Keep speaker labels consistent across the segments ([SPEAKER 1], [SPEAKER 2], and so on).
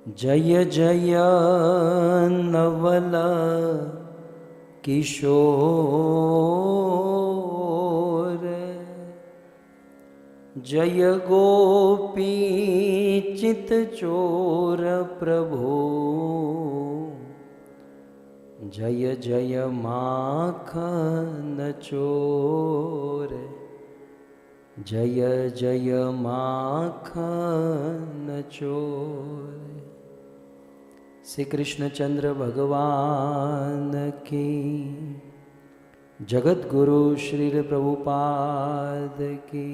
[SPEAKER 1] जय जय नवल किशोर जय गोपी चित चोर प्रभो जय जय माखन चोर जय जय माखन चोर। श्री कृष्णचंद्र भगवान की, जगत गुरु श्रील प्रभुपाद की।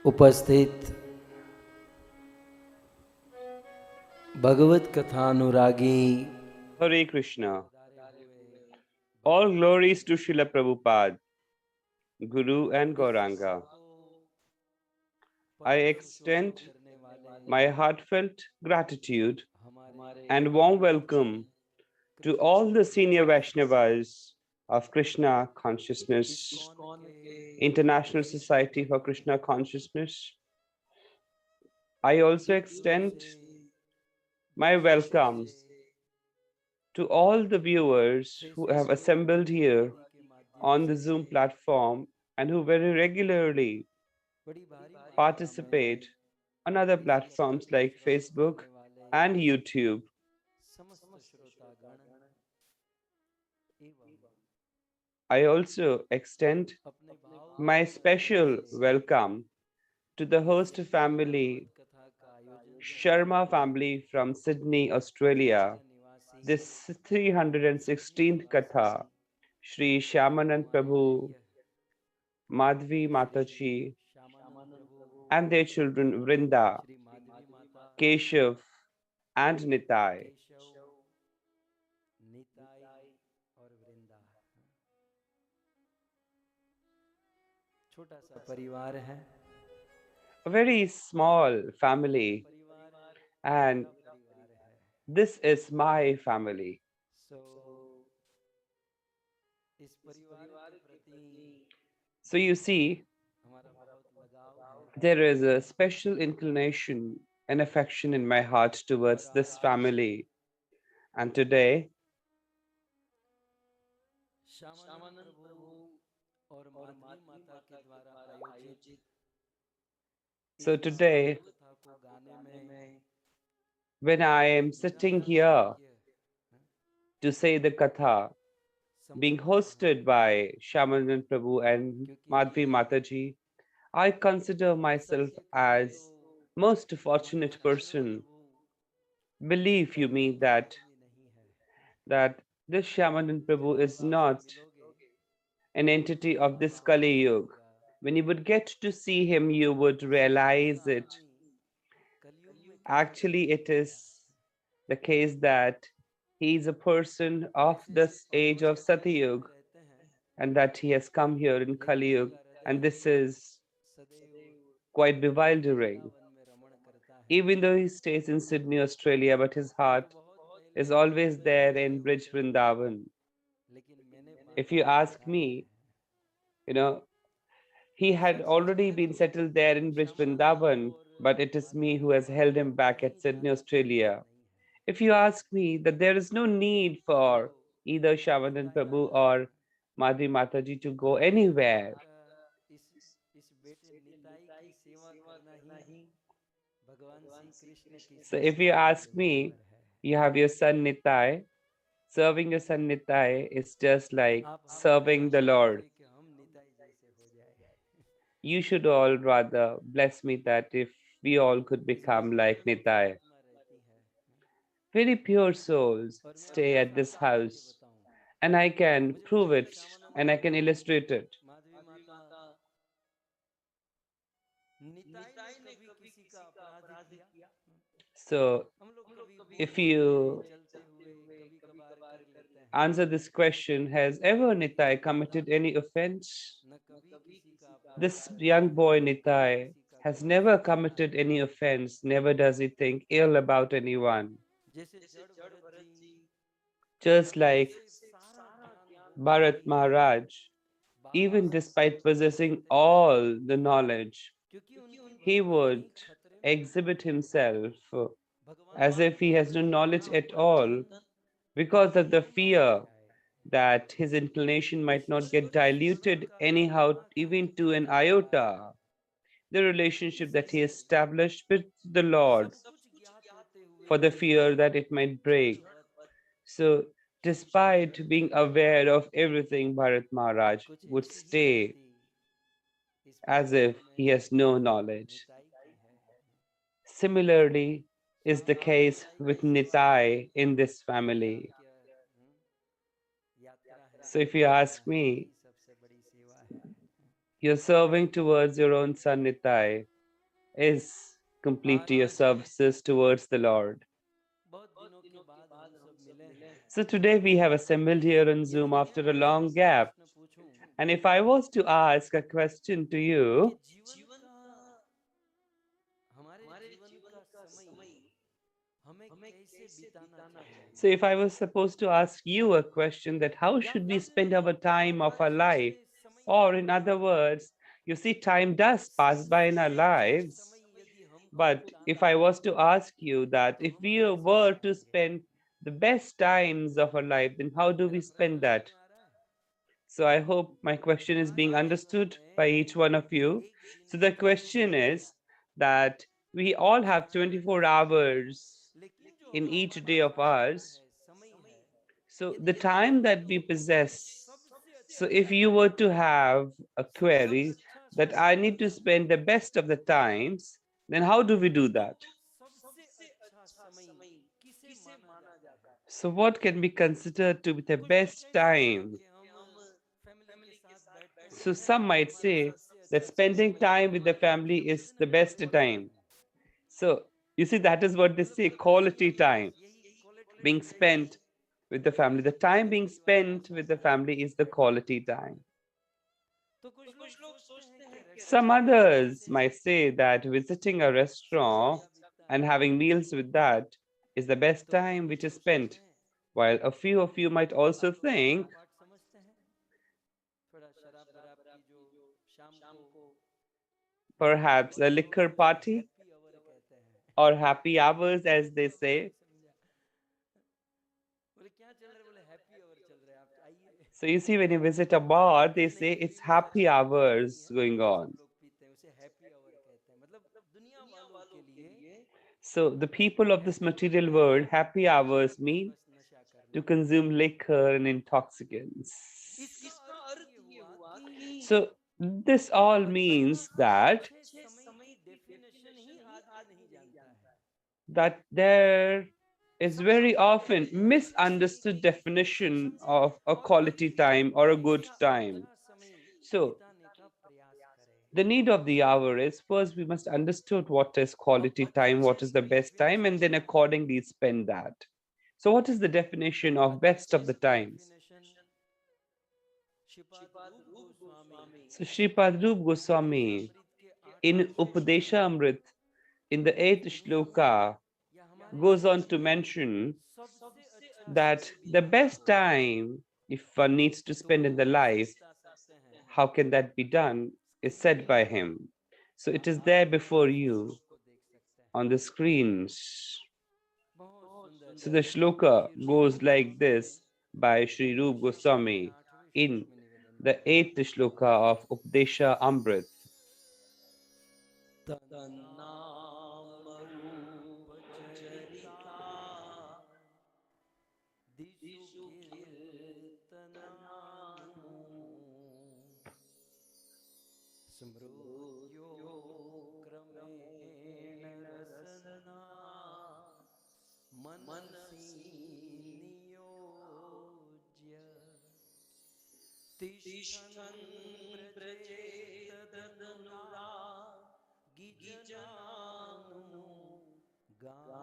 [SPEAKER 1] उपस्थित भगवत कथानुरागी
[SPEAKER 2] Hare Krishna. All glories to Srila Prabhupada, Guru and Gauranga. I extend my heartfelt gratitude and warm welcome to all the senior Vaishnavas of Krishna Consciousness, International Society for Krishna Consciousness. I also extend my welcomes to all the viewers who have assembled here on the Zoom platform and who very regularly participate on other platforms like Facebook and YouTube. I also extend my special welcome to the host family, Sharma family from Sydney, Australia. This 316th Katha, Shri Shyamanand Prabhu, Madhvi Mataji, and their children Vrinda, Keshav, and Nitai.
[SPEAKER 1] छोटा सा परिवार है,
[SPEAKER 2] A very small family, and this is my family.
[SPEAKER 1] इस परिवार के प्रति
[SPEAKER 2] So you see,
[SPEAKER 1] हमारा बहुत लगाव है।
[SPEAKER 2] there is a special inclination and affection in my heart towards this family. And today,
[SPEAKER 1] Shyamanand प्रभु और माधवी माता के द्वारा आयोजित
[SPEAKER 2] so today,
[SPEAKER 1] कथा को गाने में
[SPEAKER 2] when I am sitting here to say the Katha, being hosted by Shyamanand Prabhu and Madhvi Mataji, I consider myself as most fortunate person. Believe you me that this Shyamanand Prabhu is not an entity of this Kali Yuga. When you would get to see him, you would realize it. Actually, it is the case that he is a person of this age of Satyug and that he has come here in Kali Yuga, and this is quite bewildering. Even though he stays in Sydney, Australia, but his heart is always there in Bridge Vrindavan. If you ask me, you know, he had already been settled there in Bridge Vrindavan, but it is me who has held him back at Sydney, Australia. If you ask me that there is no need for either Shyamanand Prabhu or Madhvi Mataji to go anywhere. So if you ask me, you have your son Nitai. Serving your son Nitai is just like serving the Lord. You should all rather bless me that if we all could become like Nitai. Very pure souls stay at this house, and I can prove it and I can illustrate it. So if you answer this question. Has ever Nitai committed any offense?
[SPEAKER 1] न कभी किसी का
[SPEAKER 2] This
[SPEAKER 1] अपराध,
[SPEAKER 2] young boy
[SPEAKER 1] न कभी
[SPEAKER 2] Nitai
[SPEAKER 1] किसी का
[SPEAKER 2] has
[SPEAKER 1] द्रोह
[SPEAKER 2] never
[SPEAKER 1] किया है।
[SPEAKER 2] committed any offense, never does he think ill about anyone.
[SPEAKER 1] जैसे जड़ भरत जी,
[SPEAKER 2] Just
[SPEAKER 1] तब
[SPEAKER 2] like
[SPEAKER 1] से सारा ज्ञान होते
[SPEAKER 2] Bharat
[SPEAKER 1] हुए
[SPEAKER 2] Maharaj,
[SPEAKER 1] बाबा
[SPEAKER 2] even
[SPEAKER 1] से
[SPEAKER 2] despite
[SPEAKER 1] पूछते
[SPEAKER 2] possessing
[SPEAKER 1] रहते हैं,
[SPEAKER 2] all the knowledge,
[SPEAKER 1] क्योंकि उनकी
[SPEAKER 2] he
[SPEAKER 1] भक्ति
[SPEAKER 2] would
[SPEAKER 1] कहीं खतरे में ना हो
[SPEAKER 2] exhibit
[SPEAKER 1] जाए।
[SPEAKER 2] himself
[SPEAKER 1] भगवान
[SPEAKER 2] as if he
[SPEAKER 1] चाहते
[SPEAKER 2] has
[SPEAKER 1] हैं
[SPEAKER 2] no
[SPEAKER 1] कि
[SPEAKER 2] knowledge
[SPEAKER 1] उनका
[SPEAKER 2] at all
[SPEAKER 1] प्रवचन
[SPEAKER 2] because of the
[SPEAKER 1] कम हो
[SPEAKER 2] fear
[SPEAKER 1] जाए,
[SPEAKER 2] that his inclination might not get
[SPEAKER 1] Ishwar
[SPEAKER 2] diluted
[SPEAKER 1] का
[SPEAKER 2] anyhow,
[SPEAKER 1] महिमा
[SPEAKER 2] even
[SPEAKER 1] कहीं
[SPEAKER 2] to an
[SPEAKER 1] घट ना जाए।
[SPEAKER 2] iota. The relationship that he
[SPEAKER 1] इसलिए
[SPEAKER 2] established with the Lord,
[SPEAKER 1] सब कुछ ज्ञात होते हुए
[SPEAKER 2] for the
[SPEAKER 1] भी
[SPEAKER 2] fear that it might break.
[SPEAKER 1] जड़वत
[SPEAKER 2] So,
[SPEAKER 1] शिष्य
[SPEAKER 2] despite
[SPEAKER 1] Bharat
[SPEAKER 2] being
[SPEAKER 1] ji
[SPEAKER 2] aware of everything, Bharat Maharaj
[SPEAKER 1] कुछ
[SPEAKER 2] would
[SPEAKER 1] ऐसी ही
[SPEAKER 2] stay
[SPEAKER 1] भक्ति इस
[SPEAKER 2] as
[SPEAKER 1] परिवार
[SPEAKER 2] if he
[SPEAKER 1] में
[SPEAKER 2] has no knowledge.
[SPEAKER 1] निताई की है।
[SPEAKER 2] Similarly, is the
[SPEAKER 1] आप
[SPEAKER 2] case
[SPEAKER 1] निताई
[SPEAKER 2] with
[SPEAKER 1] की सेवा करें,
[SPEAKER 2] Nitai in this
[SPEAKER 1] यही
[SPEAKER 2] family.
[SPEAKER 1] आपकी यात्रा है,
[SPEAKER 2] So, if you
[SPEAKER 1] यात्रा
[SPEAKER 2] ask
[SPEAKER 1] है,
[SPEAKER 2] me,
[SPEAKER 1] यही सबसे बड़ी सेवा है।
[SPEAKER 2] you're serving towards your own son Nitai is complete to your
[SPEAKER 1] आज
[SPEAKER 2] services towards the Lord.
[SPEAKER 1] बहुत दिनों के बाद हम सब मिले हैं।
[SPEAKER 2] So today we have assembled here on
[SPEAKER 1] यदि
[SPEAKER 2] Zoom
[SPEAKER 1] मैं
[SPEAKER 2] after a
[SPEAKER 1] आपसे
[SPEAKER 2] long
[SPEAKER 1] कोई
[SPEAKER 2] gap.
[SPEAKER 1] प्रश्न पूछूं
[SPEAKER 2] And if I was to ask a question to
[SPEAKER 1] कि
[SPEAKER 2] you,
[SPEAKER 1] जीवन का हमारे जीवन का समय हमें कैसे बिताना चाहिए,
[SPEAKER 2] so if I was supposed to ask you a question that how
[SPEAKER 1] या
[SPEAKER 2] should we
[SPEAKER 1] फिर
[SPEAKER 2] spend our time of
[SPEAKER 1] हमारा
[SPEAKER 2] our
[SPEAKER 1] जीवन
[SPEAKER 2] life?
[SPEAKER 1] में समय
[SPEAKER 2] Or in
[SPEAKER 1] बिताने
[SPEAKER 2] other
[SPEAKER 1] का
[SPEAKER 2] words, you see, time does pass by in our
[SPEAKER 1] सबसे अच्छा
[SPEAKER 2] lives.
[SPEAKER 1] समय यदि हमको
[SPEAKER 2] But if
[SPEAKER 1] बिताना
[SPEAKER 2] I
[SPEAKER 1] है
[SPEAKER 2] was to ask you that
[SPEAKER 1] तो
[SPEAKER 2] if
[SPEAKER 1] हम
[SPEAKER 2] we
[SPEAKER 1] कैसे
[SPEAKER 2] were to
[SPEAKER 1] बिताएंगे?
[SPEAKER 2] spend the best times of our life, then how do we
[SPEAKER 1] मेरा
[SPEAKER 2] spend
[SPEAKER 1] प्रश्न
[SPEAKER 2] that?
[SPEAKER 1] समझ में आ रहा है?
[SPEAKER 2] So I hope my question is
[SPEAKER 1] हमारे
[SPEAKER 2] being
[SPEAKER 1] जीवन
[SPEAKER 2] understood by
[SPEAKER 1] में
[SPEAKER 2] each one of you.
[SPEAKER 1] एक दिन
[SPEAKER 2] So the
[SPEAKER 1] 24
[SPEAKER 2] question
[SPEAKER 1] घंटे
[SPEAKER 2] is that we all have
[SPEAKER 1] बिताने का
[SPEAKER 2] 24
[SPEAKER 1] समय है,
[SPEAKER 2] hours
[SPEAKER 1] लेकिन जो
[SPEAKER 2] in
[SPEAKER 1] हमारे
[SPEAKER 2] each day
[SPEAKER 1] पास
[SPEAKER 2] of
[SPEAKER 1] बचता
[SPEAKER 2] ours.
[SPEAKER 1] है, समय है,
[SPEAKER 2] So
[SPEAKER 1] यदि
[SPEAKER 2] the
[SPEAKER 1] हम
[SPEAKER 2] time that we
[SPEAKER 1] उसको
[SPEAKER 2] possess.
[SPEAKER 1] सबसे
[SPEAKER 2] So
[SPEAKER 1] अच्छा
[SPEAKER 2] if
[SPEAKER 1] समय
[SPEAKER 2] you were
[SPEAKER 1] में,
[SPEAKER 2] to have a
[SPEAKER 1] सबसे
[SPEAKER 2] query
[SPEAKER 1] अच्छा
[SPEAKER 2] that
[SPEAKER 1] समय
[SPEAKER 2] I need to
[SPEAKER 1] लगाना है,
[SPEAKER 2] spend the best of the times, then how do we do that?
[SPEAKER 1] तो सबसे अच्छा समय किसे माना जाता है?
[SPEAKER 2] So what can be considered to be the
[SPEAKER 1] कुछ लोग
[SPEAKER 2] best
[SPEAKER 1] कह सकते हैं
[SPEAKER 2] time?
[SPEAKER 1] कि हम फैमिली के साथ बैठते
[SPEAKER 2] So
[SPEAKER 1] हैं,
[SPEAKER 2] some
[SPEAKER 1] ये
[SPEAKER 2] might
[SPEAKER 1] हमारा
[SPEAKER 2] say
[SPEAKER 1] सबसे
[SPEAKER 2] that
[SPEAKER 1] अच्छा समय
[SPEAKER 2] spending
[SPEAKER 1] है,
[SPEAKER 2] time with the
[SPEAKER 1] हमारे लिए
[SPEAKER 2] family is
[SPEAKER 1] सबसे
[SPEAKER 2] the
[SPEAKER 1] ना
[SPEAKER 2] best
[SPEAKER 1] क्वालिटी
[SPEAKER 2] time.
[SPEAKER 1] टाइम है।
[SPEAKER 2] So you see, that is what they
[SPEAKER 1] मतलब
[SPEAKER 2] say,
[SPEAKER 1] यही
[SPEAKER 2] quality time
[SPEAKER 1] यही क्वालिटी
[SPEAKER 2] being
[SPEAKER 1] टाइम यही है
[SPEAKER 2] spent with the family. The
[SPEAKER 1] जो
[SPEAKER 2] time
[SPEAKER 1] हमें
[SPEAKER 2] being
[SPEAKER 1] परिवार के
[SPEAKER 2] spent with
[SPEAKER 1] साथ
[SPEAKER 2] the
[SPEAKER 1] बिताना
[SPEAKER 2] family is
[SPEAKER 1] है।
[SPEAKER 2] the quality time.
[SPEAKER 1] तो कुछ लोग सोचते हैं कि
[SPEAKER 2] Some
[SPEAKER 1] रेस्टोरेंट में जाने
[SPEAKER 2] others
[SPEAKER 1] से
[SPEAKER 2] might say that visiting a
[SPEAKER 1] समय
[SPEAKER 2] restaurant
[SPEAKER 1] बढ़िया बीतता
[SPEAKER 2] and
[SPEAKER 1] है,
[SPEAKER 2] having meals with that is the best
[SPEAKER 1] तो
[SPEAKER 2] time
[SPEAKER 1] कुछ
[SPEAKER 2] which is
[SPEAKER 1] लोग सोचते
[SPEAKER 2] spent.
[SPEAKER 1] हैं
[SPEAKER 2] While a few of you might
[SPEAKER 1] Baba
[SPEAKER 2] also
[SPEAKER 1] को पूजा
[SPEAKER 2] think
[SPEAKER 1] पाठ समझते हैं, थोड़ा शराब वराब की जो शाम को
[SPEAKER 2] perhaps a
[SPEAKER 1] कुछ लोग
[SPEAKER 2] liquor
[SPEAKER 1] उसे
[SPEAKER 2] party
[SPEAKER 1] हैप्पी आवर कहते हैं।
[SPEAKER 2] or happy hours, as they
[SPEAKER 1] Baba
[SPEAKER 2] say.
[SPEAKER 1] नहीं समझा, बोले क्या चल रहा है, बोले हैप्पी आवर चल रहा है, आप आइए।
[SPEAKER 2] So you see, when you visit a bar, they
[SPEAKER 1] नहीं
[SPEAKER 2] say it's
[SPEAKER 1] अभी वो
[SPEAKER 2] happy
[SPEAKER 1] शराब बंद नहीं
[SPEAKER 2] hours
[SPEAKER 1] है,
[SPEAKER 2] going
[SPEAKER 1] अभी
[SPEAKER 2] on.
[SPEAKER 1] सब लोग पीते हैं, उसे हैप्पी आवर कहते हैं। मतलब दुनिया वालों के लिए
[SPEAKER 2] So the people of this
[SPEAKER 1] happy hour
[SPEAKER 2] material
[SPEAKER 1] क्या
[SPEAKER 2] world,
[SPEAKER 1] है?
[SPEAKER 2] happy
[SPEAKER 1] कि
[SPEAKER 2] hours
[SPEAKER 1] अपने
[SPEAKER 2] mean
[SPEAKER 1] बस नशा
[SPEAKER 2] to
[SPEAKER 1] करना।
[SPEAKER 2] consume liquor and intoxicants.
[SPEAKER 1] इसका अर्थ ये हुआ कि
[SPEAKER 2] So this all
[SPEAKER 1] इतना
[SPEAKER 2] means that
[SPEAKER 1] अच्छे समय की डेफिनेशन ही आदमी नहीं जानता है।
[SPEAKER 2] there is
[SPEAKER 1] सब
[SPEAKER 2] very
[SPEAKER 1] समझते हैं
[SPEAKER 2] often
[SPEAKER 1] कि
[SPEAKER 2] misunderstood definition
[SPEAKER 1] समझे
[SPEAKER 2] of a
[SPEAKER 1] और
[SPEAKER 2] quality time or a good
[SPEAKER 1] कैसा
[SPEAKER 2] time.
[SPEAKER 1] अच्छा समय
[SPEAKER 2] So
[SPEAKER 1] बिताने का प्रयास करें।
[SPEAKER 2] the need of the hour is first we must understood what is
[SPEAKER 1] और
[SPEAKER 2] quality time,
[SPEAKER 1] अच्छे
[SPEAKER 2] what is the
[SPEAKER 1] की
[SPEAKER 2] best time,
[SPEAKER 1] definition
[SPEAKER 2] and then
[SPEAKER 1] क्या है?
[SPEAKER 2] accordingly spend that. So what is the definition of best of
[SPEAKER 1] अच्छे
[SPEAKER 2] the
[SPEAKER 1] की
[SPEAKER 2] times?
[SPEAKER 1] Definition Shripad रूप Goswami
[SPEAKER 2] So Sripad Rup Goswami
[SPEAKER 1] Upadeshamrita के
[SPEAKER 2] in
[SPEAKER 1] 8वें श्लोक में
[SPEAKER 2] Upadeshamrit in the
[SPEAKER 1] ये
[SPEAKER 2] 8th
[SPEAKER 1] दुनिया में
[SPEAKER 2] shloka
[SPEAKER 1] या हमारे
[SPEAKER 2] goes on
[SPEAKER 1] जीवन
[SPEAKER 2] to
[SPEAKER 1] में
[SPEAKER 2] mention
[SPEAKER 1] सबसे अच्छा
[SPEAKER 2] that
[SPEAKER 1] समय
[SPEAKER 2] the
[SPEAKER 1] बिताना
[SPEAKER 2] best
[SPEAKER 1] हो
[SPEAKER 2] time if one needs to
[SPEAKER 1] तो
[SPEAKER 2] spend in
[SPEAKER 1] वो
[SPEAKER 2] the
[SPEAKER 1] कैसे
[SPEAKER 2] life,
[SPEAKER 1] बिता सकते हैं?
[SPEAKER 2] how can that be done, is
[SPEAKER 1] screen
[SPEAKER 2] said by
[SPEAKER 1] पे
[SPEAKER 2] him. So it is
[SPEAKER 1] आप
[SPEAKER 2] there
[SPEAKER 1] उस
[SPEAKER 2] before you
[SPEAKER 1] श्लोक को देख सकते हैं।
[SPEAKER 2] on the screens.
[SPEAKER 1] बहुत सुंदर
[SPEAKER 2] So
[SPEAKER 1] है।
[SPEAKER 2] the shloka
[SPEAKER 1] श्री रूप
[SPEAKER 2] goes like
[SPEAKER 1] गोस्वामी ने
[SPEAKER 2] this by Sri Rup
[SPEAKER 1] Upadeshamrita के
[SPEAKER 2] Goswami
[SPEAKER 1] 8वें श्लोक
[SPEAKER 2] in
[SPEAKER 1] में निवेदन
[SPEAKER 2] the
[SPEAKER 1] किया है।
[SPEAKER 2] 8th shloka of Updesha Amrit.
[SPEAKER 1] तन्नाम रूप चरिता दिशु कीर्तनानु स्मृत्यो क्रमेण रसना मनसि नियोज्य तिष्ठन्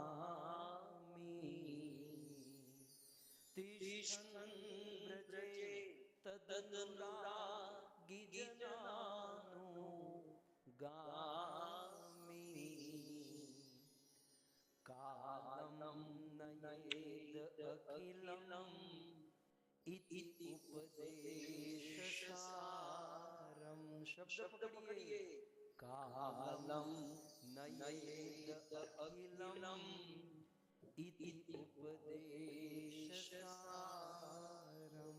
[SPEAKER 1] व्रजेतदनुरागिजनानुगामी तिष्ठन् व्रजे तदनुरागी जनानु गामी कालम नयेद अखिलम इति उपदेश सारम। शब्द पकड़िए, कालम नयेद अखिलम इति उपदेश सारम।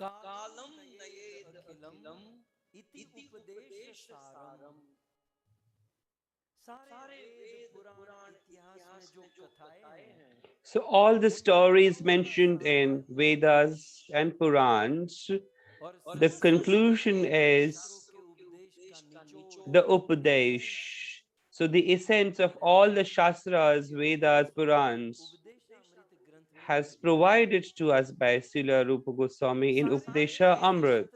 [SPEAKER 1] कालम नयेद अखिलम इति उपदेश सारम। सारे वेद पुराण इतिहास में जो कथाएं हैं,
[SPEAKER 2] so all the stories mentioned in Vedas and Purans, the conclusion is the Upadesh. So the essence of all the Shastras, Vedas, Purans has provided to us by Srila Rupa Goswami in Upadesha Amrit.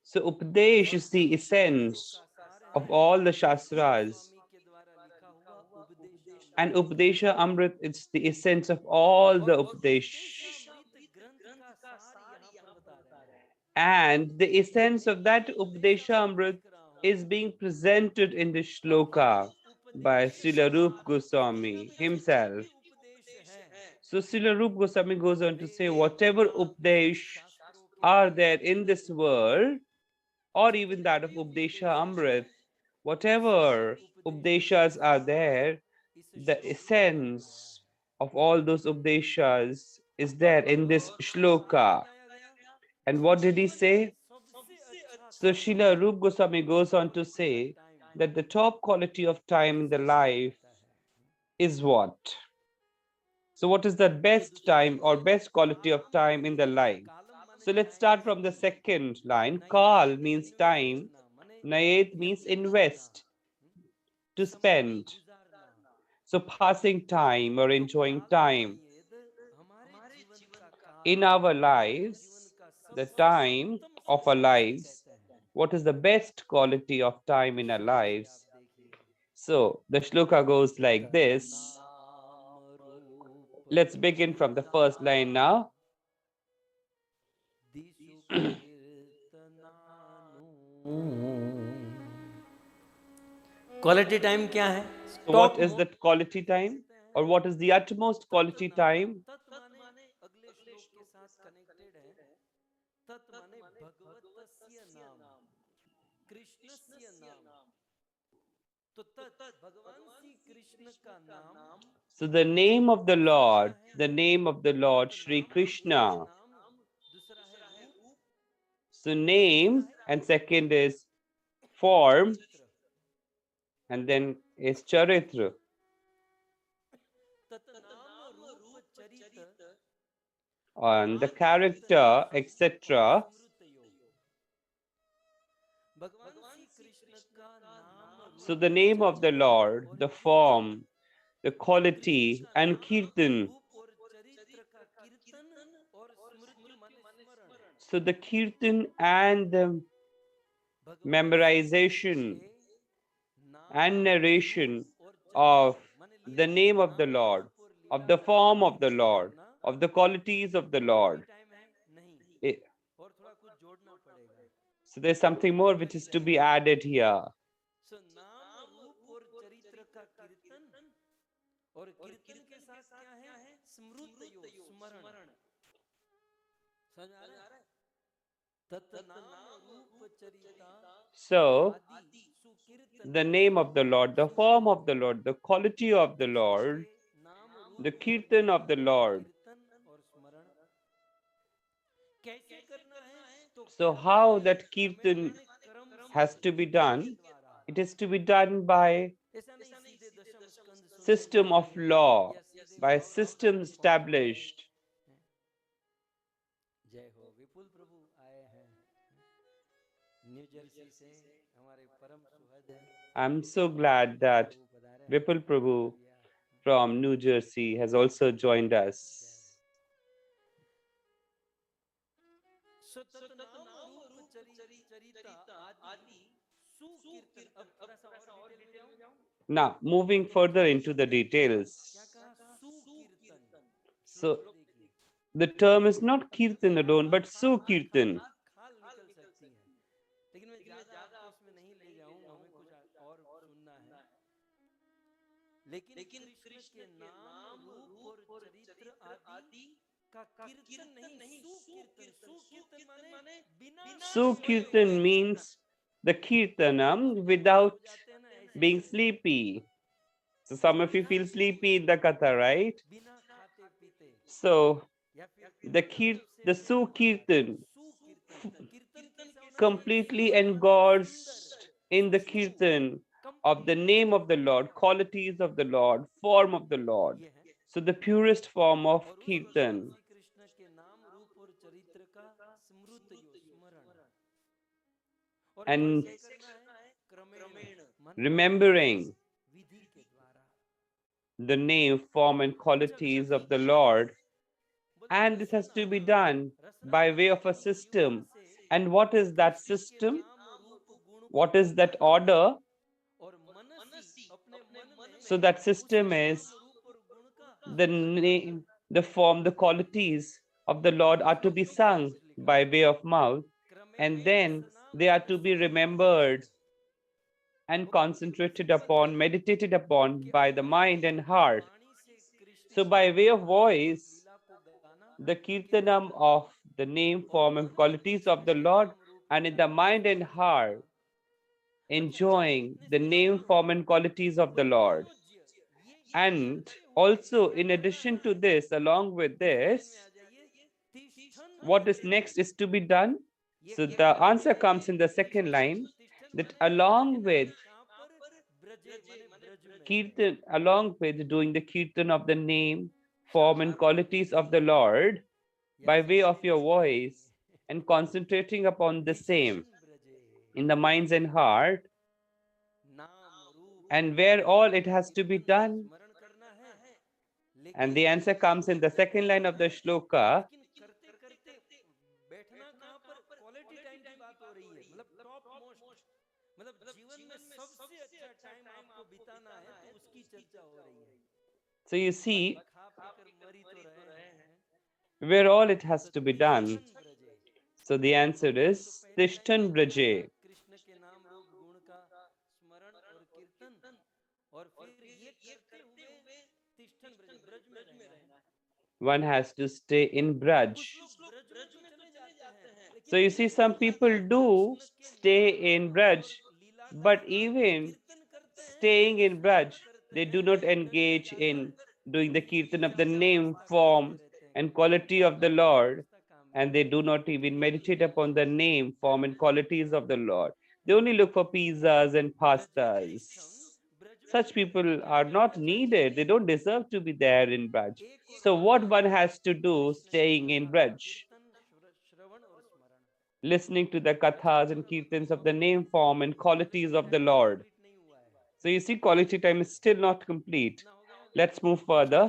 [SPEAKER 2] So Upadesh is the essence of all the Shastras. And Upadesha Amrit is the essence of all the Upadesh. And the essence of that Upadesha Amrit is being presented in the shloka by Srila Rupa Goswami himself. So Srila Rupa Goswami goes on to say, whatever Upadesh are there in this world, or even that of Upadesha Amrit, whatever Upadeshas are there, the essence of all those Upadeshas is there in this shloka. And what did he say? So Srila Rupa Goswami goes on to say that the top quality of time in the life is what? So what is the best time or best quality of time in the life? So let's start from the second line. Kal means time. Nayet means invest, to spend. So passing time or enjoying time. In our lives, the time of our lives, what is the best quality of time in our lives? So the shloka goes like this. Let's begin from the first line now.
[SPEAKER 1] Quality time क्या है?
[SPEAKER 2] So what is that quality time, or what is the utmost quality time?
[SPEAKER 1] तत् माने अगले श्लोक के साथ connected है। तत् माने भगवतस्य नाम, कृष्णस्य नाम। तो तत् भगवान श्री कृष्ण का नाम।
[SPEAKER 2] So the name of the Lord Shri Krishna.
[SPEAKER 1] दूसरा है रूप।
[SPEAKER 2] So name, and second is form, and then is charitra.
[SPEAKER 1] तत् नाम रूप चरित
[SPEAKER 2] And the character, etc.
[SPEAKER 1] भगवान श्री कृष्ण का नाम।
[SPEAKER 2] So the name of the Lord, the form, the quality, and kirtan. So the kirtan and the memorization and narration of the name of the Lord, of the form of the Lord, of the qualities of the Lord. So there's something more which is to be added here.
[SPEAKER 1] So नाम रूप और चरित्र का कीर्तन, और कीर्तन के साथ क्या है? स्मृत योग, स्मरण। समझ आ रहा है? तत् नाम रूप चरिता।
[SPEAKER 2] So the name of the Lord, the form of the Lord, the quality of the Lord, the kirtan of the Lord. So how that kirtan has to be done? It is to be done by system of law, by system established.
[SPEAKER 1] जय हो। विपुल प्रभु आए हैं new Jersey से, हमारे परम सुहृद हैं।
[SPEAKER 2] I'm so glad that Vipul Prabhu from New Jersey has also joined us.
[SPEAKER 1] चरिता आदि सुकीर्तन। अब थोड़ा सा और डिटेल में जाऊं।
[SPEAKER 2] Now, moving further into the details.
[SPEAKER 1] क्या कहा? सुकीर्तन।
[SPEAKER 2] So,
[SPEAKER 1] श्लोक देखिए।
[SPEAKER 2] the term is not kirtan alone, but sukirtan.
[SPEAKER 1] खाल निकल सकती है, लेकिन मैं ज्यादा आपको इसमें नहीं ले जाऊं, हमें कुछ और सुनना है। लेकिन कृष्ण के नाम, रूप और चरित्र आदि का कीर्तन नहीं, सुकीर्तन। सुकीर्तन माने बिना
[SPEAKER 2] Sukirtan means the kirtanam without being sleepy. So some of you feel sleepy in the katha, right?
[SPEAKER 1] बिना खाते पीते,
[SPEAKER 2] So
[SPEAKER 1] या फिर
[SPEAKER 2] the Sukirtan,
[SPEAKER 1] सुकीर्तन। कीर्तन कैसा होना चाहिए?
[SPEAKER 2] completely engrossed in the kirtan of the name of the Lord, qualities of the Lord, form of the Lord.
[SPEAKER 1] ये है।
[SPEAKER 2] So the purest form of
[SPEAKER 1] और उस
[SPEAKER 2] kirtan.
[SPEAKER 1] भगवान श्री कृष्ण के नाम, रूप और चरित्र का स्मृत यो, स्मरण। और
[SPEAKER 2] And
[SPEAKER 1] कैसे करना है? क्रमेण,
[SPEAKER 2] remembering
[SPEAKER 1] विधि के द्वारा।
[SPEAKER 2] the name, form, and qualities of the Lord. And this has to be done by way of a system. And what is that system? What is that order?
[SPEAKER 1] और मनसी, अपने मन में
[SPEAKER 2] So that system
[SPEAKER 1] उस
[SPEAKER 2] is
[SPEAKER 1] नाम, रूप और गुण का
[SPEAKER 2] the name, the form, the qualities of the Lord are to be sung by way of mouth, and then they are to be remembered and concentrated upon, meditated upon by the mind and heart.
[SPEAKER 1] वाणी से Krishna
[SPEAKER 2] So, by way of voice, the kirtanam of the name, form, and qualities of the Lord, and in the mind and heart, enjoying the name, form, and qualities of the Lord. And also, in addition to this, along with this, what is next is to be done. So the answer comes in the second line, that along with kirtan, along with doing the kirtan of the name, form, and qualities of the Lord, by way of your voice and concentrating upon the same in the minds and heart, and where all it has to be done. And the answer comes in the second line of the shloka.
[SPEAKER 1] बैठना कहाँ पर? Quality time की बात हो रही है, मतलब top most, मतलब जीवन में सबसे अच्छा टाइम आपको बिताना है, तो उसकी चर्चा हो रही है।
[SPEAKER 2] So you see,
[SPEAKER 1] खा पीकर मरी तो रहे हैं,
[SPEAKER 2] where all it has to be done.
[SPEAKER 1] ब्रजे।
[SPEAKER 2] So the answer is Tishtan Braje.
[SPEAKER 1] Krishna के नाम, रूप, गुण का स्मरण और कीर्तन, और फिर ये करते हुए तिष्ठन ब्रज, ब्रज में रहना है।
[SPEAKER 2] One has to stay in Braj.
[SPEAKER 1] कुछ लोग ब्रज में तो चले जाते हैं,
[SPEAKER 2] So you see, some people do stay in Braj, but even staying in Braj, they do not engage in doing the kirtan of the name, form, and quality of the Lord, and they do not even meditate upon the name, form, and qualities of the Lord. They only look for pizzas and pastas. Such people are not needed. They don't deserve to be there in Braj. So what one has to do staying in Braj?
[SPEAKER 1] श्रवण और स्मरण,
[SPEAKER 2] Listening to the kathas and kirtans of the name, form, and qualities of the Lord.
[SPEAKER 1] नहीं हुआ है।
[SPEAKER 2] So you see, quality time is still not complete.
[SPEAKER 1] कितना हो गया?
[SPEAKER 2] Let's move further.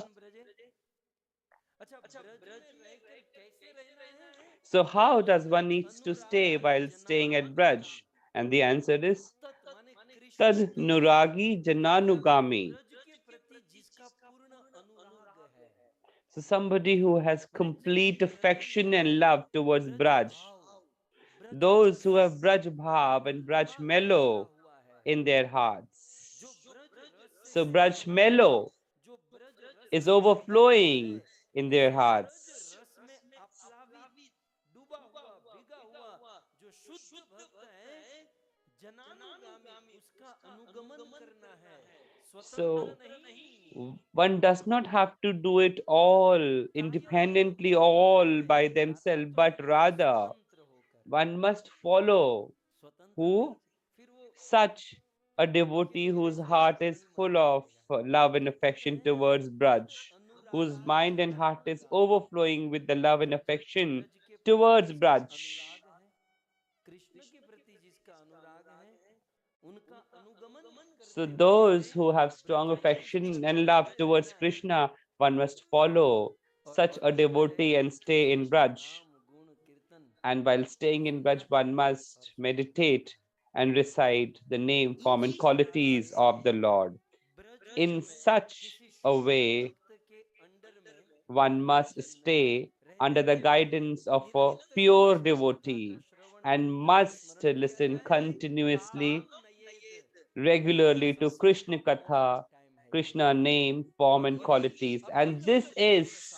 [SPEAKER 1] अच्छा, ब्रज में रहकर कैसे रहना है?
[SPEAKER 2] So how does one needs to stay while staying at Braj? And the answer is
[SPEAKER 1] तत् माने Krishna,
[SPEAKER 2] Tad Nuragi Jananugami.
[SPEAKER 1] Braj के प्रति जिसका पूर्ण अनुराग है,
[SPEAKER 2] So somebody who has complete affection and love towards Braj. Those who have Braj Bhav and Braj Melo in their hearts.
[SPEAKER 1] जो ब्रज रस
[SPEAKER 2] So
[SPEAKER 1] से,
[SPEAKER 2] Braj Melo
[SPEAKER 1] जो ब्रज रस
[SPEAKER 2] is overflowing in their hearts.
[SPEAKER 1] रस में आप्लावित, डूबा हुआ, भीगा हुआ, जो शुद्ध भक्त है, जनानुगामी, उसका अनुगमन करना है,
[SPEAKER 2] So
[SPEAKER 1] स्वतंत्र नहीं।
[SPEAKER 2] one does not have to do it all independently, all by themselves, but rather one must follow who? Such a devotee whose heart is full of love and affection towards Braj, whose mind and heart is overflowing with the love and affection towards Braj.
[SPEAKER 1] Krishna के प्रति जिसका अनुराग है, उनका अनुगमन
[SPEAKER 2] So those who have strong affection and love towards Krishna, one must follow such a devotee and stay in Braj. And while staying in Braj, one must meditate and recite the name, form, and qualities of the Lord. In such a way, one must stay under the guidance of a pure devotee and must listen continuously, regularly to Krishna Katha, Krishna name, form and qualities. And this is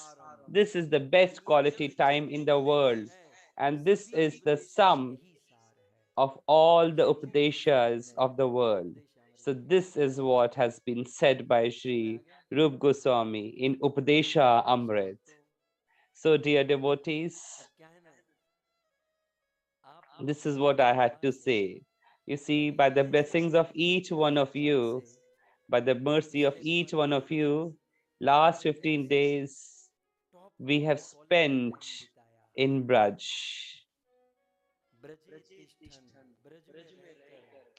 [SPEAKER 2] the best quality time in the world. And this is the sum of all the Upadeshas of the world. So this is what has been said by Sri Rup Goswami in Upadesha Amrit. So dear devotees, this is what I had to say. You see, by the blessings of each one of you, by the mercy of each one of you, last 15 days we have spent in Braj,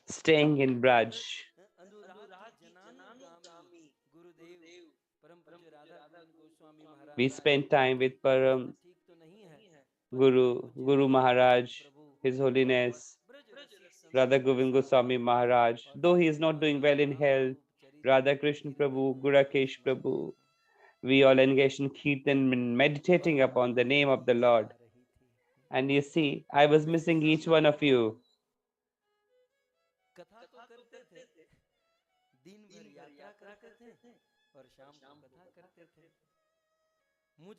[SPEAKER 2] staying in Braj. We spent time with Param Guru Maharaj, His Holiness, Radha Govind Goswami Maharaj, though he is not doing well in health, Radha Krishna Prabhu, Gurakesh Prabhu, we all engaged in Kirtan and meditating upon the name of the Lord. And you see, I was missing each one of you.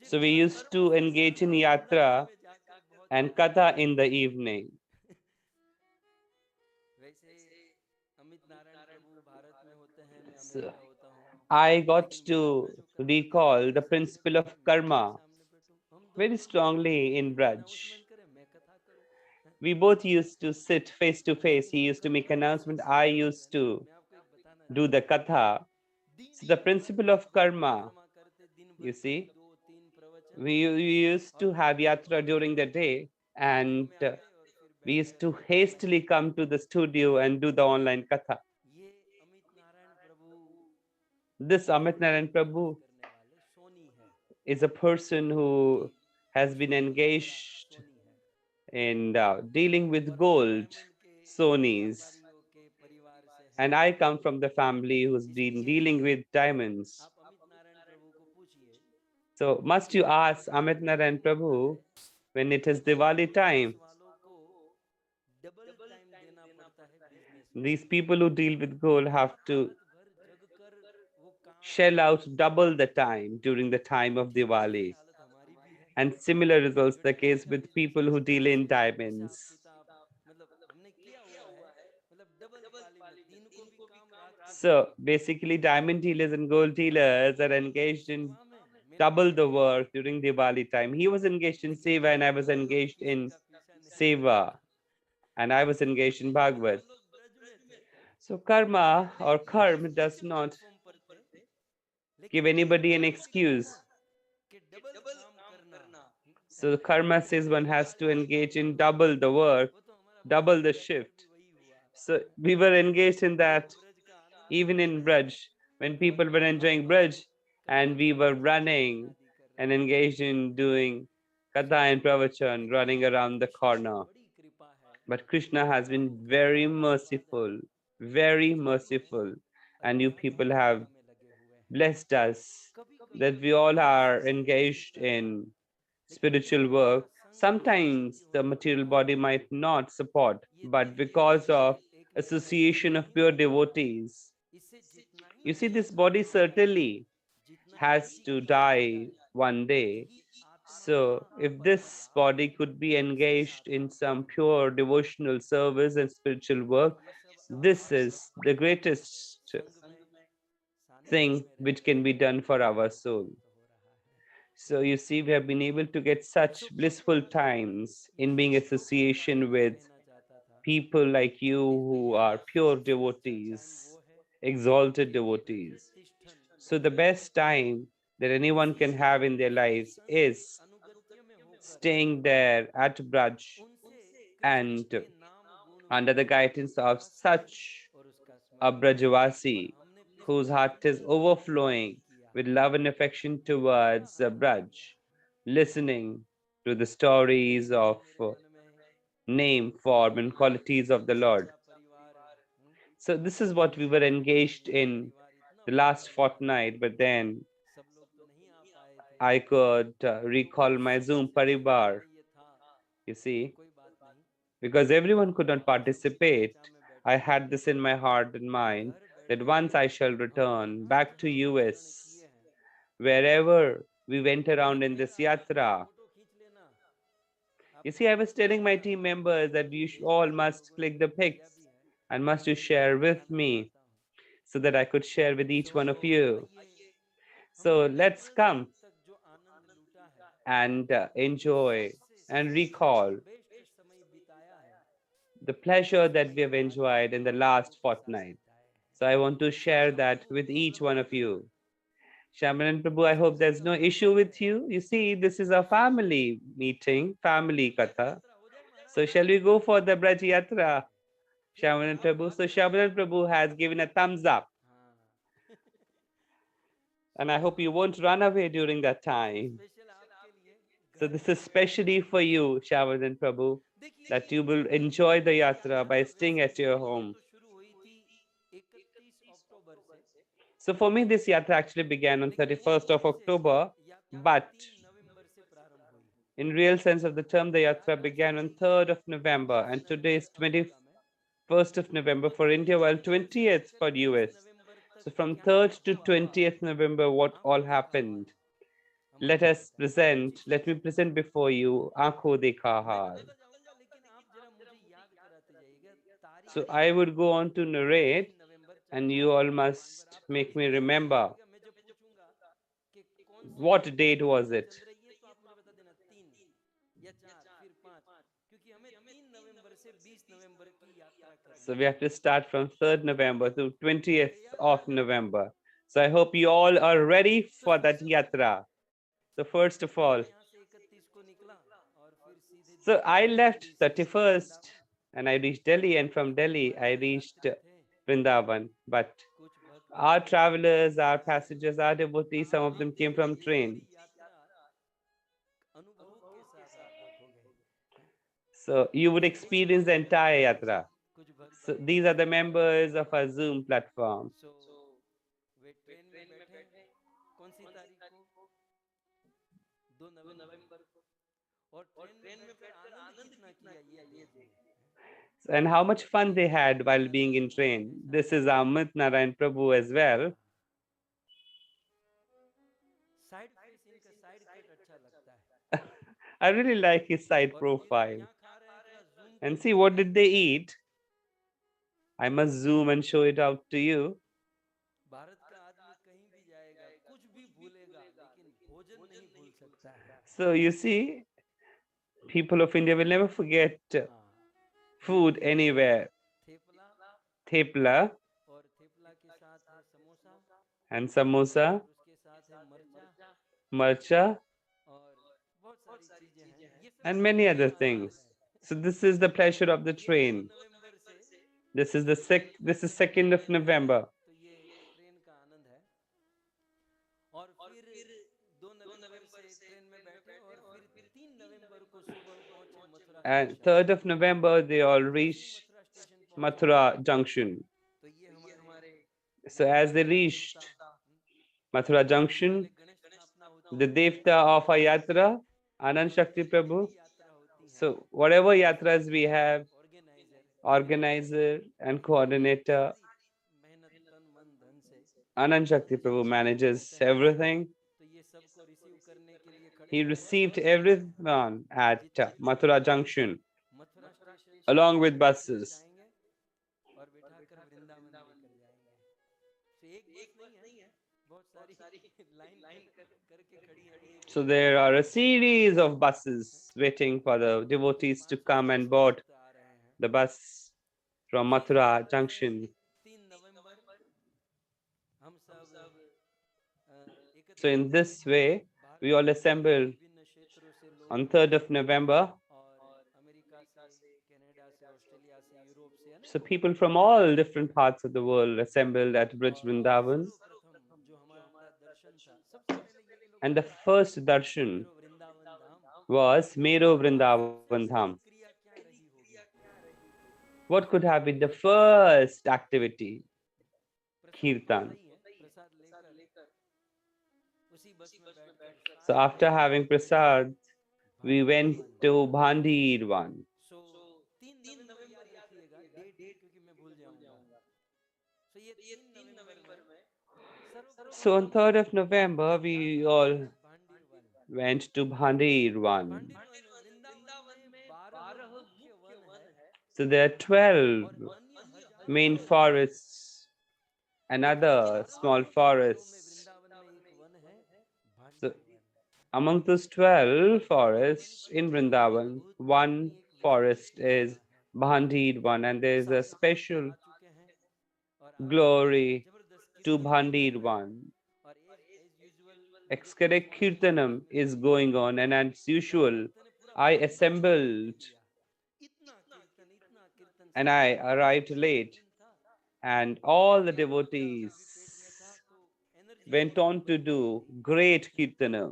[SPEAKER 2] So we used to engage in yatra and katha in the evening. So I got to recall the principle of karma very strongly in Braj. We both used to sit face to face. He used to make announcement. I used to do the katha. So the principle of karma, you see, we used to have yatra during the day, and we used to hastily come to the studio and do the online katha. This Amit Narayan Prabhu is a person who has been engaged in dealing with gold, Sonis. And I come from the family who's been dealing with diamonds. So must you ask Amit Narayan Prabhu, when it is Diwali time, these people who deal with gold have to shell out double the time during the time of Diwali. And similar is also the case with people who deal in diamonds. So basically, diamond dealers and gold dealers are engaged in double the work during Diwali time. He was engaged in Seva and I was engaged in Seva, and I was engaged in Bhagavad. So karma or karma does not give anybody an excuse. So the karma says one has to engage in double the work, double the shift. So we were engaged in that even in Braj, when people were enjoying Braj and we were running and engaged in doing Katha and Pravachan, running around the corner. But Krishna has been very merciful, and you people have blessed us that we all are engaged in spiritual work. Sometimes the material body might not support, but because of association of pure devotees, you see, this body certainly has to die one day. So if this body could be engaged in some pure devotional service and spiritual work, this is the greatest thing which can be done for our soul. So you see, we have been able to get such blissful times in being association with people like you who are pure devotees, exalted devotees. So the best time that anyone can have in their lives is staying there at Braj and under the guidance of such a Brajavasi whose heart is overflowing with love and affection towards Braj, listening to the stories of name, form, and qualities of the Lord. So this is what we were engaged in the last fortnight, but then
[SPEAKER 1] सब लोग तो नहीं आ पाए थे,
[SPEAKER 2] I could recall
[SPEAKER 1] तो
[SPEAKER 2] my Zoom
[SPEAKER 1] सबसे पहले मन
[SPEAKER 2] parivar,
[SPEAKER 1] में ये था
[SPEAKER 2] you
[SPEAKER 1] कि
[SPEAKER 2] see,
[SPEAKER 1] कोई बात नहीं,
[SPEAKER 2] because everyone could not
[SPEAKER 1] हम सब
[SPEAKER 2] participate.
[SPEAKER 1] चर्चा में
[SPEAKER 2] I
[SPEAKER 1] बैठे हैं,
[SPEAKER 2] had this in my heart and mind
[SPEAKER 1] घर
[SPEAKER 2] that
[SPEAKER 1] बैठे
[SPEAKER 2] once I shall
[SPEAKER 1] हम
[SPEAKER 2] return
[SPEAKER 1] जहाँ
[SPEAKER 2] back to
[SPEAKER 1] जहाँ आचरण
[SPEAKER 2] US,
[SPEAKER 1] किए हैं,
[SPEAKER 2] wherever we went around
[SPEAKER 1] दिख
[SPEAKER 2] in
[SPEAKER 1] नहीं
[SPEAKER 2] this
[SPEAKER 1] रहा है, आप
[SPEAKER 2] yatra.
[SPEAKER 1] फोटो खींच लेना,
[SPEAKER 2] You
[SPEAKER 1] आपको
[SPEAKER 2] see, I was
[SPEAKER 1] समझ में
[SPEAKER 2] telling my
[SPEAKER 1] आएगा,
[SPEAKER 2] team members that you
[SPEAKER 1] देश
[SPEAKER 2] all
[SPEAKER 1] भर के
[SPEAKER 2] must
[SPEAKER 1] लोगों ने
[SPEAKER 2] click the
[SPEAKER 1] तो भेजा
[SPEAKER 2] pics
[SPEAKER 1] भी है,
[SPEAKER 2] and must you
[SPEAKER 1] मैं
[SPEAKER 2] share with
[SPEAKER 1] दिखाना
[SPEAKER 2] me
[SPEAKER 1] चाहता हूँ।
[SPEAKER 2] so that I could share with each one of
[SPEAKER 1] तो
[SPEAKER 2] you.
[SPEAKER 1] आइए हम
[SPEAKER 2] So let's
[SPEAKER 1] अनंत
[SPEAKER 2] come
[SPEAKER 1] तक जो आनंद लूटा है,
[SPEAKER 2] and
[SPEAKER 1] जो
[SPEAKER 2] enjoy
[SPEAKER 1] सबसे
[SPEAKER 2] and
[SPEAKER 1] श्रेष्ठ
[SPEAKER 2] recall
[SPEAKER 1] बेस्ट समय बिताया है,
[SPEAKER 2] the pleasure that we
[SPEAKER 1] उसमें
[SPEAKER 2] have
[SPEAKER 1] आज
[SPEAKER 2] enjoyed in the
[SPEAKER 1] आप लोगों
[SPEAKER 2] last
[SPEAKER 1] के साथ
[SPEAKER 2] fortnight.
[SPEAKER 1] बिताए हैं।
[SPEAKER 2] So I want to share that
[SPEAKER 1] Prabhu
[SPEAKER 2] with each one of
[SPEAKER 1] Bhavnagar
[SPEAKER 2] you. Shaman and Prabhu, I
[SPEAKER 1] किस
[SPEAKER 2] hope
[SPEAKER 1] किस्म
[SPEAKER 2] there's
[SPEAKER 1] का
[SPEAKER 2] no issue
[SPEAKER 1] भवन
[SPEAKER 2] with
[SPEAKER 1] है,
[SPEAKER 2] you. You see, this is a family meeting, family
[SPEAKER 1] तीर्थ
[SPEAKER 2] katha.
[SPEAKER 1] यात्रा हो जाए महाराज,
[SPEAKER 2] So shall we go for the Braj Yatra,
[SPEAKER 1] तीर्थ
[SPEAKER 2] Shaman and
[SPEAKER 1] यात्रा
[SPEAKER 2] Prabhu?
[SPEAKER 1] आप
[SPEAKER 2] So
[SPEAKER 1] बताओ।
[SPEAKER 2] Shaman and Prabhu has given a thumbs up.
[SPEAKER 1] हाँ
[SPEAKER 2] And I hope you won't run away during that time.
[SPEAKER 1] Special आपके लिए
[SPEAKER 2] So
[SPEAKER 1] घर
[SPEAKER 2] this is
[SPEAKER 1] बैठे बैठे
[SPEAKER 2] specially for you, Shaman and Prabhu,
[SPEAKER 1] देखिए
[SPEAKER 2] that you will enjoy the
[SPEAKER 1] ये
[SPEAKER 2] yatra
[SPEAKER 1] यात्रा
[SPEAKER 2] by staying
[SPEAKER 1] वैसे
[SPEAKER 2] at
[SPEAKER 1] मेरे
[SPEAKER 2] your
[SPEAKER 1] लिए
[SPEAKER 2] home.
[SPEAKER 1] तो शुरू हुई थी 31 अक्टूबर से,
[SPEAKER 2] So for me, this yatra actually began on
[SPEAKER 1] लेकिन
[SPEAKER 2] 31st
[SPEAKER 1] पूर्ण
[SPEAKER 2] of
[SPEAKER 1] रूप से
[SPEAKER 2] October,
[SPEAKER 1] यात्रा
[SPEAKER 2] but
[SPEAKER 1] 3 नवंबर से प्रारंभ हुई।
[SPEAKER 2] in real sense of the term, the yatra
[SPEAKER 1] यात्रा
[SPEAKER 2] began
[SPEAKER 1] चल
[SPEAKER 2] on
[SPEAKER 1] रही है
[SPEAKER 2] 3rd of November,
[SPEAKER 1] 30
[SPEAKER 2] and today
[SPEAKER 1] November
[SPEAKER 2] is
[SPEAKER 1] America में,
[SPEAKER 2] 21st of November
[SPEAKER 1] तो
[SPEAKER 2] for India, while 20th for
[SPEAKER 1] 30
[SPEAKER 2] US.
[SPEAKER 1] नवंबर तक
[SPEAKER 2] So from
[SPEAKER 1] क्या
[SPEAKER 2] 3rd
[SPEAKER 1] क्या
[SPEAKER 2] to
[SPEAKER 1] हुआ,
[SPEAKER 2] 20th November, what all
[SPEAKER 1] आंखों देखा हाल
[SPEAKER 2] happened?
[SPEAKER 1] हम आपको बताएंगे।
[SPEAKER 2] Let me present before you Aankho Dekha
[SPEAKER 1] मैं
[SPEAKER 2] Haal.
[SPEAKER 1] बताता जाऊंगा, लेकिन आप जरा मुझे याद कराते जाइएगा,
[SPEAKER 2] So
[SPEAKER 1] तारीख
[SPEAKER 2] I
[SPEAKER 1] याद
[SPEAKER 2] would go
[SPEAKER 1] कीजिएगा,
[SPEAKER 2] on to narrate,
[SPEAKER 1] 3 November
[SPEAKER 2] and
[SPEAKER 1] 4
[SPEAKER 2] you
[SPEAKER 1] bar
[SPEAKER 2] all
[SPEAKER 1] 4 bar 5 bar,
[SPEAKER 2] must
[SPEAKER 1] आप
[SPEAKER 2] make me
[SPEAKER 1] तारीख याद
[SPEAKER 2] remember
[SPEAKER 1] कीजिएगा, मैं जब पूछूंगा कि कौन सी
[SPEAKER 2] what date was
[SPEAKER 1] यात्रा
[SPEAKER 2] it.
[SPEAKER 1] चल रही है, तो आप मुझे बता देना 3 या 4 फिर 5, क्योंकि हमें 3 नवंबर से 20 नवंबर की यात्रा
[SPEAKER 2] So
[SPEAKER 1] करनी
[SPEAKER 2] we
[SPEAKER 1] है।
[SPEAKER 2] have to start from 3rd November to 20th
[SPEAKER 1] तैयार है
[SPEAKER 2] of
[SPEAKER 1] सब लोग?
[SPEAKER 2] November. So I hope you all are ready
[SPEAKER 1] तो
[SPEAKER 2] for that
[SPEAKER 1] सबसे पहले
[SPEAKER 2] yatra. So first of all,
[SPEAKER 1] मैं यहाँ से 31 को निकला और फिर सीधे
[SPEAKER 2] so I left
[SPEAKER 1] दिल्ली से सीधे
[SPEAKER 2] 31st
[SPEAKER 1] Vrindavan.
[SPEAKER 2] and I reached Delhi, and from Delhi I
[SPEAKER 1] हमारे जो
[SPEAKER 2] reached
[SPEAKER 1] यात्री थे,
[SPEAKER 2] Vrindavan. But
[SPEAKER 1] कुछ भक्त
[SPEAKER 2] our
[SPEAKER 1] थे,
[SPEAKER 2] travelers, our passengers, our devotees, some of them
[SPEAKER 1] आते
[SPEAKER 2] came
[SPEAKER 1] ही
[SPEAKER 2] from
[SPEAKER 1] ये
[SPEAKER 2] train.
[SPEAKER 1] पूरी यात्रा अनुभव के साथ आप देखोगे।
[SPEAKER 2] So you would
[SPEAKER 1] कुछ
[SPEAKER 2] experience the
[SPEAKER 1] भक्त
[SPEAKER 2] entire yatra.
[SPEAKER 1] कुछ भक्त
[SPEAKER 2] So these are the members of our Zoom platform.
[SPEAKER 1] So way train में बैठे, कौन सी तारीख को, 2 नवंबर को, और ट्रेन में बैठकर आनंद कितना किया ये देखिए।
[SPEAKER 2] And how much fun they had while being in
[SPEAKER 1] Narendra Modi
[SPEAKER 2] train.
[SPEAKER 1] ने
[SPEAKER 2] This
[SPEAKER 1] साथ
[SPEAKER 2] is Amit Narayan Prabhu as well.
[SPEAKER 1] Side face इनका साइड कट अच्छा लगता है,
[SPEAKER 2] I really like his side
[SPEAKER 1] और ये लोग
[SPEAKER 2] profile.
[SPEAKER 1] क्या खा रहे हैं थोड़ा जूम
[SPEAKER 2] And
[SPEAKER 1] करके
[SPEAKER 2] see, what did they
[SPEAKER 1] दिखाइए।
[SPEAKER 2] eat? I must zoom and show it out to you.
[SPEAKER 1] Bharat का आदमी कहीं भी जाएगा कुछ भी भूलेगा, लेकिन भोजन नहीं भूल सकता है।
[SPEAKER 2] So you see, people of India will never forget
[SPEAKER 1] हाँ,
[SPEAKER 2] food
[SPEAKER 1] ये
[SPEAKER 2] anywhere.
[SPEAKER 1] थेपला,
[SPEAKER 2] Thepla
[SPEAKER 1] और थेपला के साथ है समोसा,
[SPEAKER 2] and samosa,
[SPEAKER 1] और उसके साथ है मरचा,
[SPEAKER 2] marcha,
[SPEAKER 1] और बहुत सारी चीजें हैं, ये सब
[SPEAKER 2] and
[SPEAKER 1] ट्रेन
[SPEAKER 2] many
[SPEAKER 1] का
[SPEAKER 2] other
[SPEAKER 1] आनंद
[SPEAKER 2] things.
[SPEAKER 1] है।
[SPEAKER 2] So this is the pleasure of the
[SPEAKER 1] ये 2
[SPEAKER 2] train.
[SPEAKER 1] नवंबर से
[SPEAKER 2] This is this is 2nd of November.
[SPEAKER 1] तो ये ट्रेन का आनंद है, और फिर 2 नवंबर से ट्रेन में बैठे और फिर 3 नवंबर को सुबह पहुंचे Mathura
[SPEAKER 2] And
[SPEAKER 1] station.
[SPEAKER 2] 3rd of November, they all
[SPEAKER 1] जैसे ही
[SPEAKER 2] reached
[SPEAKER 1] मथुरा स्टेशन पहुंचे,
[SPEAKER 2] Mathura Junction.
[SPEAKER 1] तो ये हमारे
[SPEAKER 2] So as they
[SPEAKER 1] यात्रा
[SPEAKER 2] reached
[SPEAKER 1] देवता,
[SPEAKER 2] Mathura
[SPEAKER 1] पहले
[SPEAKER 2] Junction,
[SPEAKER 1] गणेश स्थापना होती
[SPEAKER 2] the
[SPEAKER 1] है,
[SPEAKER 2] Devta of our Yatra, Anand
[SPEAKER 1] और
[SPEAKER 2] Shakti
[SPEAKER 1] जितनी
[SPEAKER 2] Prabhu.
[SPEAKER 1] भी यात्रा होती हैं,
[SPEAKER 2] So whatever
[SPEAKER 1] उसके
[SPEAKER 2] yatras we have,
[SPEAKER 1] जो ऑर्गेनाइजर,
[SPEAKER 2] organizer and
[SPEAKER 1] ये
[SPEAKER 2] coordinator,
[SPEAKER 1] सारी मेहनत तन मन धन से
[SPEAKER 2] Anand Shakti
[SPEAKER 1] मैनेज
[SPEAKER 2] Prabhu
[SPEAKER 1] करते
[SPEAKER 2] manages
[SPEAKER 1] हैं,
[SPEAKER 2] everything.
[SPEAKER 1] तो ये सबको रिसीव करने के लिए खड़े
[SPEAKER 2] He
[SPEAKER 1] हैं, बस
[SPEAKER 2] received
[SPEAKER 1] बस खड़े हैं,
[SPEAKER 2] everyone at
[SPEAKER 1] जितने भी
[SPEAKER 2] Mathura
[SPEAKER 1] लोग
[SPEAKER 2] Junction
[SPEAKER 1] मथुरा स्टेशन से
[SPEAKER 2] along with
[SPEAKER 1] उतरना
[SPEAKER 2] buses.
[SPEAKER 1] चाहेंगे और बिठाकर वृंदावन लेकर जाएंगे। तो एक बस नहीं है, बहुत सारी लाइन करके खड़ी है, एक
[SPEAKER 2] So
[SPEAKER 1] एक दो
[SPEAKER 2] there
[SPEAKER 1] दो
[SPEAKER 2] are a
[SPEAKER 1] करके,
[SPEAKER 2] series of buses waiting for the devotees to
[SPEAKER 1] 5,000
[SPEAKER 2] come and
[SPEAKER 1] 600
[SPEAKER 2] board
[SPEAKER 1] भक्त आ रहे हैं।
[SPEAKER 2] the bus from
[SPEAKER 1] फिर
[SPEAKER 2] Mathura Junction.
[SPEAKER 1] 3 नवंबर हम सब
[SPEAKER 2] So
[SPEAKER 1] एकत्रित
[SPEAKER 2] in
[SPEAKER 1] हुए,
[SPEAKER 2] this way, we
[SPEAKER 1] Bharat
[SPEAKER 2] all
[SPEAKER 1] के
[SPEAKER 2] assembled
[SPEAKER 1] विभिन्न क्षेत्रों से
[SPEAKER 2] on
[SPEAKER 1] लोग,
[SPEAKER 2] 3rd of November.
[SPEAKER 1] और अमेरिका से, कनाडा से, ऑस्ट्रेलिया से, यूरोप से
[SPEAKER 2] So
[SPEAKER 1] अनेकों
[SPEAKER 2] people
[SPEAKER 1] लोग,
[SPEAKER 2] from all different parts of the world assembled at Brij
[SPEAKER 1] और
[SPEAKER 2] Vrindavan.
[SPEAKER 1] सर्वप्रथम जो हमारा दर्शन था, सबसे पहले ये लोग
[SPEAKER 2] And the
[SPEAKER 1] क्या करते
[SPEAKER 2] first
[SPEAKER 1] हैं,
[SPEAKER 2] darshan
[SPEAKER 1] मेरो वृंदावन धाम,
[SPEAKER 2] was Mero
[SPEAKER 1] और
[SPEAKER 2] Vrindavan
[SPEAKER 1] सबसे
[SPEAKER 2] Dham.
[SPEAKER 1] पहली क्रिया क्या रही होगी?
[SPEAKER 2] What could have been the first activity?
[SPEAKER 1] प्रसाद तो
[SPEAKER 2] Kirtan.
[SPEAKER 1] होता ही है, प्रसाद
[SPEAKER 2] So after having prasad, we went to Bhandirvan.
[SPEAKER 1] सो 3 नवंबर याद रखिएगा डेट, क्योंकि मैं भूल जाऊंगा. सो ये 3 नवंबर में
[SPEAKER 2] So
[SPEAKER 1] सर्वप्रथम
[SPEAKER 2] on 3rd of November, we
[SPEAKER 1] जाना
[SPEAKER 2] all
[SPEAKER 1] है Bhandir one.
[SPEAKER 2] went to Bhandirvan.
[SPEAKER 1] Bhandir one Vrindavan में 12 मुख्य वन है
[SPEAKER 2] So there are 12
[SPEAKER 1] और अन्य हजारों
[SPEAKER 2] main forests and
[SPEAKER 1] लेकिन इन
[SPEAKER 2] other
[SPEAKER 1] 12
[SPEAKER 2] small
[SPEAKER 1] फोरेस्टों में
[SPEAKER 2] forests.
[SPEAKER 1] वृंदावन में एक वन है
[SPEAKER 2] So
[SPEAKER 1] Bhandir one.
[SPEAKER 2] among those 12
[SPEAKER 1] और मैंने
[SPEAKER 2] forests
[SPEAKER 1] सुना
[SPEAKER 2] in
[SPEAKER 1] है कि ये
[SPEAKER 2] Vrindavan,
[SPEAKER 1] बहुत
[SPEAKER 2] one
[SPEAKER 1] पुरानी एक
[SPEAKER 2] forest
[SPEAKER 1] विशेषता
[SPEAKER 2] is
[SPEAKER 1] है.
[SPEAKER 2] Bhandirvan, and there is a
[SPEAKER 1] सारे भक्त
[SPEAKER 2] special
[SPEAKER 1] आ चुके हैं और आज
[SPEAKER 2] glory
[SPEAKER 1] जबरदस्त
[SPEAKER 2] to
[SPEAKER 1] कीर्तन हो रहे हैं.
[SPEAKER 2] Bhandirvan.
[SPEAKER 1] और एज यूजुअल जो कुछ
[SPEAKER 2] Excoric
[SPEAKER 1] स्वामी जी
[SPEAKER 2] Kirtanam
[SPEAKER 1] कहते
[SPEAKER 2] is
[SPEAKER 1] थे
[SPEAKER 2] going on, and as
[SPEAKER 1] सारे
[SPEAKER 2] usual,
[SPEAKER 1] भक्तों ने पूरा
[SPEAKER 2] I
[SPEAKER 1] भक्तिभाव में ले
[SPEAKER 2] assembled
[SPEAKER 1] लिया. इतना कीर्तन
[SPEAKER 2] and
[SPEAKER 1] सारे
[SPEAKER 2] I
[SPEAKER 1] भक्तों ने
[SPEAKER 2] arrived
[SPEAKER 1] सुना.
[SPEAKER 2] late,
[SPEAKER 1] दिन था
[SPEAKER 2] and all the
[SPEAKER 1] और भोजन भी पेट में था
[SPEAKER 2] devotees
[SPEAKER 1] तो एनर्जी
[SPEAKER 2] went
[SPEAKER 1] बहुत
[SPEAKER 2] on to
[SPEAKER 1] बन गई
[SPEAKER 2] do
[SPEAKER 1] थी.
[SPEAKER 2] great Kirtanam.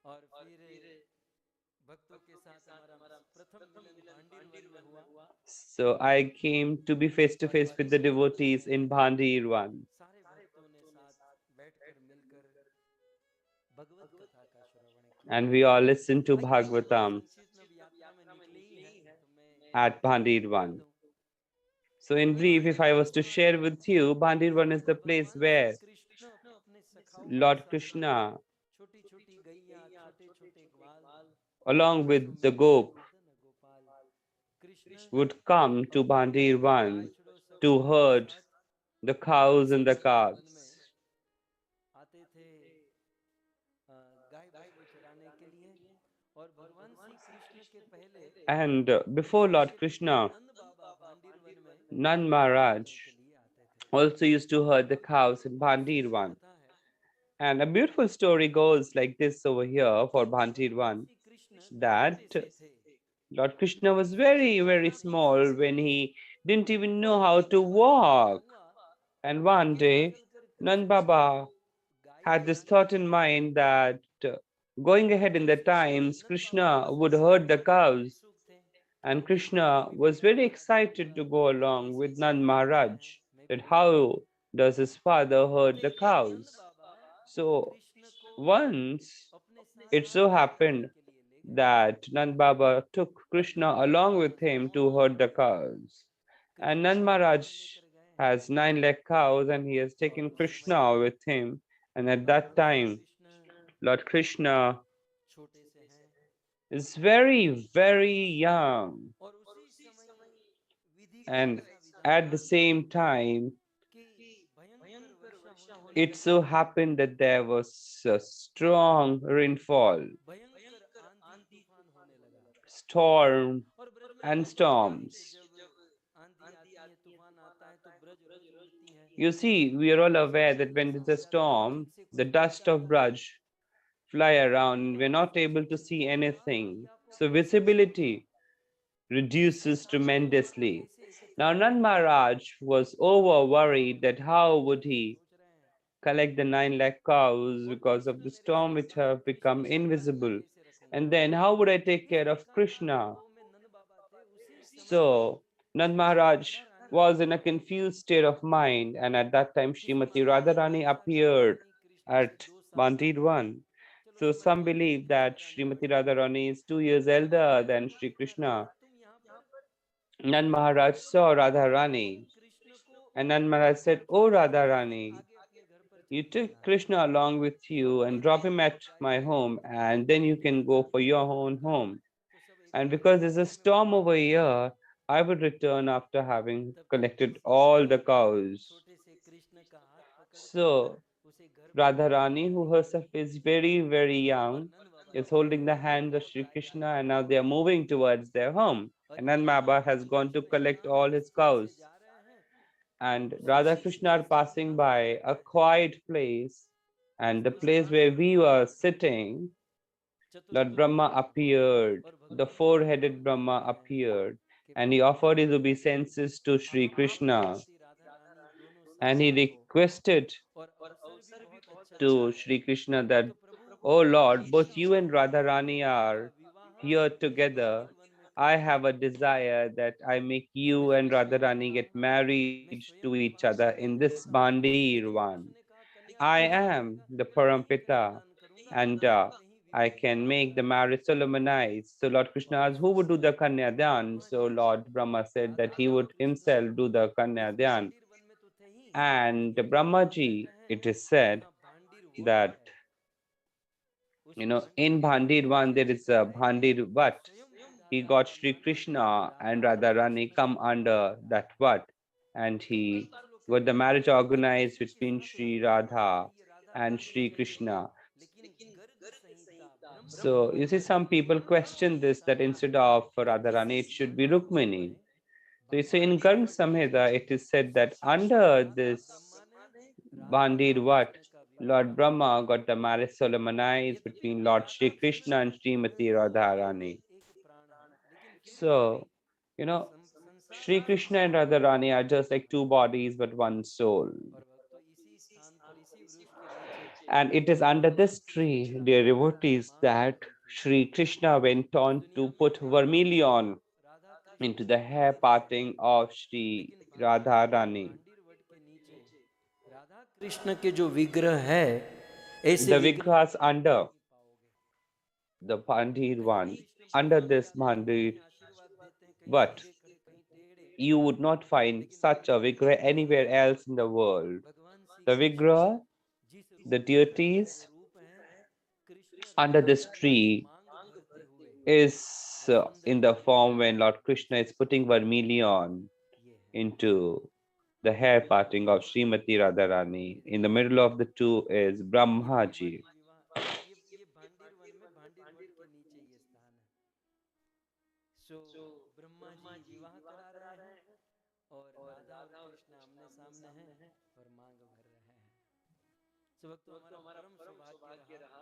[SPEAKER 1] और फिर भक्तों के साथ हमारा प्रथम मिलन भांडीर वन में हुआ.
[SPEAKER 2] So I came to be face to
[SPEAKER 1] और
[SPEAKER 2] face with
[SPEAKER 1] इसके
[SPEAKER 2] the
[SPEAKER 1] बाद
[SPEAKER 2] devotees
[SPEAKER 1] में
[SPEAKER 2] in Bhandirvan.
[SPEAKER 1] सारे भक्तों ने साथ बैठकर मिलकर भगवत कथा का श्रवण किया.
[SPEAKER 2] And we all listened to
[SPEAKER 1] आइए हम लोग
[SPEAKER 2] Bhagvatam
[SPEAKER 1] संक्षिप्त में यात्रा में निकले ही हैं तो मैं
[SPEAKER 2] at
[SPEAKER 1] थोड़ा सा बता
[SPEAKER 2] Bhandirvan.
[SPEAKER 1] दूं.
[SPEAKER 2] So, in brief, if I was to share with you, Bhandirvan is the place
[SPEAKER 1] भगवान श्री
[SPEAKER 2] where
[SPEAKER 1] कृष्ण अपने सखाओं के
[SPEAKER 2] Lord
[SPEAKER 1] साथ
[SPEAKER 2] Krishna,
[SPEAKER 1] छोटी छोटी गैया, छोटे छोटे ग्वाल,
[SPEAKER 2] along
[SPEAKER 1] बच्चों
[SPEAKER 2] with the
[SPEAKER 1] में
[SPEAKER 2] gop,
[SPEAKER 1] Govardhan Gopal Krishna
[SPEAKER 2] would come to
[SPEAKER 1] अपने
[SPEAKER 2] Bhandirvan
[SPEAKER 1] बाछड़ों
[SPEAKER 2] to
[SPEAKER 1] सखाओं के
[SPEAKER 2] herd
[SPEAKER 1] साथ
[SPEAKER 2] the cows and the
[SPEAKER 1] Bhandir one में
[SPEAKER 2] calves.
[SPEAKER 1] आते थे गाय भैंस चराने के लिए. और भगवान श्री कृष्ण के पहले
[SPEAKER 2] And before Lord
[SPEAKER 1] सबसे पहले
[SPEAKER 2] Krishna,
[SPEAKER 1] नंद बाबा भांडीर वन में
[SPEAKER 2] Nand
[SPEAKER 1] गाय
[SPEAKER 2] Maharaj
[SPEAKER 1] चराने के लिए आते थे.
[SPEAKER 2] also used to herd the cows in
[SPEAKER 1] और फिर
[SPEAKER 2] Bhandirvan.
[SPEAKER 1] कथा है
[SPEAKER 2] And a beautiful story goes like this over here for
[SPEAKER 1] कि जब भगवान
[SPEAKER 2] Bhandirvan,
[SPEAKER 1] श्री कृष्ण
[SPEAKER 2] that
[SPEAKER 1] छोटे से थे
[SPEAKER 2] Lord Krishna was very, very small when he didn't even
[SPEAKER 1] और
[SPEAKER 2] know how
[SPEAKER 1] एक
[SPEAKER 2] to
[SPEAKER 1] बार क्या
[SPEAKER 2] walk.
[SPEAKER 1] हुआ
[SPEAKER 2] And
[SPEAKER 1] कि
[SPEAKER 2] one
[SPEAKER 1] आगे
[SPEAKER 2] day,
[SPEAKER 1] चलकर
[SPEAKER 2] Nand
[SPEAKER 1] कृष्ण को
[SPEAKER 2] Baba
[SPEAKER 1] गाय
[SPEAKER 2] had this
[SPEAKER 1] चराने
[SPEAKER 2] thought in
[SPEAKER 1] जाना था.
[SPEAKER 2] mind that going ahead in the
[SPEAKER 1] फिर
[SPEAKER 2] times,
[SPEAKER 1] Nand Baba
[SPEAKER 2] Krishna would
[SPEAKER 1] उसमें
[SPEAKER 2] herd the
[SPEAKER 1] बहुत
[SPEAKER 2] cows,
[SPEAKER 1] उत्सुक थे.
[SPEAKER 2] and
[SPEAKER 1] उन्होंने
[SPEAKER 2] Krishna
[SPEAKER 1] भी
[SPEAKER 2] was
[SPEAKER 1] विचार
[SPEAKER 2] very
[SPEAKER 1] किया कि
[SPEAKER 2] excited
[SPEAKER 1] होगा
[SPEAKER 2] to go
[SPEAKER 1] कि
[SPEAKER 2] along
[SPEAKER 1] ऐसे
[SPEAKER 2] with
[SPEAKER 1] ऐसे
[SPEAKER 2] Nand
[SPEAKER 1] लोग आते
[SPEAKER 2] Maharaj,
[SPEAKER 1] हैं, मैं भी
[SPEAKER 2] that
[SPEAKER 1] जाऊंगा.
[SPEAKER 2] how does his father herd the
[SPEAKER 1] लेकिन नंद
[SPEAKER 2] cows.
[SPEAKER 1] बाबा
[SPEAKER 2] So
[SPEAKER 1] कृष्ण को
[SPEAKER 2] once
[SPEAKER 1] अपने साथ
[SPEAKER 2] it so
[SPEAKER 1] गाय चराने
[SPEAKER 2] happened
[SPEAKER 1] के लिए ले गए
[SPEAKER 2] that Nand Baba took
[SPEAKER 1] और
[SPEAKER 2] Krishna
[SPEAKER 1] Nand
[SPEAKER 2] along
[SPEAKER 1] Baba
[SPEAKER 2] with him to
[SPEAKER 1] दोनों
[SPEAKER 2] herd the
[SPEAKER 1] हाथों में
[SPEAKER 2] cows. And
[SPEAKER 1] कृष्ण
[SPEAKER 2] Nand
[SPEAKER 1] को
[SPEAKER 2] Maharaj
[SPEAKER 1] गोद में लेकर गए.
[SPEAKER 2] has 9 lakh cows and he has
[SPEAKER 1] और
[SPEAKER 2] taken
[SPEAKER 1] उस समय
[SPEAKER 2] Krishna with him. And at that
[SPEAKER 1] भगवान Shri
[SPEAKER 2] time,
[SPEAKER 1] Krishna
[SPEAKER 2] Lord Krishna
[SPEAKER 1] छोटे से हैं.
[SPEAKER 2] is very, very young.
[SPEAKER 1] और उसी समय विधि का
[SPEAKER 2] And
[SPEAKER 1] ऐसा विधान
[SPEAKER 2] at the
[SPEAKER 1] था
[SPEAKER 2] same time,
[SPEAKER 1] कि भयंकर वर्षा होने लगी.
[SPEAKER 2] it so happened that there was a strong rainfall,
[SPEAKER 1] भयंकर आंधी तूफान होने लगा.
[SPEAKER 2] storm,
[SPEAKER 1] और ब्रज में
[SPEAKER 2] and
[SPEAKER 1] आप जानते हैं कि
[SPEAKER 2] storms.
[SPEAKER 1] जब आंधी आती है, तूफान आता है तो ब्रज रज उड़ती है.
[SPEAKER 2] You see, we are all
[SPEAKER 1] सब
[SPEAKER 2] aware that
[SPEAKER 1] चलना
[SPEAKER 2] when
[SPEAKER 1] सा
[SPEAKER 2] there's
[SPEAKER 1] हो
[SPEAKER 2] a
[SPEAKER 1] जाता है,
[SPEAKER 2] storm,
[SPEAKER 1] ठीक से
[SPEAKER 2] the
[SPEAKER 1] कोई नहीं
[SPEAKER 2] dust of
[SPEAKER 1] चलता है.
[SPEAKER 2] Braj fly around.
[SPEAKER 1] तो
[SPEAKER 2] We're
[SPEAKER 1] आप
[SPEAKER 2] not able to
[SPEAKER 1] सोचिए
[SPEAKER 2] see
[SPEAKER 1] लाख
[SPEAKER 2] anything.
[SPEAKER 1] गैया को
[SPEAKER 2] So
[SPEAKER 1] कैसे संभाले,
[SPEAKER 2] visibility
[SPEAKER 1] कैसे
[SPEAKER 2] reduces
[SPEAKER 1] संभाले और
[SPEAKER 2] tremendously.
[SPEAKER 1] कैसे एकत्रित
[SPEAKER 2] Now
[SPEAKER 1] करे.
[SPEAKER 2] Nand Maharaj was over worried that how would
[SPEAKER 1] आप
[SPEAKER 2] he
[SPEAKER 1] सोच रहे हैं.
[SPEAKER 2] collect the 9 lakh cows
[SPEAKER 1] और
[SPEAKER 2] because of
[SPEAKER 1] कृष्ण
[SPEAKER 2] the
[SPEAKER 1] मेरे
[SPEAKER 2] storm which
[SPEAKER 1] साथ हैं,
[SPEAKER 2] have become
[SPEAKER 1] कृष्ण का ध्यान मैं
[SPEAKER 2] invisible.
[SPEAKER 1] कैसे रखूंगा.
[SPEAKER 2] And then how would I take
[SPEAKER 1] इस
[SPEAKER 2] care of
[SPEAKER 1] प्रकार का
[SPEAKER 2] Krishna?
[SPEAKER 1] अनुभव में नंद बाबा थे. उसी समय
[SPEAKER 2] So Nand
[SPEAKER 1] Shrimati
[SPEAKER 2] Maharaj
[SPEAKER 1] Radha Rani
[SPEAKER 2] was in a confused state of mind, and at that time
[SPEAKER 1] किस
[SPEAKER 2] Srimati
[SPEAKER 1] माने
[SPEAKER 2] Radharani
[SPEAKER 1] राधा
[SPEAKER 2] appeared
[SPEAKER 1] रानी कृष्ण से
[SPEAKER 2] at
[SPEAKER 1] 2 साल बड़ी है.
[SPEAKER 2] Bandirvan.
[SPEAKER 1] चलो
[SPEAKER 2] So
[SPEAKER 1] बड़ी
[SPEAKER 2] some
[SPEAKER 1] हो गई
[SPEAKER 2] believe
[SPEAKER 1] थी
[SPEAKER 2] that
[SPEAKER 1] राधा रानी
[SPEAKER 2] Srimati
[SPEAKER 1] बड़ी थी.
[SPEAKER 2] Radharani is 2 years
[SPEAKER 1] तो
[SPEAKER 2] elder
[SPEAKER 1] नंद
[SPEAKER 2] than
[SPEAKER 1] बाबा
[SPEAKER 2] Sri
[SPEAKER 1] ने कहा राधा
[SPEAKER 2] Krishna.
[SPEAKER 1] तुम यहाँ पर.
[SPEAKER 2] Nand Maharaj saw
[SPEAKER 1] भगवान श्री
[SPEAKER 2] Radharani,
[SPEAKER 1] कृष्ण को
[SPEAKER 2] and Nand Maharaj said, "Oh
[SPEAKER 1] लेकर
[SPEAKER 2] Radharani,
[SPEAKER 1] आगे अपने घर पर
[SPEAKER 2] you
[SPEAKER 1] चले
[SPEAKER 2] took
[SPEAKER 1] जाना.
[SPEAKER 2] Krishna along with you and
[SPEAKER 1] और
[SPEAKER 2] drop
[SPEAKER 1] मैं
[SPEAKER 2] him at
[SPEAKER 1] guy
[SPEAKER 2] my
[SPEAKER 1] चराऊंगा,
[SPEAKER 2] home,
[SPEAKER 1] तुम
[SPEAKER 2] and
[SPEAKER 1] अपने
[SPEAKER 2] then
[SPEAKER 1] घर
[SPEAKER 2] you
[SPEAKER 1] पर
[SPEAKER 2] can go
[SPEAKER 1] जाना.
[SPEAKER 2] for your own home.
[SPEAKER 1] तो सब एक
[SPEAKER 2] And
[SPEAKER 1] साथ
[SPEAKER 2] because there's a
[SPEAKER 1] चौपाई में बैठ
[SPEAKER 2] storm over
[SPEAKER 1] गए.
[SPEAKER 2] here, I would return after having
[SPEAKER 1] तब तक
[SPEAKER 2] collected
[SPEAKER 1] तुलसी जी
[SPEAKER 2] all
[SPEAKER 1] ने
[SPEAKER 2] the cows."
[SPEAKER 1] छोटे से कृष्ण का हाथ पकड़कर
[SPEAKER 2] So
[SPEAKER 1] उसे घर पर लेकर
[SPEAKER 2] Radharani, who
[SPEAKER 1] गाय के
[SPEAKER 2] herself is very, very
[SPEAKER 1] और
[SPEAKER 2] young,
[SPEAKER 1] नंद बाबा
[SPEAKER 2] is
[SPEAKER 1] चले
[SPEAKER 2] holding the
[SPEAKER 1] गए
[SPEAKER 2] hand of
[SPEAKER 1] और
[SPEAKER 2] Sri
[SPEAKER 1] गाय
[SPEAKER 2] Krishna,
[SPEAKER 1] चराने
[SPEAKER 2] and
[SPEAKER 1] के
[SPEAKER 2] now they
[SPEAKER 1] लिए.
[SPEAKER 2] are moving towards their home.
[SPEAKER 1] और
[SPEAKER 2] And
[SPEAKER 1] ये
[SPEAKER 2] then Baba
[SPEAKER 1] Radha
[SPEAKER 2] has gone to
[SPEAKER 1] Krishna
[SPEAKER 2] collect
[SPEAKER 1] इतना
[SPEAKER 2] all his
[SPEAKER 1] मस्ती से
[SPEAKER 2] cows.
[SPEAKER 1] जा रहे हैं.
[SPEAKER 2] And Radha
[SPEAKER 1] उसी
[SPEAKER 2] Krishna are
[SPEAKER 1] समय से
[SPEAKER 2] passing
[SPEAKER 1] विधान हो
[SPEAKER 2] by a
[SPEAKER 1] जाता है.
[SPEAKER 2] quiet place, and the
[SPEAKER 1] उस
[SPEAKER 2] place where
[SPEAKER 1] quiet
[SPEAKER 2] we
[SPEAKER 1] place
[SPEAKER 2] were
[SPEAKER 1] में
[SPEAKER 2] sitting, Lord
[SPEAKER 1] चतुर्मुख
[SPEAKER 2] Brahma
[SPEAKER 1] ब्रह्मा
[SPEAKER 2] appeared,
[SPEAKER 1] और
[SPEAKER 2] the
[SPEAKER 1] भगवान कृष्ण
[SPEAKER 2] four-headed
[SPEAKER 1] बोलने
[SPEAKER 2] Brahma
[SPEAKER 1] लगे हैं
[SPEAKER 2] appeared,
[SPEAKER 1] कि
[SPEAKER 2] and he
[SPEAKER 1] Prabhu
[SPEAKER 2] offered his obeisances to Sri
[SPEAKER 1] आप और
[SPEAKER 2] Krishna,
[SPEAKER 1] श्रीमती राधा रानी दोनों
[SPEAKER 2] and he
[SPEAKER 1] साथ हो.
[SPEAKER 2] requested
[SPEAKER 1] और अवसर भी बहुत अच्छा
[SPEAKER 2] to
[SPEAKER 1] है.
[SPEAKER 2] Sri Krishna that,
[SPEAKER 1] तो प्रभु
[SPEAKER 2] "Oh Lord,
[SPEAKER 1] Krishna
[SPEAKER 2] both you
[SPEAKER 1] और
[SPEAKER 2] and
[SPEAKER 1] राधा
[SPEAKER 2] Radharani
[SPEAKER 1] दोनों का
[SPEAKER 2] are
[SPEAKER 1] विवाह
[SPEAKER 2] here
[SPEAKER 1] इस
[SPEAKER 2] together.
[SPEAKER 1] भांडीर वन में
[SPEAKER 2] I
[SPEAKER 1] करना
[SPEAKER 2] have a
[SPEAKER 1] है.
[SPEAKER 2] desire that I make you
[SPEAKER 1] मेरे
[SPEAKER 2] and
[SPEAKER 1] गुरुदेव ने
[SPEAKER 2] Radharani
[SPEAKER 1] कहा
[SPEAKER 2] get married
[SPEAKER 1] मैं
[SPEAKER 2] to
[SPEAKER 1] स्वयं
[SPEAKER 2] each
[SPEAKER 1] विवाह
[SPEAKER 2] other
[SPEAKER 1] करने
[SPEAKER 2] in
[SPEAKER 1] को
[SPEAKER 2] this
[SPEAKER 1] आता हूँ.
[SPEAKER 2] Bandir
[SPEAKER 1] लेकिन
[SPEAKER 2] one."
[SPEAKER 1] आपने कहा
[SPEAKER 2] I am the Parampita, and I can make the marriage solemnized. So Lord Krishna asked, who would do the Kanyadhan? So Lord Brahma said that he would himself do the Kanyadhan. And Brahmaji, it is said that, in Bhandir 1 there is a Bhandir Vat. He got Sri Krishna and Radharani come under that Vat, and he got the marriage organized between Sri Radha and Sri Krishna. So you see, some people question this, that instead of Radharani it should be Rukmini. So you see, in Garg Samhita it is said that under this Bhandir Vat, Lord Brahma got the marriage solemnized between Lord Sri Krishna and Srimati Radharani. So, Sri Krishna and Radharani are just like two bodies but one soul. And it is under this tree, dear devotees, that Sri Krishna went on to put vermilion into the hair parting of Sri Radharani.
[SPEAKER 1] Radha Krishna के जो विग्रह है ऐसे
[SPEAKER 2] The
[SPEAKER 1] विग्रह
[SPEAKER 2] Vigrahas under the Bhandir one, under this Bhandir, but you would not find such a Vigraha anywhere else in the world. The Vigraha, the deities under this tree is in the form when Lord Krishna is putting vermilion into the hair parting of Srimati Radharani. In the middle of the two is Brahmaji.
[SPEAKER 1] ये Bhandir one में Bhandir what के नीचे ये स्थान है। सो ब्रह्मा जी विवाह करा रहे हैं और राधा और कृष्ण आमने सामने हैं और मांग भर रहे हैं। सो वक्त हमारा परम सौभाग्य रहा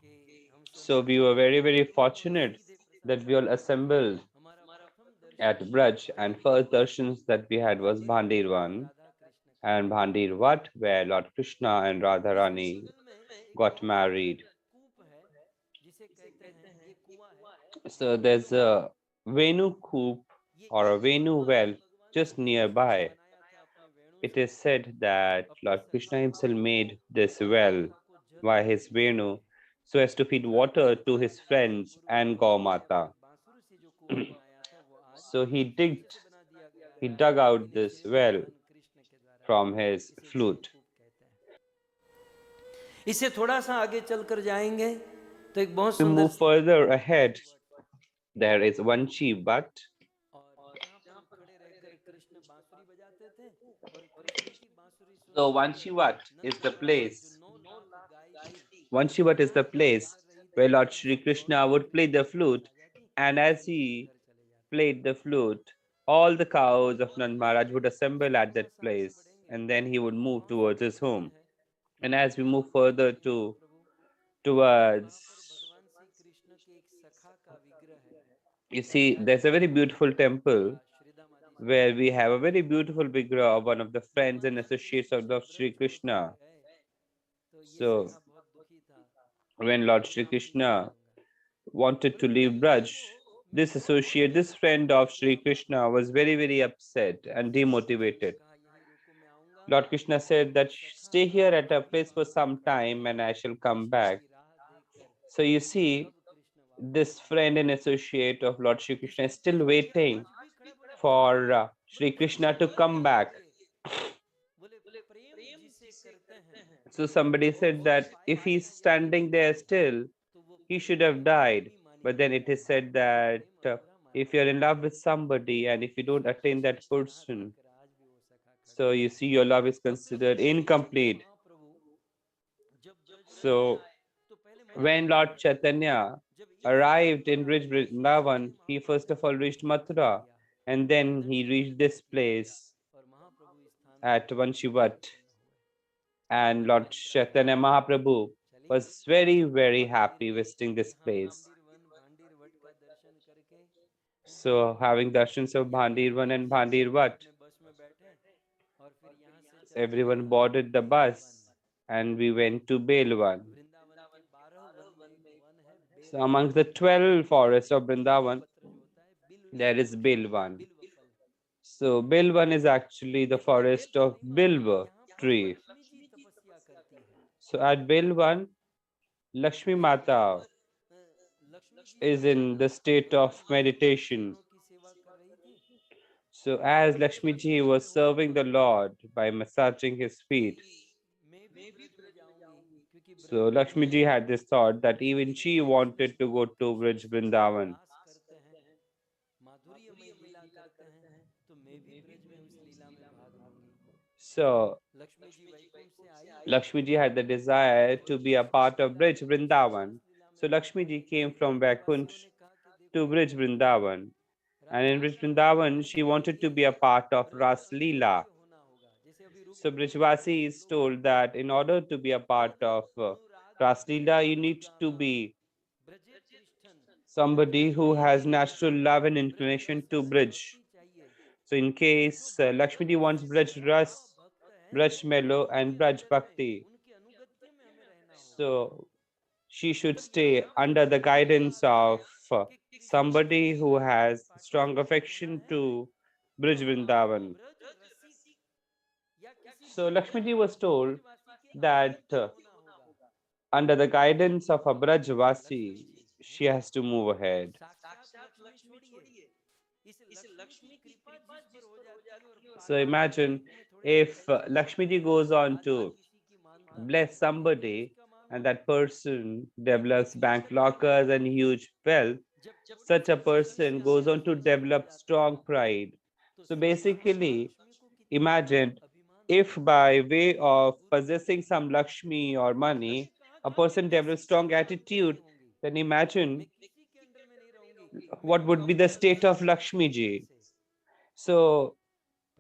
[SPEAKER 1] कि हम सब
[SPEAKER 2] So we were very, very fortunate that we all assembled
[SPEAKER 1] हमारा प्रथम
[SPEAKER 2] at
[SPEAKER 1] Darshan
[SPEAKER 2] Braj, and first darshans that we had was Bhandir 1
[SPEAKER 1] Radha Krishna का
[SPEAKER 2] and Bhandir Vat, where Lord Krishna and Radharani
[SPEAKER 1] बगल में एक
[SPEAKER 2] got married.
[SPEAKER 1] कूप है जिसे कहते हैं ये कुआं है।
[SPEAKER 2] So there's a Venu Koop or a Venu well just nearby.
[SPEAKER 1] बनाया था अपने वेणु
[SPEAKER 2] It
[SPEAKER 1] से
[SPEAKER 2] is said that Lord Krishna himself made this well by his Venu so as to feed water to his friends and Gaumata.
[SPEAKER 1] बांसुरी से जो कुआं बनाया था वो आज
[SPEAKER 2] So
[SPEAKER 1] मिट्टी से बना दिया गया
[SPEAKER 2] he
[SPEAKER 1] है
[SPEAKER 2] dug out
[SPEAKER 1] लेकिन
[SPEAKER 2] this
[SPEAKER 1] फिर भी
[SPEAKER 2] well
[SPEAKER 1] भगवान कृष्ण के द्वारा
[SPEAKER 2] from his
[SPEAKER 1] इसे
[SPEAKER 2] flute.
[SPEAKER 1] वेणुकूप कहते हैं। इससे थोड़ा सा आगे चलकर जाएंगे तो एक बहुत
[SPEAKER 2] To
[SPEAKER 1] सुंदर
[SPEAKER 2] move further ahead, there is Vanchi Bhat.
[SPEAKER 1] और जहाँ पर खड़े रहकर कृष्ण बांसुरी बजाते थे और कृष्ण की बांसुरी
[SPEAKER 2] So
[SPEAKER 1] soon
[SPEAKER 2] Vanchivat is the place.
[SPEAKER 1] जो 9 लाख गाय थी
[SPEAKER 2] Vanchivat is the place where Lord Sri Krishna would play the flute, and as he played the flute, all the cows of Nand Maharaj would assemble at that place, and then he would move towards his home. And as we move further towards,
[SPEAKER 1] भगवान श्री कृष्ण के एक सखा का विग्रह है
[SPEAKER 2] you see, there's a very beautiful temple where we have a very beautiful vigrah of one of the friends and associates of Lord Sri Krishna. So when Lord Sri Krishna wanted to leave Braj, this associate, this friend of Sri Krishna was very, very upset and demotivated. Lord Krishna said that stay here at a place for some time and I shall come back. So you see, this friend and associate of Lord Sri Krishna is still waiting for Sri Krishna to come back. So somebody said that if he's standing there still, he should have died. But then it is said that if you're in love with somebody and if you don't attain that person, so you see your love is considered incomplete. So when Lord Chaitanya arrived in Brij Vrindavan, he first of all reached Mathura and then he reached this place at Vanshivat. And Lord Chaitanya Mahaprabhu was very, very happy visiting this place. So having darshans of Bhandirvan and Bhandirvat, everyone boarded the bus and we went to Belwan. So amongst the 12 forests of Vrindavan, there is Belwan. So Belwan is actually the forest of Bilva tree. So at Belwan, Lakshmi Mata
[SPEAKER 1] Lakshmi ji
[SPEAKER 2] is in the state of meditation.
[SPEAKER 1] की सेवा कर रही थी।
[SPEAKER 2] So as Lakshmi ji was serving the Lord by massaging his feet,
[SPEAKER 1] मैं भी ब्रज में जाऊंगी क्योंकि ब्रज
[SPEAKER 2] so
[SPEAKER 1] में
[SPEAKER 2] Lakshmi ji had this thought that even she wanted to go to Brij Vrindavan.
[SPEAKER 1] रास करते हैं, माधुर्यमय लीला करते हैं, तो मैं भी ब्रज में उस लीला में भाग लूंगी।
[SPEAKER 2] So
[SPEAKER 1] लक्ष्मी जी वैकुंठ से आई,
[SPEAKER 2] Lakshmi ji had the desire to be a part of Brij Vrindavan. So Lakshmi ji came from Vaikunt
[SPEAKER 1] ब्रजवासियों ने कहा कि
[SPEAKER 2] to
[SPEAKER 1] देखो
[SPEAKER 2] Brij Vrindavan. And in Brij
[SPEAKER 1] Radha
[SPEAKER 2] Vrindavan, she wanted to be a part of
[SPEAKER 1] Braj
[SPEAKER 2] Ras Leela.
[SPEAKER 1] अनुयोज्य होना होगा, जैसे अभी
[SPEAKER 2] So Brijvasi is told that in order to be a part of Ras Leela, you need to be
[SPEAKER 1] ब्रजे तिष्ठन,
[SPEAKER 2] somebody who has natural love and
[SPEAKER 1] Braj
[SPEAKER 2] inclination
[SPEAKER 1] रस
[SPEAKER 2] to
[SPEAKER 1] में
[SPEAKER 2] Brij.
[SPEAKER 1] भक्ति चाहिए।
[SPEAKER 2] So in
[SPEAKER 1] जो
[SPEAKER 2] case Lakshmi ji wants Braj Ras,
[SPEAKER 1] भक्त हैं
[SPEAKER 2] Braj Melo, and
[SPEAKER 1] उनके
[SPEAKER 2] Braj
[SPEAKER 1] under में,
[SPEAKER 2] Bhakti,
[SPEAKER 1] उनके अनुगत्य में हमें रहना होगा।
[SPEAKER 2] so she should
[SPEAKER 1] तब
[SPEAKER 2] stay
[SPEAKER 1] यहाँ
[SPEAKER 2] under the
[SPEAKER 1] प्रसंग ये
[SPEAKER 2] guidance
[SPEAKER 1] आता
[SPEAKER 2] of
[SPEAKER 1] है कि कृष्ण
[SPEAKER 2] somebody
[SPEAKER 1] की
[SPEAKER 2] who
[SPEAKER 1] लीला में
[SPEAKER 2] has strong
[SPEAKER 1] पार्टिसिपेट होना
[SPEAKER 2] affection
[SPEAKER 1] है,
[SPEAKER 2] to Brij
[SPEAKER 1] तो
[SPEAKER 2] Vrindavan.
[SPEAKER 1] ब्रज रसिक या किसी
[SPEAKER 2] So
[SPEAKER 1] बंदर
[SPEAKER 2] Lakshmi ji was told
[SPEAKER 1] ब्रजवासी के
[SPEAKER 2] that
[SPEAKER 1] अनुगत्य होना होगा।
[SPEAKER 2] under the guidance of a
[SPEAKER 1] Lakshmi
[SPEAKER 2] Brajvasi,
[SPEAKER 1] ji
[SPEAKER 2] she has to move ahead.
[SPEAKER 1] साक्षात लक्ष्मी छोड़िए, इस लक्ष्मी की कृपा जिस पर हो जाती है और
[SPEAKER 2] So
[SPEAKER 1] पार्षद
[SPEAKER 2] imagine
[SPEAKER 1] लोक में थोड़े से
[SPEAKER 2] if
[SPEAKER 1] पैसे
[SPEAKER 2] Lakshmi ji
[SPEAKER 1] कमाने
[SPEAKER 2] goes
[SPEAKER 1] के
[SPEAKER 2] on
[SPEAKER 1] बाद भी
[SPEAKER 2] to
[SPEAKER 1] किसी की मानता है,
[SPEAKER 2] bless
[SPEAKER 1] तो मैं
[SPEAKER 2] somebody
[SPEAKER 1] उसका
[SPEAKER 2] and
[SPEAKER 1] मानूंगी।
[SPEAKER 2] that person
[SPEAKER 1] Lakshmi
[SPEAKER 2] develops
[SPEAKER 1] के
[SPEAKER 2] bank
[SPEAKER 1] अंडर में
[SPEAKER 2] lockers
[SPEAKER 1] रहूंगी।
[SPEAKER 2] and huge wealth,
[SPEAKER 1] जब थोड़ी
[SPEAKER 2] such
[SPEAKER 1] सी
[SPEAKER 2] a
[SPEAKER 1] समस्या
[SPEAKER 2] person goes on to
[SPEAKER 1] संकट आ
[SPEAKER 2] develop
[SPEAKER 1] जाता है,
[SPEAKER 2] strong pride.
[SPEAKER 1] तो
[SPEAKER 2] So
[SPEAKER 1] संसार में
[SPEAKER 2] basically,
[SPEAKER 1] लक्ष्मी को कितना
[SPEAKER 2] imagine
[SPEAKER 1] अभिमान
[SPEAKER 2] if
[SPEAKER 1] होता है।
[SPEAKER 2] by way of
[SPEAKER 1] Guru
[SPEAKER 2] possessing some Lakshmi or
[SPEAKER 1] मैंने
[SPEAKER 2] money,
[SPEAKER 1] कहा
[SPEAKER 2] a
[SPEAKER 1] कि मैं
[SPEAKER 2] person
[SPEAKER 1] किसी
[SPEAKER 2] develops
[SPEAKER 1] के
[SPEAKER 2] strong
[SPEAKER 1] अंडर में नहीं
[SPEAKER 2] attitude,
[SPEAKER 1] रहूंगी,
[SPEAKER 2] then imagine
[SPEAKER 1] मैं किसी के अंडर में नहीं रहूंगी, मैं
[SPEAKER 2] what would be the
[SPEAKER 1] केवल
[SPEAKER 2] state of Lakshmi
[SPEAKER 1] Shri
[SPEAKER 2] ji.
[SPEAKER 1] से
[SPEAKER 2] So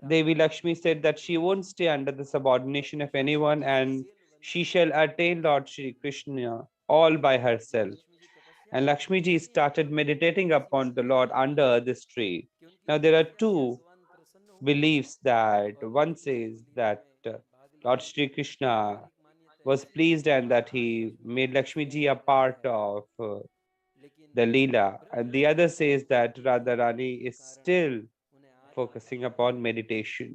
[SPEAKER 1] प्राप्त
[SPEAKER 2] Devi
[SPEAKER 1] करूंगी
[SPEAKER 2] Lakshmi said that she won't stay under the subordination of anyone and she shall attain Lord Shri Krishna all by
[SPEAKER 1] जब
[SPEAKER 2] herself.
[SPEAKER 1] Lakshmi ji तपस्या
[SPEAKER 2] And
[SPEAKER 1] करने
[SPEAKER 2] Lakshmi ji
[SPEAKER 1] लगी
[SPEAKER 2] started meditating
[SPEAKER 1] तो इसी
[SPEAKER 2] upon
[SPEAKER 1] बात
[SPEAKER 2] the
[SPEAKER 1] का
[SPEAKER 2] Lord
[SPEAKER 1] वर्णन है
[SPEAKER 2] under this tree.
[SPEAKER 1] कि उनकी
[SPEAKER 2] Now there are
[SPEAKER 1] तपस्या से
[SPEAKER 2] two
[SPEAKER 1] भगवान प्रसन्न हुए
[SPEAKER 2] beliefs that
[SPEAKER 1] और
[SPEAKER 2] one
[SPEAKER 1] उन्होंने
[SPEAKER 2] says
[SPEAKER 1] उसको लीला
[SPEAKER 2] that
[SPEAKER 1] में भाग
[SPEAKER 2] Lord
[SPEAKER 1] लिया।
[SPEAKER 2] Shri Krishna
[SPEAKER 1] और एक मान्यता
[SPEAKER 2] was
[SPEAKER 1] ऐसी है
[SPEAKER 2] pleased and that
[SPEAKER 1] आज
[SPEAKER 2] he
[SPEAKER 1] Lakshmi ji
[SPEAKER 2] made Lakshmi ji a
[SPEAKER 1] तपस्या कर रही
[SPEAKER 2] part
[SPEAKER 1] है,
[SPEAKER 2] of
[SPEAKER 1] लेकिन
[SPEAKER 2] the Leela.
[SPEAKER 1] Braj
[SPEAKER 2] And the
[SPEAKER 1] रस
[SPEAKER 2] other
[SPEAKER 1] में
[SPEAKER 2] says that
[SPEAKER 1] नहीं रहने
[SPEAKER 2] Radharani
[SPEAKER 1] के
[SPEAKER 2] is
[SPEAKER 1] कारण
[SPEAKER 2] still
[SPEAKER 1] उन्हें आज
[SPEAKER 2] focusing
[SPEAKER 1] पछतावा
[SPEAKER 2] upon
[SPEAKER 1] होता है।
[SPEAKER 2] meditation.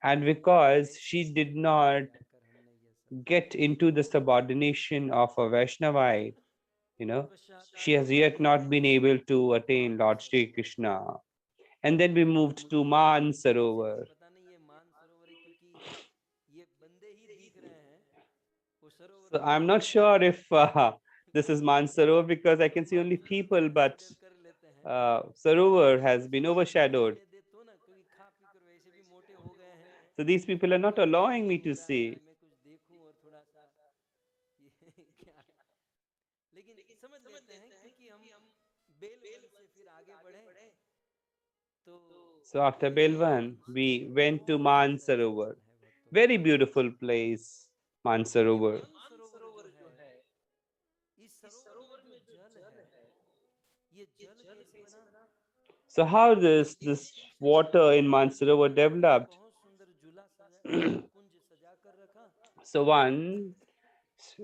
[SPEAKER 2] And because
[SPEAKER 1] ऐसी
[SPEAKER 2] she did
[SPEAKER 1] संगति में
[SPEAKER 2] not
[SPEAKER 1] जाकर हमने ये सब
[SPEAKER 2] get into the subordination of a Vaishnavite, she has yet not been able to attain Lord Shri Krishna. And then we
[SPEAKER 1] तो
[SPEAKER 2] moved to
[SPEAKER 1] मुझे तो
[SPEAKER 2] Man
[SPEAKER 1] किसी से भी
[SPEAKER 2] Sarovar.
[SPEAKER 1] पता नहीं ये मान सरोवर है, क्योंकि ये बंदे ही दिख रहे हैं, वो सरोवर
[SPEAKER 2] So
[SPEAKER 1] तो
[SPEAKER 2] I'm
[SPEAKER 1] है
[SPEAKER 2] not
[SPEAKER 1] नहीं।
[SPEAKER 2] sure if this is Man Sarovar because I
[SPEAKER 1] तो
[SPEAKER 2] can see
[SPEAKER 1] मान
[SPEAKER 2] only
[SPEAKER 1] Sarovar
[SPEAKER 2] people, but
[SPEAKER 1] consider कर लेते हैं,
[SPEAKER 2] Sarovar
[SPEAKER 1] लेकिन
[SPEAKER 2] has been overshadowed.
[SPEAKER 1] रहने दे तो ना, क्योंकि खा पी कर वैसे भी मोटे हो गए हैं,
[SPEAKER 2] So these people are
[SPEAKER 1] तो
[SPEAKER 2] not
[SPEAKER 1] अब मन
[SPEAKER 2] allowing
[SPEAKER 1] नहीं
[SPEAKER 2] me
[SPEAKER 1] हो
[SPEAKER 2] to
[SPEAKER 1] रहा है
[SPEAKER 2] see.
[SPEAKER 1] कि मैं कुछ देखूं और थोड़ा सा ये क्या, लेकिन समझ लेते हैं क्योंकि हम बेल वन से फिर आगे बढ़े तो
[SPEAKER 2] So after Belvan, we went to
[SPEAKER 1] बहुत सुंदर
[SPEAKER 2] Mansarovar.
[SPEAKER 1] स्थान है भक्तों।
[SPEAKER 2] Very beautiful place,
[SPEAKER 1] ये
[SPEAKER 2] Mansarovar.
[SPEAKER 1] मानसरोवर जो है, इस सरोवर में जो जल है, ये जल कैसे बना?
[SPEAKER 2] So how this water in Mansarovar developed?
[SPEAKER 1] बहुत सुंदर झूला सजा, कुंज सजा कर रखा।
[SPEAKER 2] So one,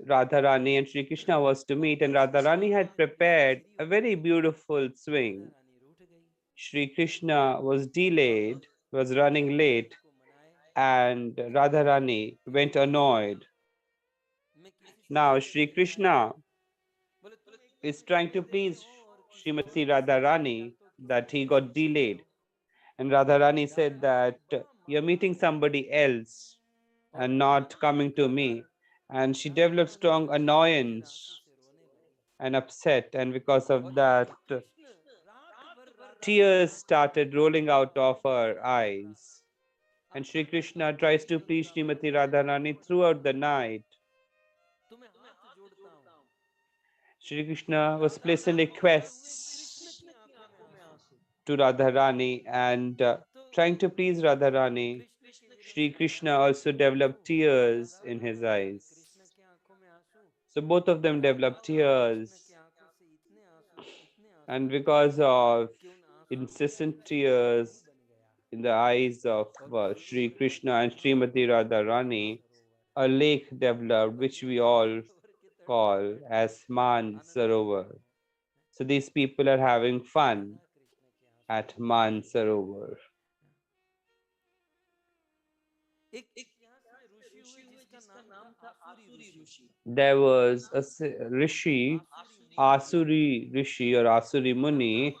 [SPEAKER 2] Radharani and Sri Krishna was to meet, and
[SPEAKER 1] ऐसे
[SPEAKER 2] Radharani
[SPEAKER 1] समय
[SPEAKER 2] had
[SPEAKER 1] में जब इसकी
[SPEAKER 2] prepared
[SPEAKER 1] खीरी
[SPEAKER 2] a
[SPEAKER 1] हो
[SPEAKER 2] very
[SPEAKER 1] गई,
[SPEAKER 2] beautiful
[SPEAKER 1] राधा
[SPEAKER 2] swing.
[SPEAKER 1] रानी रूठ गई,
[SPEAKER 2] Sri Krishna was delayed, was running
[SPEAKER 1] बोले
[SPEAKER 2] late,
[SPEAKER 1] इसको मनाए,
[SPEAKER 2] and Radharani went annoyed.
[SPEAKER 1] मैं किसी से
[SPEAKER 2] Now
[SPEAKER 1] मिलने
[SPEAKER 2] Sri
[SPEAKER 1] नहीं आया,
[SPEAKER 2] Krishna
[SPEAKER 1] बोले तुम एक तो
[SPEAKER 2] is
[SPEAKER 1] कुछ
[SPEAKER 2] trying
[SPEAKER 1] और
[SPEAKER 2] to
[SPEAKER 1] देखे
[SPEAKER 2] please
[SPEAKER 1] हो और कुछ और
[SPEAKER 2] Srimati
[SPEAKER 1] किसी के साथ
[SPEAKER 2] Radharani
[SPEAKER 1] जाते हो, किसी
[SPEAKER 2] that
[SPEAKER 1] और
[SPEAKER 2] he
[SPEAKER 1] से
[SPEAKER 2] got
[SPEAKER 1] मिलते
[SPEAKER 2] delayed.
[SPEAKER 1] हो।
[SPEAKER 2] And Radharani said
[SPEAKER 1] Radha Rani
[SPEAKER 2] that
[SPEAKER 1] बड़ा
[SPEAKER 2] you're meeting
[SPEAKER 1] महान
[SPEAKER 2] somebody else
[SPEAKER 1] और
[SPEAKER 2] and not
[SPEAKER 1] बड़ा
[SPEAKER 2] coming to
[SPEAKER 1] दुखी,
[SPEAKER 2] me. And she
[SPEAKER 1] Radha
[SPEAKER 2] developed
[SPEAKER 1] Rani
[SPEAKER 2] strong
[SPEAKER 1] गंजे गंभीर आंसू
[SPEAKER 2] annoyance
[SPEAKER 1] से रोने लगी।
[SPEAKER 2] and upset. And because of
[SPEAKER 1] और
[SPEAKER 2] that,
[SPEAKER 1] कृष्ण रात भर राधा को
[SPEAKER 2] tears
[SPEAKER 1] मनाते
[SPEAKER 2] started
[SPEAKER 1] रहे,
[SPEAKER 2] rolling out of
[SPEAKER 1] मनाते
[SPEAKER 2] her
[SPEAKER 1] रहे।
[SPEAKER 2] eyes. And Sri
[SPEAKER 1] आखिर में
[SPEAKER 2] Krishna
[SPEAKER 1] अंत
[SPEAKER 2] tries
[SPEAKER 1] में
[SPEAKER 2] to please
[SPEAKER 1] उनका
[SPEAKER 2] Srimati
[SPEAKER 1] मन बड़ा
[SPEAKER 2] Radharani
[SPEAKER 1] दुखी
[SPEAKER 2] throughout the
[SPEAKER 1] हुआ।
[SPEAKER 2] night.
[SPEAKER 1] तुम्हें हाथ जोड़ता हूँ,
[SPEAKER 2] Sri Krishna was
[SPEAKER 1] Radha
[SPEAKER 2] placing
[SPEAKER 1] रानी रोते हुए कृष्ण
[SPEAKER 2] requests
[SPEAKER 1] की आंखों में आंसू।
[SPEAKER 2] to Radharani and
[SPEAKER 1] तो
[SPEAKER 2] trying to please Radharani.
[SPEAKER 1] Krishna के विरह
[SPEAKER 2] Sri
[SPEAKER 1] में मेरी
[SPEAKER 2] Krishna
[SPEAKER 1] आंखों
[SPEAKER 2] also
[SPEAKER 1] में आंसू,
[SPEAKER 2] developed tears
[SPEAKER 1] Radha
[SPEAKER 2] in his
[SPEAKER 1] रानी के
[SPEAKER 2] eyes.
[SPEAKER 1] कृष्ण के आंखों में आंसू,
[SPEAKER 2] So both of them
[SPEAKER 1] Radha
[SPEAKER 2] developed
[SPEAKER 1] और कृष्ण के
[SPEAKER 2] tears.
[SPEAKER 1] आंखों से इतने आंसू
[SPEAKER 2] And because of
[SPEAKER 1] कि उन आंसुओं का
[SPEAKER 2] incessant
[SPEAKER 1] एक समूह
[SPEAKER 2] tears
[SPEAKER 1] बन गया
[SPEAKER 2] in the eyes of
[SPEAKER 1] और उस
[SPEAKER 2] Sri
[SPEAKER 1] सरोवर का
[SPEAKER 2] Krishna and
[SPEAKER 1] नाम
[SPEAKER 2] Srimati
[SPEAKER 1] पड़ा
[SPEAKER 2] Radharani,
[SPEAKER 1] Mansarovar.
[SPEAKER 2] a lake developed
[SPEAKER 1] और
[SPEAKER 2] which we
[SPEAKER 1] देखो
[SPEAKER 2] all
[SPEAKER 1] मानसरोवर के तट पर
[SPEAKER 2] call
[SPEAKER 1] बैठ कर
[SPEAKER 2] as Man
[SPEAKER 1] आनंद ले रहे
[SPEAKER 2] Sarovar.
[SPEAKER 1] हैं।
[SPEAKER 2] So these people are having fun
[SPEAKER 1] Radha Krishna के आंसू
[SPEAKER 2] at
[SPEAKER 1] बहा
[SPEAKER 2] Man
[SPEAKER 1] रहे हैं।
[SPEAKER 2] Sarovar.
[SPEAKER 1] एक इतिहास में ऋषि हुए जिसका नाम था
[SPEAKER 2] there was a rishi, Asuri Rishi or Asuri Muni.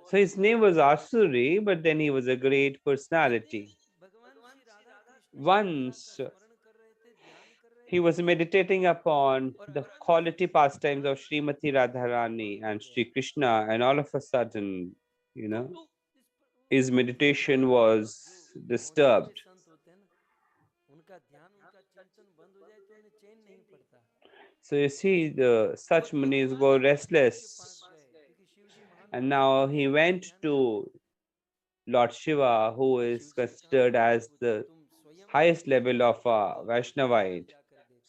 [SPEAKER 2] So his name was Asuri, but then he was a great personality. Once he was meditating upon the quality pastimes of Srimati Radharani and Sri Krishna, and all of a sudden, his meditation was disturbed. So you see, the such munis go restless, and now he went to Lord Shiva, who is considered as the highest level of Vaishnavite.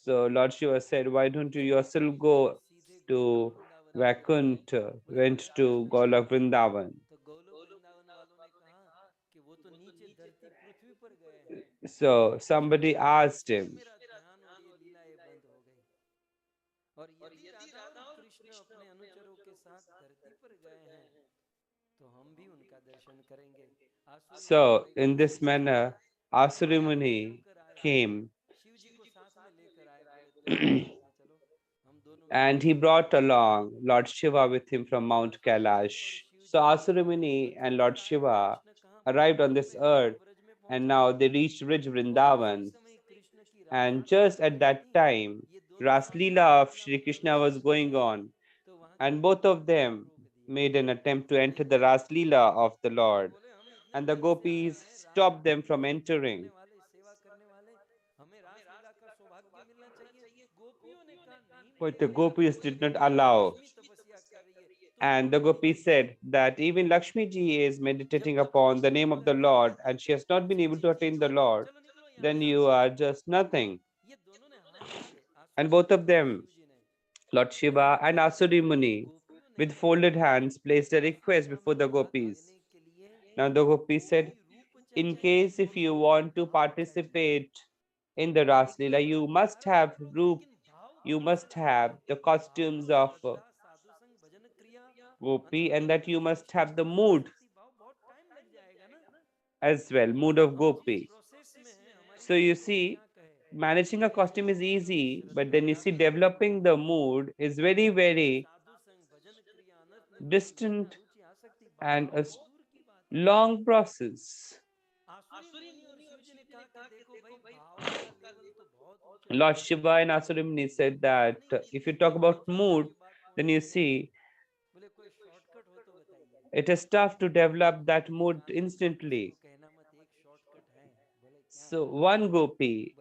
[SPEAKER 2] So Lord Shiva said, why don't you yourself go to Vaikuntha, went to Golok Vrindavan. So somebody asked him, so in this manner, Asuri Muni came and he brought along Lord Shiva with him from Mount Kailash. So Asuri Muni and Lord Shiva arrived on this earth, and now they reached Rij Vrindavan. And just at that time, Ras Leela of Shri Krishna was going on, and both of them made an attempt to enter the Ras Leela of the Lord, and the gopis stopped them from entering. But the gopis did not allow. And the gopis said that even Lakshmi ji is meditating upon the name of the Lord and she has not been able to attain the Lord, then you are just nothing. And both of them, Lord Shiva and Asuri Muni, with folded hands, placed a request before the gopis. Now the gopis said, in case if you want to participate in the Ras Leela, you must have roop, you must have the costumes of gopi, and that you must have the mood as well, mood of gopi. So you see, managing a costume is easy, but then you see developing the mood is very, very distant and a long process. Lord Shiva and Asuri Muni said that if you talk about mood, then you see it is tough to develop that mood instantly. So one gopi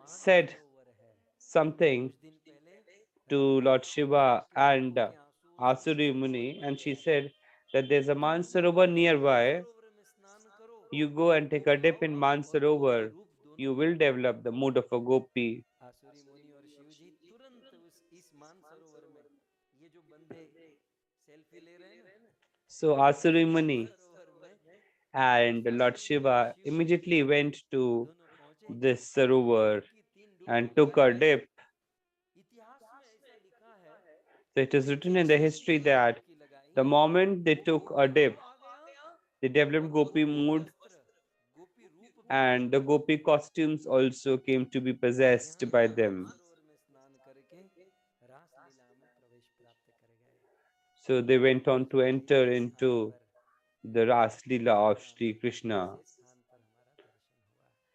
[SPEAKER 2] said something to Lord Shiva and Asuri Muni, and she said that there's a Mansarovar nearby. You go and take a dip in Mansarovar, you will develop the mood of a gopi. So Asuri Muni and Lord Shiva immediately went to this Sarovar and took a dip. So it is written in the history that the moment they took a dip, they developed gopi mood, and the gopi costumes also came to be possessed by them. So they went on to enter into the Ras Leela of Sri Krishna.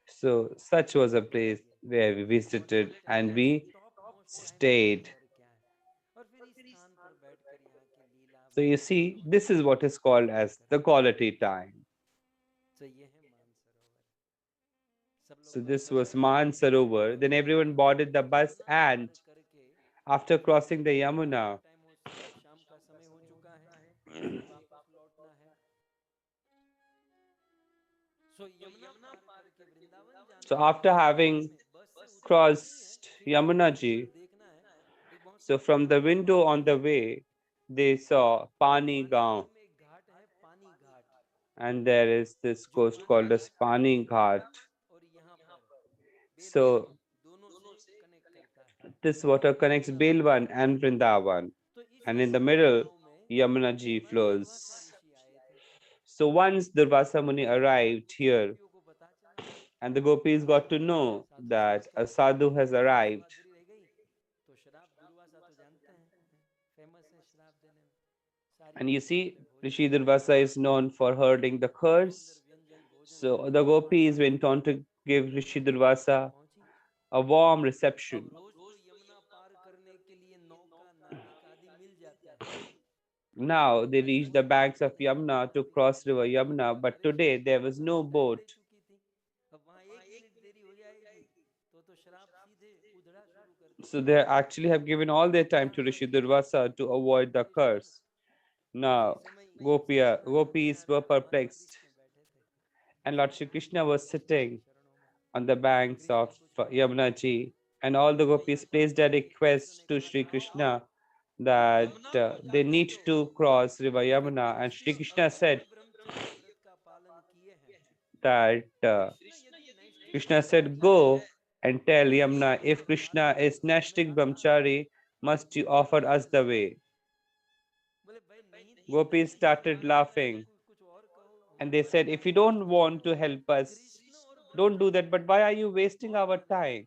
[SPEAKER 2] So such was a place where we visited and we stayed. So you see, this is what is called as the quality time. So this was Man Sarovar. Then everyone boarded the bus, and after crossing the Yamuna, so after having crossed Yamuna ji, so from the window on the way, they saw Pani Gaon. And there is this coast called as Pani Ghat. So this water connects Belwan and Vrindavan. And in the middle, Yamuna ji flows. So once Durvasa Muni arrived here, And the gopis got to know that a sadhu has arrived. And you see, Rishi Durvasa is known for herding the curse. So the gopis went on to give Rishi Durvasa a warm reception. Now they reached the banks of Yamuna to cross river Yamuna, but today there was no boat. So they actually have given all their time to Rishi Durvasa to avoid the curse. Now gopis were perplexed, and Lord Shri Krishna was sitting on the banks of Yamuna ji, and all the gopis placed a request to Shri Krishna that they need to cross river Yamuna, and Shri Krishna said that Krishna said, "Go and tell Yamuna, if Krishna is Nashtik Brahmachari, must you offer us the way?" Gopis started laughing, and they said, "If you don't want to help us, don't do that, but why are you wasting our time?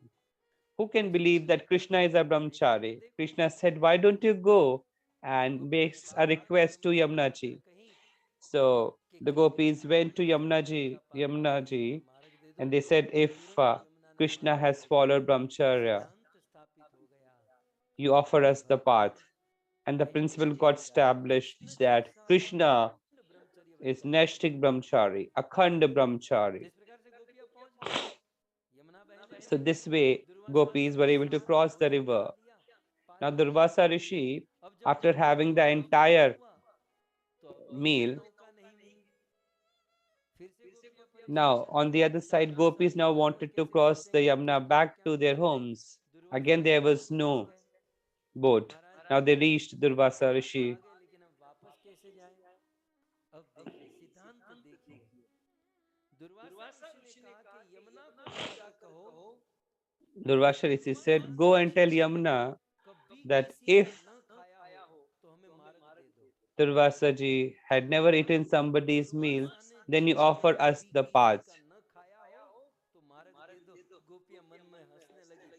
[SPEAKER 2] Who can believe that Krishna is a brahmachari?" Krishna said, "Why don't you go and make a request to Yamunaji?" So the gopis went to Yamunaji, and they said, if Krishna has followed brahmacharya, you offer us the path. And the principle got established that Krishna is Nashtik Brahmachari, Akhand Brahmachari. So this way, gopis were able to cross the river. Now Durvasa Rishi, after having the entire meal, now on the other side, gopis now wanted to cross the Yamuna back to their homes. Again, there was no boat. Now they reached Durvasa Rishi. Durvasa Rishi said, "Go and tell Yamuna that if Durvasa ji had never eaten somebody's meal, then you offer us the path."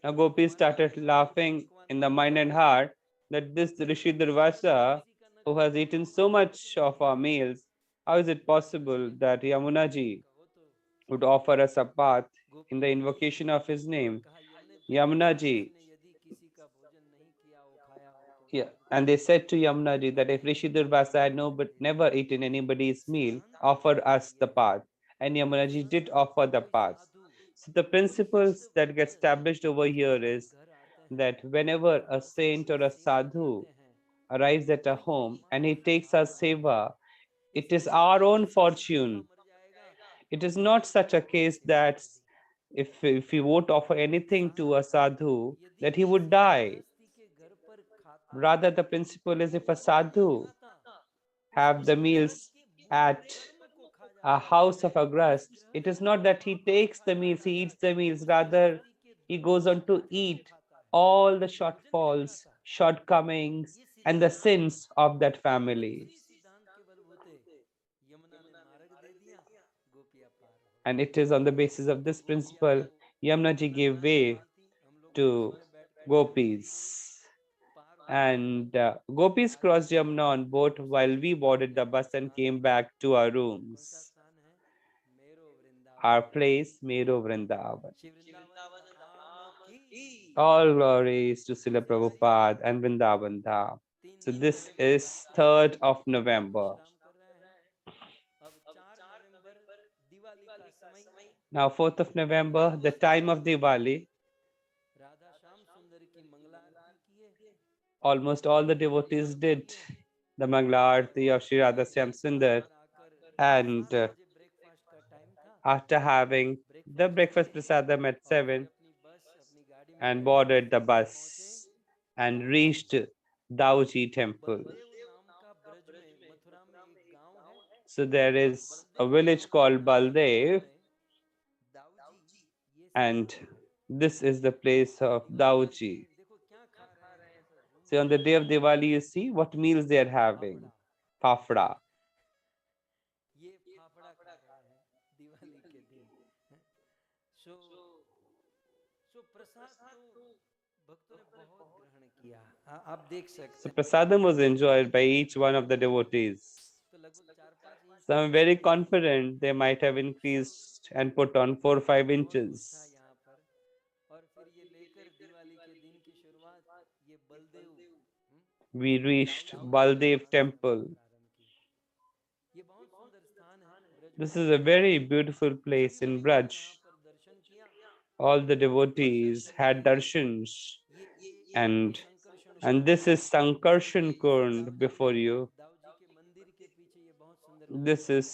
[SPEAKER 2] Now gopis started laughing in the mind and heart that this Rishi Durvasa, who has eaten so much of our meals, how is it possible that Yamuna ji would offer us a path in the invocation of his name? Yamuna ji. Yeah. And they said to Yamuna ji that if Rishi Durvasa had never eaten anybody's meal, offer us the path. And Yamuna ji did offer the path. So the principles that get established over here is that whenever a saint or a sadhu arrives at a home and he takes our seva, it is our own fortune. It is not such a case that if we won't offer anything to a sadhu, that he would die. Rather, the principle is if a sadhu have the meals at a house of a grust, it is not that he takes the meals, he eats the meals, rather he goes on to eat all the shortfalls, shortcomings, and the sins of that family. And it is on the basis of this principle, Yamunaji gave way to gopis. And gopis crossed Yamuna on boat while we boarded the bus and came back to our rooms. Our place, Mero Vrindavan. All glories to Srila Prabhupada and Vrindavan Dham. So this is 3rd of November. Now 4th of November, the time of Diwali. Almost all the devotees did the Mangala Aarti of Sri Radha Sundar, and after having the breakfast prasadam at 7 and boarded the bus and reached Dauji temple. So there is a village called Baldev, and this is the place of Dauji. So on the day of Diwali, you see what meals they are having. Fafda.
[SPEAKER 1] भक्तों ने बहुत ग्रहण किया, आप देख सकते
[SPEAKER 2] So
[SPEAKER 1] हैं।
[SPEAKER 2] prasadam was enjoyed by each one of the devotees.
[SPEAKER 1] तो लगभग 4-5 इंच
[SPEAKER 2] So
[SPEAKER 1] तक
[SPEAKER 2] I'm very
[SPEAKER 1] बढ़ गई।
[SPEAKER 2] confident they might have
[SPEAKER 1] सब
[SPEAKER 2] increased and put on 4 or 5
[SPEAKER 1] बहुत कुछ था
[SPEAKER 2] inches.
[SPEAKER 1] यहाँ पर। और फिर ये लेकर दिवाली के दिन की शुरुआत ये Baldev
[SPEAKER 2] We reached
[SPEAKER 1] Dauji
[SPEAKER 2] Baldev
[SPEAKER 1] स्थान से
[SPEAKER 2] temple.
[SPEAKER 1] प्रारंभ की। ये बहुत सुंदर स्थान है ब्रज में।
[SPEAKER 2] This is a very beautiful place
[SPEAKER 1] सभी
[SPEAKER 2] in
[SPEAKER 1] भक्तों ने यहाँ
[SPEAKER 2] Braj.
[SPEAKER 1] पर दर्शन किया
[SPEAKER 2] All the
[SPEAKER 1] और
[SPEAKER 2] devotees
[SPEAKER 1] दर्शन
[SPEAKER 2] had
[SPEAKER 1] किए।
[SPEAKER 2] darshans,
[SPEAKER 1] ये
[SPEAKER 2] and
[SPEAKER 1] Sankarshan
[SPEAKER 2] and
[SPEAKER 1] Kund
[SPEAKER 2] this is Sankarshan
[SPEAKER 1] ये
[SPEAKER 2] Kund before you.
[SPEAKER 1] दाऊजी के मंदिर के पीछे ये बहुत सुंदर कुंड
[SPEAKER 2] This
[SPEAKER 1] है,
[SPEAKER 2] is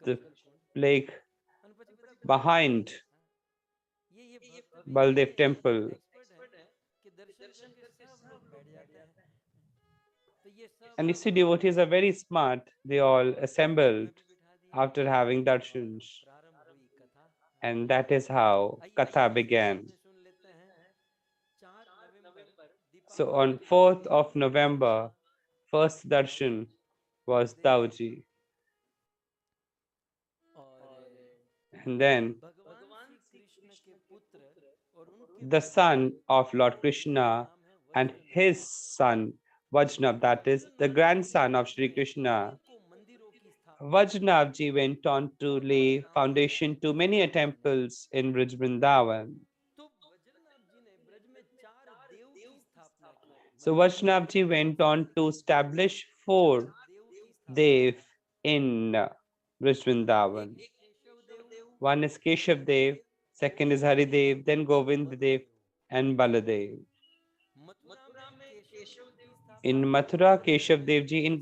[SPEAKER 2] the
[SPEAKER 1] Sankarshan Kund.
[SPEAKER 2] lake
[SPEAKER 1] और પછી बड़ा गजब की
[SPEAKER 2] behind
[SPEAKER 1] बात है, ये भक्त अभी
[SPEAKER 2] Baldev
[SPEAKER 1] इतने
[SPEAKER 2] temple.
[SPEAKER 1] एक्सपर्ट हैं कि दर्शन करके सब लोग बैठ जाते हैं। तो ये सब
[SPEAKER 2] And you see,
[SPEAKER 1] भक्त लोग
[SPEAKER 2] devotees are very smart. They all assembled
[SPEAKER 1] हमें भी बिठा दिया
[SPEAKER 2] after having
[SPEAKER 1] और
[SPEAKER 2] darshans.
[SPEAKER 1] प्रारंभ हुई कथा।
[SPEAKER 2] And that is how
[SPEAKER 1] आइए
[SPEAKER 2] Katha
[SPEAKER 1] इसके
[SPEAKER 2] began.
[SPEAKER 1] बाद में सुन लेते हैं 4 नवंबर
[SPEAKER 2] So
[SPEAKER 1] दीपावली
[SPEAKER 2] on
[SPEAKER 1] के
[SPEAKER 2] 4th
[SPEAKER 1] दिन
[SPEAKER 2] of November, first darshan was Dauji.
[SPEAKER 1] और
[SPEAKER 2] And then
[SPEAKER 1] भगवान श्री कृष्ण के पुत्र और उनके
[SPEAKER 2] the
[SPEAKER 1] पुत्र
[SPEAKER 2] son of Lord
[SPEAKER 1] जिनका
[SPEAKER 2] Krishna
[SPEAKER 1] नाम है
[SPEAKER 2] and
[SPEAKER 1] वज्रनव,
[SPEAKER 2] his son Vajnav, that is the
[SPEAKER 1] वज्रनव ji
[SPEAKER 2] grandson of
[SPEAKER 1] ने
[SPEAKER 2] Sri Krishna.
[SPEAKER 1] अनेकों मंदिरों की स्थापना की।
[SPEAKER 2] Vajnav ji went on to
[SPEAKER 1] बहुत बड़ा
[SPEAKER 2] lay
[SPEAKER 1] काम किया
[SPEAKER 2] foundation to many
[SPEAKER 1] वज्रनव जी ने।
[SPEAKER 2] temples in Brij Vrindavan.
[SPEAKER 1] तो वज्रनव जी ने ब्रज में 4 देव की स्थापना की।
[SPEAKER 2] So
[SPEAKER 1] मतलब
[SPEAKER 2] Vajnav ji went on to establish
[SPEAKER 1] 4
[SPEAKER 2] 4
[SPEAKER 1] देव की स्थापना
[SPEAKER 2] Dev
[SPEAKER 1] की।
[SPEAKER 2] in Brij Vrindavan.
[SPEAKER 1] एक Keshav Dev,
[SPEAKER 2] One is Keshav Dev, second is Haridev, then Govind Dev,
[SPEAKER 1] Baldev.
[SPEAKER 2] and Baladev.
[SPEAKER 1] Mathura में केशव देव की
[SPEAKER 2] In
[SPEAKER 1] स्थापना
[SPEAKER 2] Mathura, Keshav
[SPEAKER 1] वृंदावन
[SPEAKER 2] Dev
[SPEAKER 1] में
[SPEAKER 2] ji, in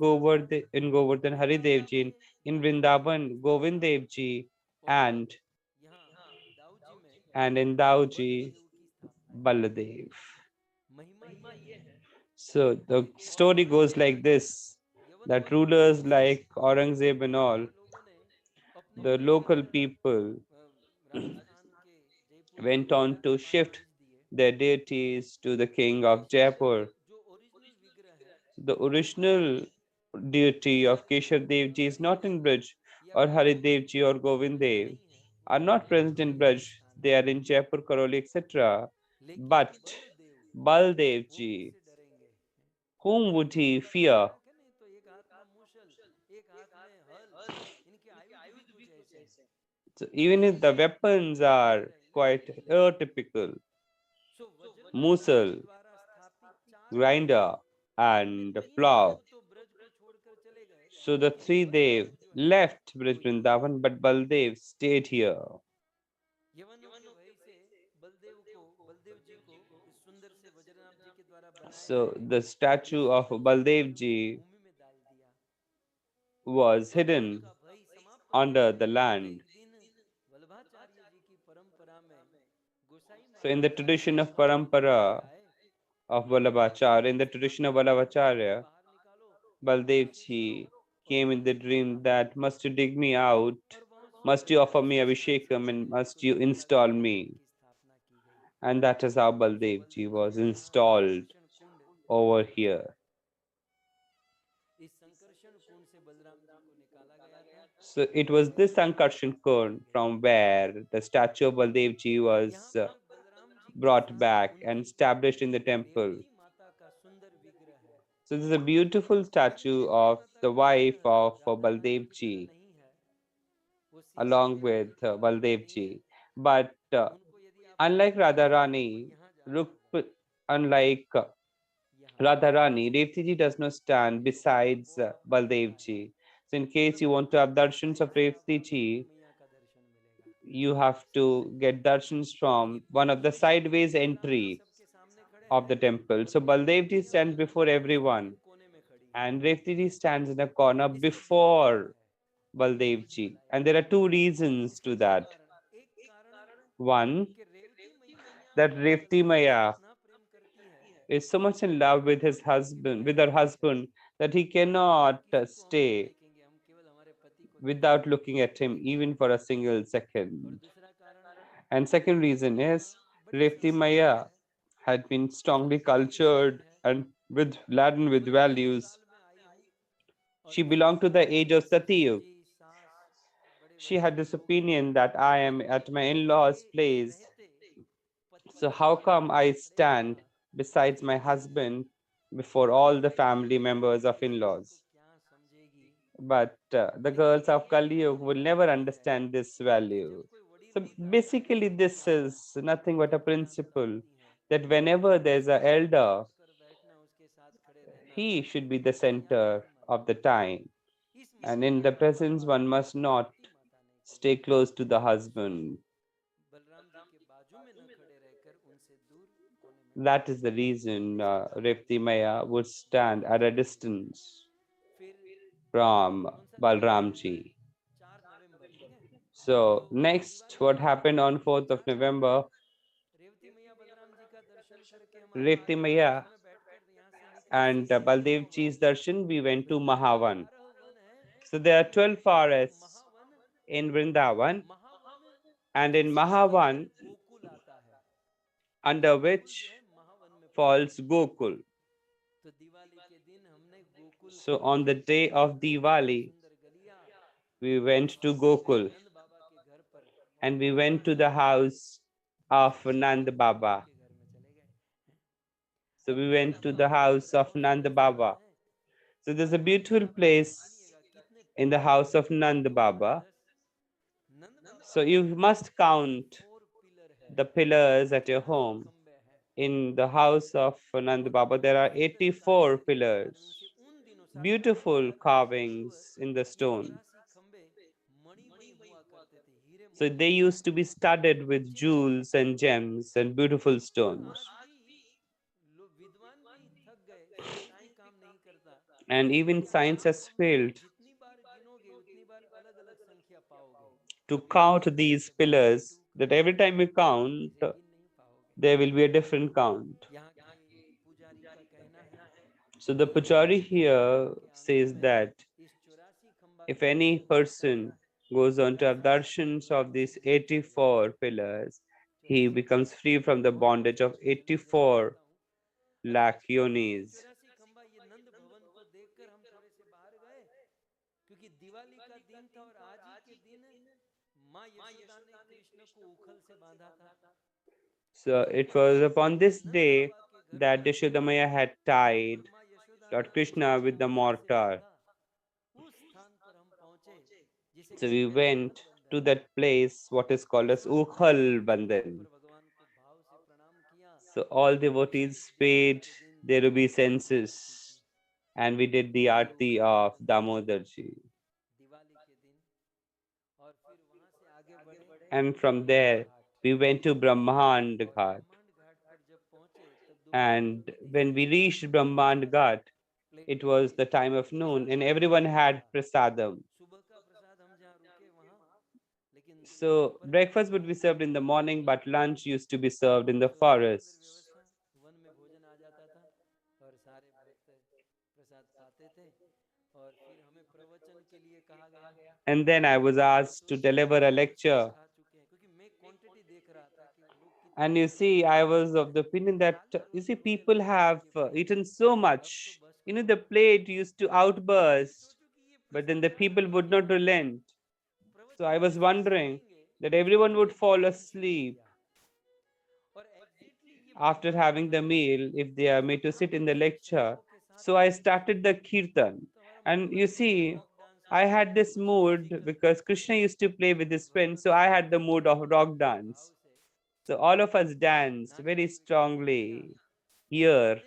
[SPEAKER 2] Govardhan Haridev
[SPEAKER 1] Vrindavan
[SPEAKER 2] ji,
[SPEAKER 1] में
[SPEAKER 2] in
[SPEAKER 1] Baldev ji
[SPEAKER 2] Vrindavan,
[SPEAKER 1] की
[SPEAKER 2] Govind
[SPEAKER 1] स्थापना
[SPEAKER 2] Dev ji,
[SPEAKER 1] और यहाँ दाऊजी में
[SPEAKER 2] and in Dauji,
[SPEAKER 1] बलदेव की स्थापना की।
[SPEAKER 2] Baladev.
[SPEAKER 1] महिमा ये है
[SPEAKER 2] So the
[SPEAKER 1] और
[SPEAKER 2] story goes like this, that
[SPEAKER 1] यवनवाद
[SPEAKER 2] rulers
[SPEAKER 1] काल में
[SPEAKER 2] like Aurangzeb and
[SPEAKER 1] यहाँ
[SPEAKER 2] all,
[SPEAKER 1] के लोगों ने अपने
[SPEAKER 2] the
[SPEAKER 1] अपने
[SPEAKER 2] local
[SPEAKER 1] घर
[SPEAKER 2] people
[SPEAKER 1] राजस्थान के जयपुर में
[SPEAKER 2] went on to
[SPEAKER 1] वहाँ
[SPEAKER 2] shift
[SPEAKER 1] भेज दिए।
[SPEAKER 2] their deities to the king
[SPEAKER 1] और
[SPEAKER 2] of
[SPEAKER 1] केशव देव
[SPEAKER 2] Jaipur.
[SPEAKER 1] जो ओरिजिनल विग्रह है
[SPEAKER 2] The original deity
[SPEAKER 1] वो
[SPEAKER 2] of Keshav Dev ji is
[SPEAKER 1] नहीं
[SPEAKER 2] not
[SPEAKER 1] है,
[SPEAKER 2] in Braj,
[SPEAKER 1] या
[SPEAKER 2] or
[SPEAKER 1] फिर वो
[SPEAKER 2] Haridev ji or Govind
[SPEAKER 1] Braj में
[SPEAKER 2] Dev
[SPEAKER 1] नहीं है, वो
[SPEAKER 2] are not
[SPEAKER 1] कहीं
[SPEAKER 2] present
[SPEAKER 1] दूसरे
[SPEAKER 2] in Braj.
[SPEAKER 1] स्थान
[SPEAKER 2] They
[SPEAKER 1] में
[SPEAKER 2] are
[SPEAKER 1] है।
[SPEAKER 2] in Jaipur, Karoli, etc.
[SPEAKER 1] लेकिन
[SPEAKER 2] But
[SPEAKER 1] बलदेव
[SPEAKER 2] Baldev
[SPEAKER 1] वो
[SPEAKER 2] ji,
[SPEAKER 1] किससे डरेंगे?
[SPEAKER 2] whom would
[SPEAKER 1] वो
[SPEAKER 2] he
[SPEAKER 1] तो कहते
[SPEAKER 2] fear?
[SPEAKER 1] हैं कि नहीं, तो एक हाथ में मूसल, एक हाथ में हल, इनके आयुध भी कुछ ऐसे हैं।
[SPEAKER 2] So even if the weapons
[SPEAKER 1] समझ
[SPEAKER 2] are
[SPEAKER 1] रहे हैं ना?
[SPEAKER 2] quite atypical,
[SPEAKER 1] सो वज्रनव जी के
[SPEAKER 2] musal,
[SPEAKER 1] द्वारा स्थापित 4 देव,
[SPEAKER 2] grinder,
[SPEAKER 1] उनमें
[SPEAKER 2] and
[SPEAKER 1] 3
[SPEAKER 2] plow.
[SPEAKER 1] देव तो ब्रज को छोड़कर चले गए,
[SPEAKER 2] So the three
[SPEAKER 1] लेकिन
[SPEAKER 2] Dev
[SPEAKER 1] बलदेव जो है
[SPEAKER 2] left Brij
[SPEAKER 1] वो यहीं है।
[SPEAKER 2] Vrindavan, but Baldev stayed here.
[SPEAKER 1] यवनों के भय से बलदेव जी को इस सुंदर से वज्रनाभ जी के द्वारा बनाए
[SPEAKER 2] So
[SPEAKER 1] गए
[SPEAKER 2] the
[SPEAKER 1] इस
[SPEAKER 2] statue of
[SPEAKER 1] सुंदर से
[SPEAKER 2] Baldev
[SPEAKER 1] मंदिर को
[SPEAKER 2] ji
[SPEAKER 1] भूमि में डाल दिया
[SPEAKER 2] was
[SPEAKER 1] और
[SPEAKER 2] hidden
[SPEAKER 1] उनका भय समाप्त हो
[SPEAKER 2] under
[SPEAKER 1] गया।
[SPEAKER 2] the
[SPEAKER 1] तो
[SPEAKER 2] land.
[SPEAKER 1] एक दिन वल्लभाचार्य जी की परंपरा में गोसाई
[SPEAKER 2] So in the
[SPEAKER 1] Maharaj
[SPEAKER 2] tradition of
[SPEAKER 1] अपने ध्यान से
[SPEAKER 2] Parampara
[SPEAKER 1] आए
[SPEAKER 2] of
[SPEAKER 1] और बोले
[SPEAKER 2] Vallabhacharya, in the
[SPEAKER 1] इस
[SPEAKER 2] tradition of
[SPEAKER 1] नामधारी ब्राह्मण को
[SPEAKER 2] Vallabhacharya,
[SPEAKER 1] बाहर निकालो,
[SPEAKER 2] Baldev
[SPEAKER 1] इसे छुओ
[SPEAKER 2] ji
[SPEAKER 1] और
[SPEAKER 2] came in
[SPEAKER 1] मुझे
[SPEAKER 2] the
[SPEAKER 1] स्थापना
[SPEAKER 2] dream
[SPEAKER 1] दो।
[SPEAKER 2] that must you dig me out,
[SPEAKER 1] और वहाँ
[SPEAKER 2] must
[SPEAKER 1] सुंदर
[SPEAKER 2] you offer me
[SPEAKER 1] तरीके से
[SPEAKER 2] Abhishekam, and
[SPEAKER 1] एक
[SPEAKER 2] must you
[SPEAKER 1] सुंदर सा
[SPEAKER 2] install
[SPEAKER 1] देव मंदिर
[SPEAKER 2] me.
[SPEAKER 1] की स्थापना की गई।
[SPEAKER 2] And that is how
[SPEAKER 1] so
[SPEAKER 2] Baldev ji
[SPEAKER 1] Baldev ji
[SPEAKER 2] was
[SPEAKER 1] ने यहाँ
[SPEAKER 2] installed
[SPEAKER 1] Sankarshan Kund,
[SPEAKER 2] over here.
[SPEAKER 1] इस संकर्षण कुंड से बलराम जी को निकाला गया था
[SPEAKER 2] So it was
[SPEAKER 1] और
[SPEAKER 2] this
[SPEAKER 1] यहाँ पर
[SPEAKER 2] Sankarshan
[SPEAKER 1] स्थापना
[SPEAKER 2] Kund
[SPEAKER 1] की गई।
[SPEAKER 2] from where the statue of Baldev ji
[SPEAKER 1] यहाँ
[SPEAKER 2] was
[SPEAKER 1] पर बलराम जी के
[SPEAKER 2] brought
[SPEAKER 1] साथ
[SPEAKER 2] back and
[SPEAKER 1] उनकी
[SPEAKER 2] established in the temple.
[SPEAKER 1] Revati माता का सुंदर विग्रह है।
[SPEAKER 2] So this is a beautiful
[SPEAKER 1] लेकिन
[SPEAKER 2] statue
[SPEAKER 1] रेवती
[SPEAKER 2] of
[SPEAKER 1] माता
[SPEAKER 2] the
[SPEAKER 1] का
[SPEAKER 2] wife
[SPEAKER 1] विग्रह
[SPEAKER 2] of
[SPEAKER 1] राधा रानी
[SPEAKER 2] Baldev
[SPEAKER 1] की तरह
[SPEAKER 2] ji
[SPEAKER 1] नहीं है, वो सीधी
[SPEAKER 2] along
[SPEAKER 1] रेवती
[SPEAKER 2] with
[SPEAKER 1] के आकार में
[SPEAKER 2] Baldev
[SPEAKER 1] नहीं है।
[SPEAKER 2] ji. But
[SPEAKER 1] उनको यदि आप
[SPEAKER 2] unlike
[SPEAKER 1] देखते हैं तो
[SPEAKER 2] Radharani,
[SPEAKER 1] यहाँ जाना होगा,
[SPEAKER 2] Unlike
[SPEAKER 1] यहाँ
[SPEAKER 2] Radharani, Devti ji does not stand
[SPEAKER 1] तो
[SPEAKER 2] besides
[SPEAKER 1] वो आपको दिखता
[SPEAKER 2] Baldev
[SPEAKER 1] है।
[SPEAKER 2] ji. So in case you want to have darshans of
[SPEAKER 1] ऐसे
[SPEAKER 2] Devti
[SPEAKER 1] आपको रेवती
[SPEAKER 2] ji,
[SPEAKER 1] मैया का दर्शन मिलेगा।
[SPEAKER 2] you have to get darshans from
[SPEAKER 1] Revati
[SPEAKER 2] one of the
[SPEAKER 1] मैया जी
[SPEAKER 2] sideways
[SPEAKER 1] बलराम जी
[SPEAKER 2] entry
[SPEAKER 1] सबके सामने खड़े
[SPEAKER 2] of
[SPEAKER 1] हैं
[SPEAKER 2] the temple.
[SPEAKER 1] और
[SPEAKER 2] So
[SPEAKER 1] रेवती
[SPEAKER 2] Baldev ji
[SPEAKER 1] मैया
[SPEAKER 2] stands before
[SPEAKER 1] सबसे
[SPEAKER 2] everyone,
[SPEAKER 1] कोने में खड़ी है।
[SPEAKER 2] and Devti ji stands in a corner
[SPEAKER 1] इसके 2 कारण
[SPEAKER 2] before
[SPEAKER 1] है, इसलिए
[SPEAKER 2] Baldev
[SPEAKER 1] बीच में
[SPEAKER 2] ji.
[SPEAKER 1] लाया
[SPEAKER 2] And there are
[SPEAKER 1] गया।
[SPEAKER 2] two reasons
[SPEAKER 1] इसके
[SPEAKER 2] to
[SPEAKER 1] 2
[SPEAKER 2] that.
[SPEAKER 1] कारण, एक कारण
[SPEAKER 2] One,
[SPEAKER 1] कि रेवती मैया
[SPEAKER 2] that Revti
[SPEAKER 1] बलराम जी से
[SPEAKER 2] Maya
[SPEAKER 1] इतना प्रेम करती है
[SPEAKER 2] is so much in love with his
[SPEAKER 1] कि
[SPEAKER 2] husband,
[SPEAKER 1] बिना
[SPEAKER 2] with her
[SPEAKER 1] देखे
[SPEAKER 2] husband, that he
[SPEAKER 1] और
[SPEAKER 2] cannot
[SPEAKER 1] किसी को हम नहीं
[SPEAKER 2] stay
[SPEAKER 1] देखेंगे, हम केवल हमारे पति को
[SPEAKER 2] without
[SPEAKER 1] देखेंगे,
[SPEAKER 2] looking at him
[SPEAKER 1] देखेंगे।
[SPEAKER 2] even for a single
[SPEAKER 1] और
[SPEAKER 2] second.
[SPEAKER 1] दूसरा कारण
[SPEAKER 2] And second
[SPEAKER 1] रेवती
[SPEAKER 2] reason
[SPEAKER 1] मैया
[SPEAKER 2] is
[SPEAKER 1] बड़ी
[SPEAKER 2] Revti
[SPEAKER 1] संस्कारी
[SPEAKER 2] Maya
[SPEAKER 1] है,
[SPEAKER 2] had been strongly
[SPEAKER 1] शक्तिशाली
[SPEAKER 2] cultured
[SPEAKER 1] है।
[SPEAKER 2] and with laden with
[SPEAKER 1] मैं 20
[SPEAKER 2] values.
[SPEAKER 1] साल में आई हूँ और
[SPEAKER 2] She
[SPEAKER 1] मेरे
[SPEAKER 2] belonged to the
[SPEAKER 1] सारे
[SPEAKER 2] age of Satyug.
[SPEAKER 1] जी सास बड़े
[SPEAKER 2] She had
[SPEAKER 1] वैष्णव
[SPEAKER 2] this
[SPEAKER 1] लोग हैं,
[SPEAKER 2] opinion that I am
[SPEAKER 1] लेकिन
[SPEAKER 2] at my
[SPEAKER 1] मेरे
[SPEAKER 2] in-laws'
[SPEAKER 1] रहते
[SPEAKER 2] place
[SPEAKER 1] पति
[SPEAKER 2] So how come I stand besides my husband before all the family members of in-laws? But the girls of Kali Yuga will never understand this value. So basically, this is nothing but a principle that whenever there's an elder, he should be the center of the time. And in the presence, one must not stay close to the husband. That is the reason Repti Maya would stand at a distance from Balramji. So next, what happened on 4th of November, Repti Maya and Baldev Ji's darshan, we went to Mahavan. So there are 12 forests in Vrindavan, and in Mahavan, under which falls Gokul. So on the day of Diwali, we went to Gokul and we went to the house of Nand Baba. So we went to the house of Nand Baba. So there's a beautiful place in the house of Nand Baba. So you must count the pillars at your home. In the house of Nand Baba, there are 84 pillars, beautiful carvings in the stone. So they used to be studded with jewels and gems and beautiful stones. And even science has failed to count these pillars, that every time you count, there will be a different count. So the Pujari here says that if any person goes on to have darshans of these 84 pillars, he becomes free from the bondage of 84 lakh yonis. So it was upon this day that Yashodamaya had tied Lord Krishna with the mortar. So we went to that place, what is called as Ukhal Bandhan. So all devotees paid their obeisances and we did the arti of Damodarji. And from there, we went to Brahmand Ghat. And when we reached Brahmand Ghat, it was the time of noon and everyone had prasadam. So breakfast would be served in the morning, but lunch used to be served in the forests. And then I was asked to deliver a lecture. And you see, I was of the opinion that, you see, people have eaten so much. You know, the plate used to outburst, but then the people would not relent. So I was wondering that everyone would fall asleep after having the meal if they are made to sit in the lecture. So I started the kirtan. And you see, I had this mood because Krishna used to play with his friends. So I had the mood of rock dance. So all of us danced very strongly here.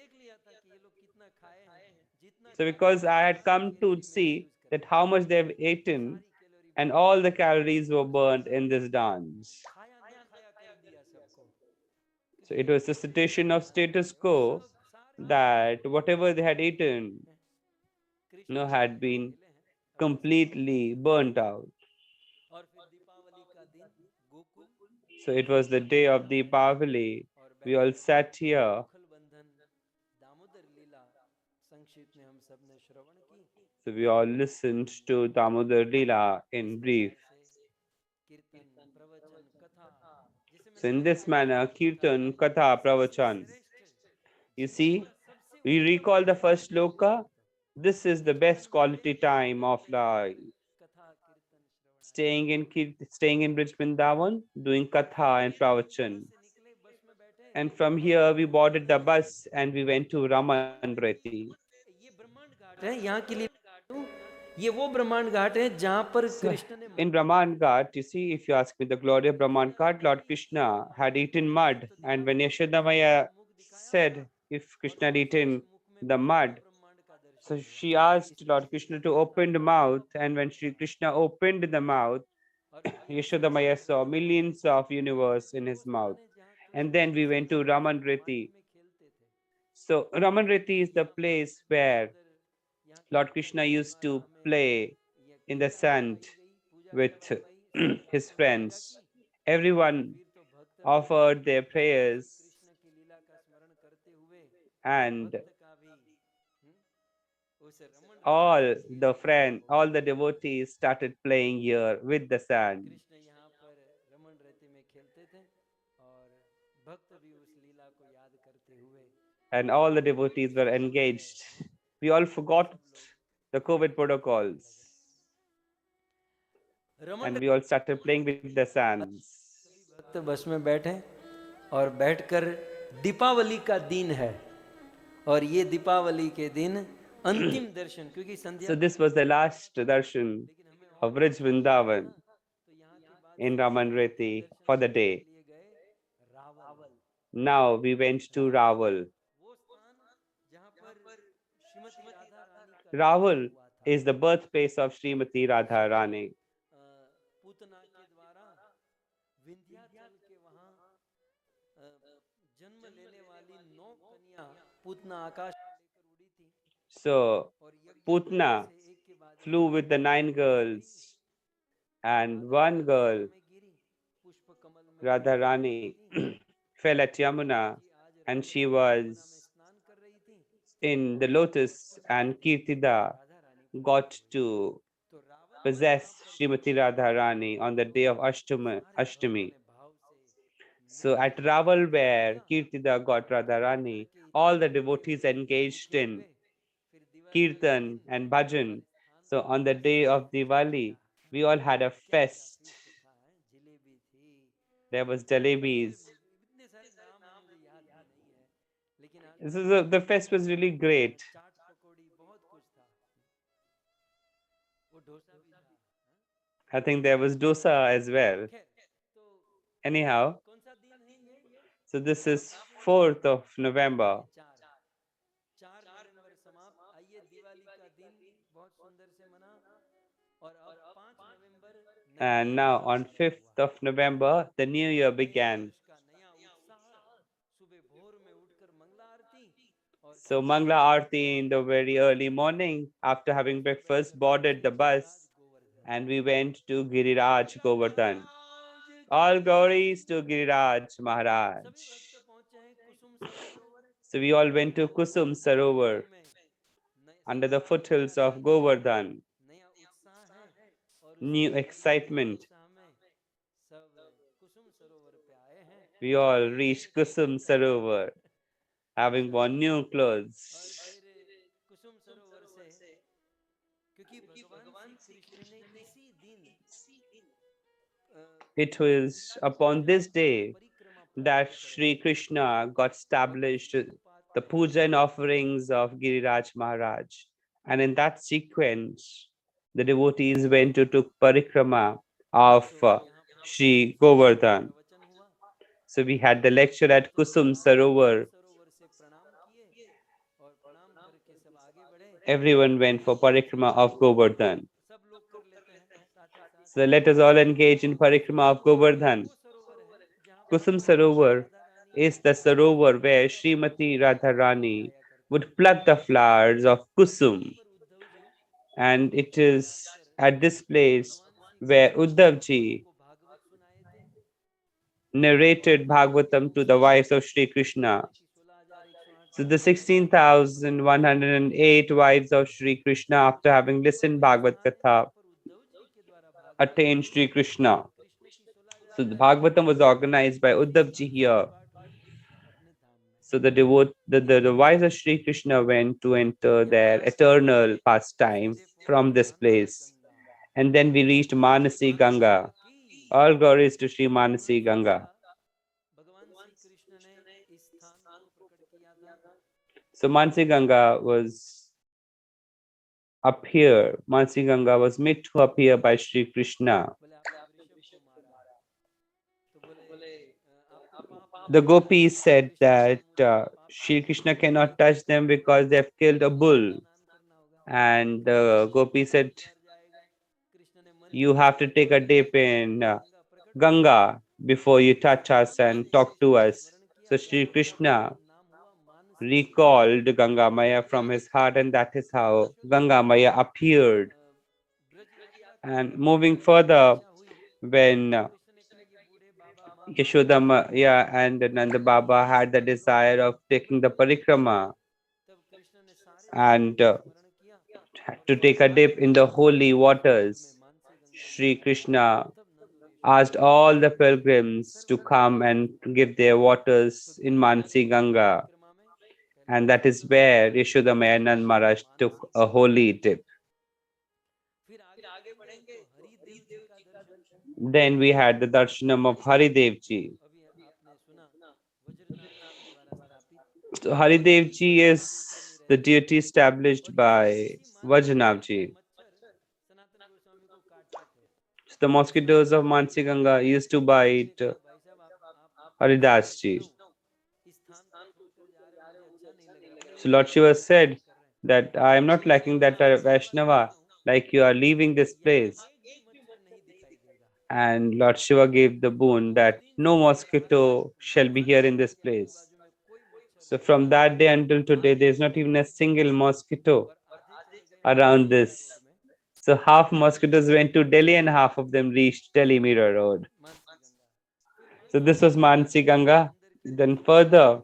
[SPEAKER 2] So because I had come to see that how much they've eaten and all the calories were burnt in this dance. So it was a situation of status quo that whatever they had eaten, had been completely burnt out. So it was the day of Deepavali. We all sat here. So we all listened to Damodar Leela in brief. So in this manner, Kirtan, Katha, Pravachan. You see, we recall the first sloka. This is the best quality time of life. Staying in Brij Vrindavan, doing Katha and Pravachan. And from here we boarded the bus and we went to Ramanreti.
[SPEAKER 1] ये ब्रह्मांड घाट है यहाँ के लिए, ये वो ब्रह्मांड घाट है जहाँ पर
[SPEAKER 2] So
[SPEAKER 1] कृष्ण ने
[SPEAKER 2] in Brahman Ghat, you see, if you ask me, the glory of Brahman Ghat, Lord Krishna had eaten mud, and when Yashodamaya said if Krishna had eaten the mud, so she asked Lord Krishna to open the mouth, and when Sri Krishna opened the mouth, Yashodamaya saw millions of universe in his mouth. And then we went to Ramanreti. So Ramanreti is the place where Lord Krishna used to play in the sand with his friends. Everyone offered their prayers, and all the devotees started playing here with the sand.
[SPEAKER 1] Krishna यहाँ पर रमन रहते में खेलते थे और भक्त भी उस लीला को याद करते हुए,
[SPEAKER 2] And all the devotees were engaged. We all forgot the COVID protocols, and we all started playing with the sands.
[SPEAKER 1] सभी भक्त बस में बैठे और बैठकर दीपावली का दिन है और ये दीपावली के दिन अंतिम दर्शन, क्योंकि संध्या
[SPEAKER 2] So this was the last darshan of Brij Vrindavan
[SPEAKER 1] तो यहाँ के बाद
[SPEAKER 2] in Ramanreti for the day.
[SPEAKER 1] लिए गए Rawal,
[SPEAKER 2] Now we went to Raval.
[SPEAKER 1] वो स्थान जहाँ पर श्रीमती राधा रानी का
[SPEAKER 2] Raval
[SPEAKER 1] हुआ था,
[SPEAKER 2] is the birthplace of Srimati Radharani.
[SPEAKER 1] Putana के द्वारा विंध्याचल के वहाँ जन्म लेने वाली 9 कन्या पूतना आकाश में लेकर उड़ी थी
[SPEAKER 2] So
[SPEAKER 1] और यज्ञ
[SPEAKER 2] Putna
[SPEAKER 1] से एक के बाद
[SPEAKER 2] flew with the 9 girls, and one girl,
[SPEAKER 1] में गिरी, पुष्प कमल में
[SPEAKER 2] Radharani, fell at Yamuna, and she was
[SPEAKER 1] स्नान कर रही थी,
[SPEAKER 2] in the lotus, and Kirtida got to
[SPEAKER 1] तो Ravan
[SPEAKER 2] possess Srimati Radharani on the day of Ashtami.
[SPEAKER 1] भाव से
[SPEAKER 2] So at Raval, where Kirtida got Radharani, all the devotees engaged in
[SPEAKER 1] फिर Diwali
[SPEAKER 2] kirtan and bhajan. So on the day of Diwali, we all had a fest.
[SPEAKER 1] था, जलेबी थी,
[SPEAKER 2] There was jalebis.
[SPEAKER 1] इतने सारे नाम हैं, मुझे याद भी नहीं है, लेकिन
[SPEAKER 2] The fest was really great.
[SPEAKER 1] चाट पकौड़ी बहुत कुछ था, वो डोसा भी था,
[SPEAKER 2] I think there was dosa as well.
[SPEAKER 1] खैर तो
[SPEAKER 2] Anyhow,
[SPEAKER 1] कौन सा दिन है ये?
[SPEAKER 2] so this is 4th of November.
[SPEAKER 1] 4 नवंबर समाप्त, आइए दिवाली का दिन बहुत सुंदर से मना और अब 5 नवंबर
[SPEAKER 2] And now on 5th of November, the new year began.
[SPEAKER 1] का नया उत्साह, सुबह भोर में उठकर मंगला आरती और
[SPEAKER 2] So Mangla Aarti in the very early morning, after having breakfast, boarded the bus, and we went to Giriraj Govardhan. All glories to Giriraj Maharaj.
[SPEAKER 1] सभी भक्त पहुंचे हैं कुसुम सरोवर
[SPEAKER 2] So we all went to Kusum Sarovar
[SPEAKER 1] में,
[SPEAKER 2] under the foothills of Govardhan.
[SPEAKER 1] नया उत्साह है और
[SPEAKER 2] New excitement.
[SPEAKER 1] उत्साह में सब कुसुम सरोवर पे आए हैं
[SPEAKER 2] We all reached Kusum Sarovar, having worn new clothes.
[SPEAKER 1] फिर कुसुम सरोवर से, क्योंकि भगवान श्री कृष्ण ने इसी दिन
[SPEAKER 2] It was upon this day that Sri Krishna got established the puja and offerings of Giriraj Maharaj. And in that sequence, the devotees went to took parikrama of Sri Govardhan.
[SPEAKER 1] वचन हुआ,
[SPEAKER 2] So we had the lecture at Kusum Sarovar.
[SPEAKER 1] सरोवर से प्रणाम किए और प्रणाम करके सब आगे बढ़े,
[SPEAKER 2] Everyone went for parikrama of Govardhan.
[SPEAKER 1] सब लोग कर लेते हैं साथ ही साथ।
[SPEAKER 2] So let us all engage in parikrama of Govardhan.
[SPEAKER 1] वो सरोवर है जहाँ
[SPEAKER 2] Kusum Sarovar is the Sarovar where Srimati Radharani would pluck the flowers of Kusum.
[SPEAKER 1] Uddhav ji
[SPEAKER 2] And it is at this place where Uddhav ji
[SPEAKER 1] को भागवत सुनाए थे,
[SPEAKER 2] narrated Bhagvatam to the wives of Sri Krishna.
[SPEAKER 1] 16,108
[SPEAKER 2] So the 16,108 wives of Sri Krishna, after having listened Bhagvat Katha,
[SPEAKER 1] पर उद्धव जी के द्वारा Bhagavat
[SPEAKER 2] attained Sri Krishna.
[SPEAKER 1] Krishna की 16,000
[SPEAKER 2] So the Bhagavatam was organized by Uddhav ji here.
[SPEAKER 1] पाठ हुए अपने धाम में।
[SPEAKER 2] So the wives of Sri Krishna went to enter their eternal pastime from this place. And then we reached Manasi Ganga. All glories to Sri Manasi Ganga.
[SPEAKER 1] भगवान श्री कृष्ण ने
[SPEAKER 2] So Mansi Ganga was up here. Mansi Ganga was made to appear by Sri Krishna. The gopis said that Sri Krishna cannot touch them because they have killed a bull. And the gopi said, you have to take a dip in Ganga before you touch us and talk to us. So Sri Krishna recalled Ganga Maya from his heart, and that is how Ganga Maya appeared. And moving further, when Yashoda Maya and Nanda Baba had the desire of taking the parikrama and to take a dip in the holy waters, Sri Krishna asked all the pilgrims to come and give their waters in Mansi Ganga. And that is where Yashodamaya and Nand Maharaj took a holy dip. Then we had the Darshanam of Haridev ji. So Haridev ji is the deity established by Vaishnav ji. So the mosquitoes of Mansi Ganga used to bite Haridas ji. So Lord Shiva said that I am not liking that Vaishnava, like you are leaving this place. And Lord Shiva gave the boon that no mosquito shall be here in this place. So from that day until today, there is not even a single mosquito around this. So half mosquitoes went to Delhi and half of them reached Delhi Mirror Road. So this was Mansi Ganga. Then further,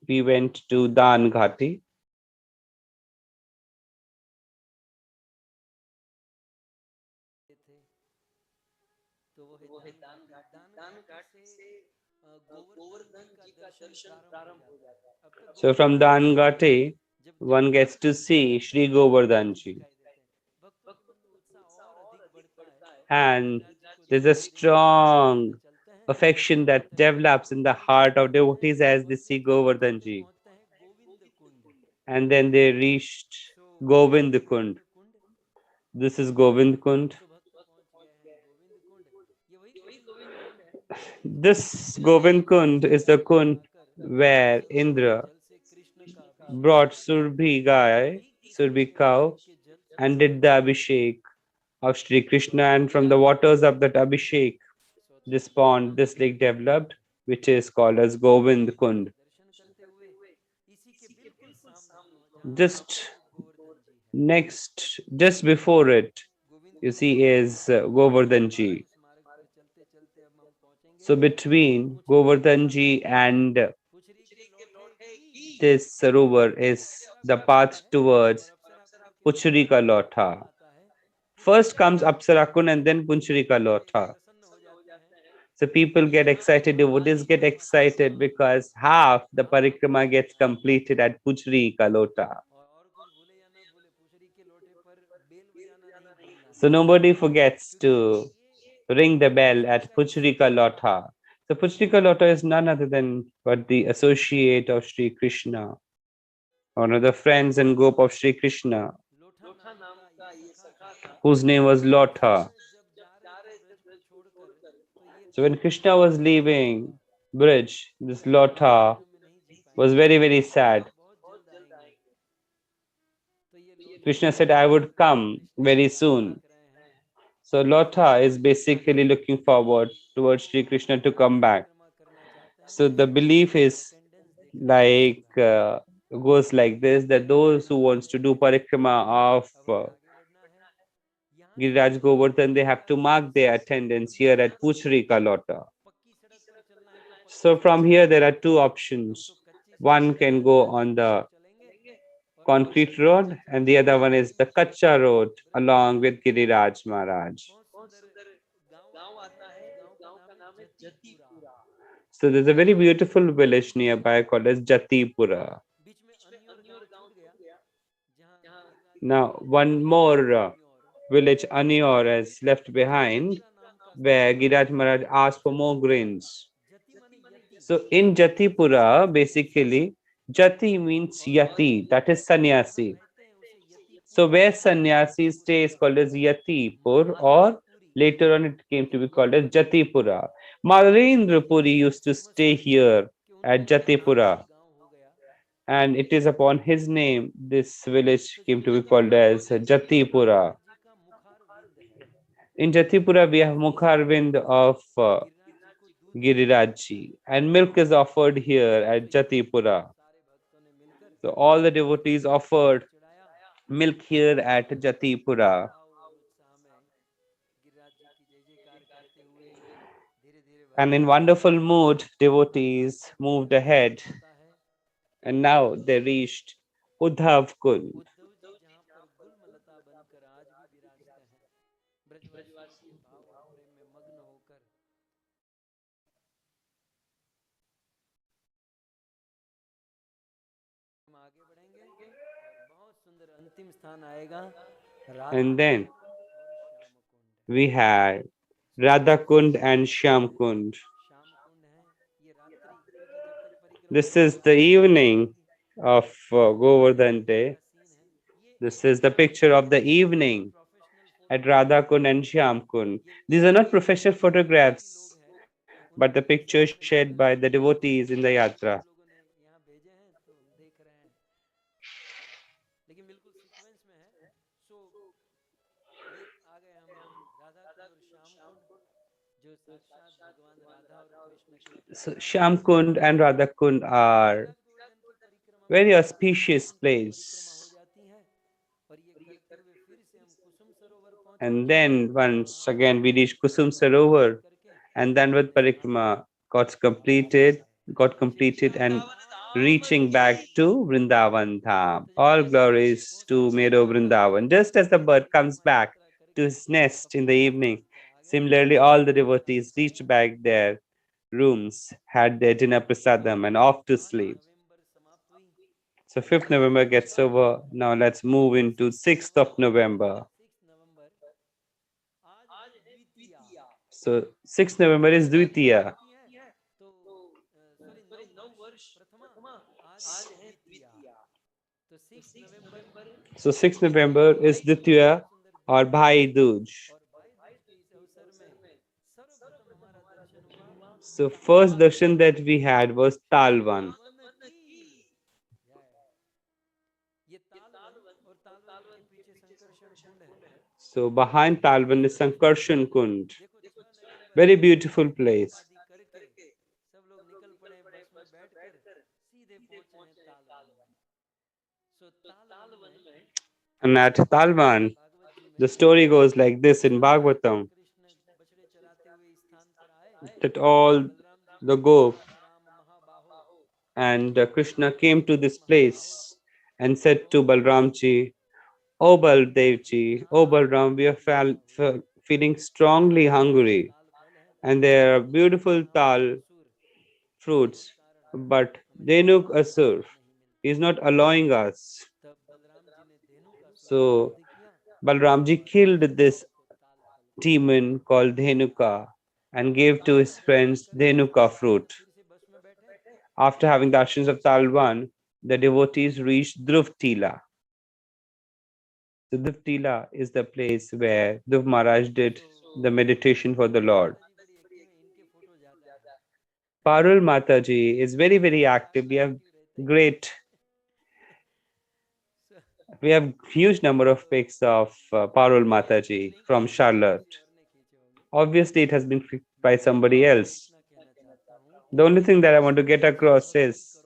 [SPEAKER 2] we went to Dan Ghati. So from Dan Ghati, one gets to see Sri Govardhan ji. And there's a strong affection that develops in the heart of devotees as they see Govardhan ji. And then they reached Govind Kund. This is Govind Kund. This Govind Kund is the Kund where Indra brought Surbhi Gai, Surbhi cow, and did the Abhishek of Sri Krishna. And from the waters of that Abhishek, this pond, this lake developed, which is called as Govind Kund. Just before it, you see, is Govardhan ji. So between Govardhan ji and this Sarovar is the path towards Puchurika Lotha. First comes Apsarakun and then Punchurika Lotha. So people get excited, devotees get excited because half the parikrama gets completed at Puchurika Lotha. So nobody forgets to ring the bell at Puchurika Lotha. So Puchurika Lotha is none other than but the associate of Sri Krishna, one of the friends and gop of Sri Krishna, whose name was Lotha. So when Krishna was leaving Brij, this Lotha was very, very sad. Krishna said, I would come very soon. So Lotha is basically looking forward towards Sri Krishna to come back. So the belief is like goes like this, that those who wants to do parikrama of Giriraj Govardhan, they have to mark their attendance here at Puchurika Lotha. So from here there are two options. One can go on the concrete road and the other one is the Kacha road along with Giriraj Maharaj. So there's a very beautiful village nearby called as Jatipura. Now one more village Anior is left behind where Giriraj Maharaj asked for more grains. So in Jatipura, basically, Jati means yati, that is sannyasi. So where sannyasis stay is called as Yatipur, or later on it came to be called as Jatipura. Malarendra Puri used to stay here at Jatipura, and it is upon his name this village came to be called as Jatipura. In Jatipura, we have Mukharvind of Girirajji, and milk is offered here at Jatipura. So all the devotees offered milk here at Jatipura. And in wonderful mood, devotees moved ahead, and now they reached Uddhav Kund. And then we had Radha Kund and Shyam Kund. This is the evening of Govardhan Day. This is the picture of the evening at Radha Kund and Shyam Kund. These are not professional photographs, but the pictures shared by the devotees in the yatra. So Shyam Kund and Radha Kund are very auspicious place. And then once again we reached Kusum Sarovar, and then with Parikrama got completed and reaching back to Vrindavan Dham. All glories to Mero Vrindavan. Just as the bird comes back to his nest in the evening, similarly all the devotees reached back their rooms, had their dinner prasadam and off to sleep. So 5th November gets over. Now let's move into 6th of November. So 6th November is Dvitiya. So 6th November is Dvitiya or Bhai Dooj. So first darshan that we had was Talwan. So behind Talwan is Sankarshan Kund. Very beautiful place. And at Talwan, the story goes like this in Bhagvatam, that all the gop and Krishna came to this place and said to Balramji, "O Baldevji, O Balram, we are feeling strongly hungry, and there are beautiful tal fruits, but Dhenuk Asur is not allowing us." So Balramji killed this demon called Dhenuka and gave to his friends Dhenuka fruit. After having darshans of Talwan, the devotees reached Dhruv Tila. So Dhruv Tila is the place where Dhruv Maharaj did the meditation for the Lord. Parul Mataji is very, very active. Great, we have huge number of pics of Parul Mataji from Charlotte. Obviously, it has been clicked by somebody else. The only thing that I want to get across is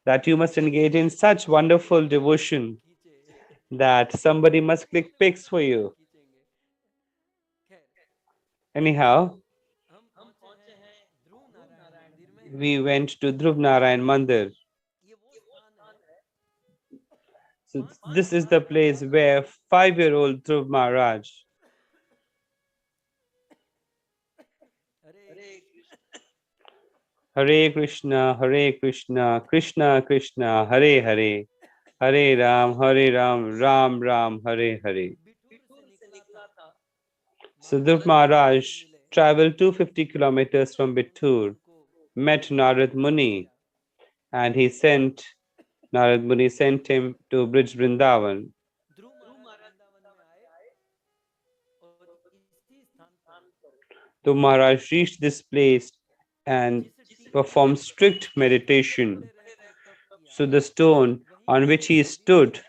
[SPEAKER 2] that you must engage in such wonderful devotion that somebody must click pics for you. Anyhow, we went to Dhruv Narayan Mandir. So this is the place where 5-year-old Dhruv Maharaj Hare Krishna, Hare Krishna, Krishna Krishna, Hare Hare, Hare Ram, Ram Ram, Hare Hare. So Dhruv Maharaj traveled 250 kilometers from Bittur, met Narad Muni, and Narad Muni sent him to Brij Vrindavan.
[SPEAKER 1] ध्रुव महाराज वृंदावन में आए और इसी स्थान पर
[SPEAKER 2] So Maharaj reached this place and
[SPEAKER 1] जिस टीले पर
[SPEAKER 2] performed strict meditation.
[SPEAKER 1] खड़े रहकर तप किया
[SPEAKER 2] So the stone
[SPEAKER 1] वहीं
[SPEAKER 2] on
[SPEAKER 1] पर
[SPEAKER 2] which he
[SPEAKER 1] समाधि ली
[SPEAKER 2] stood,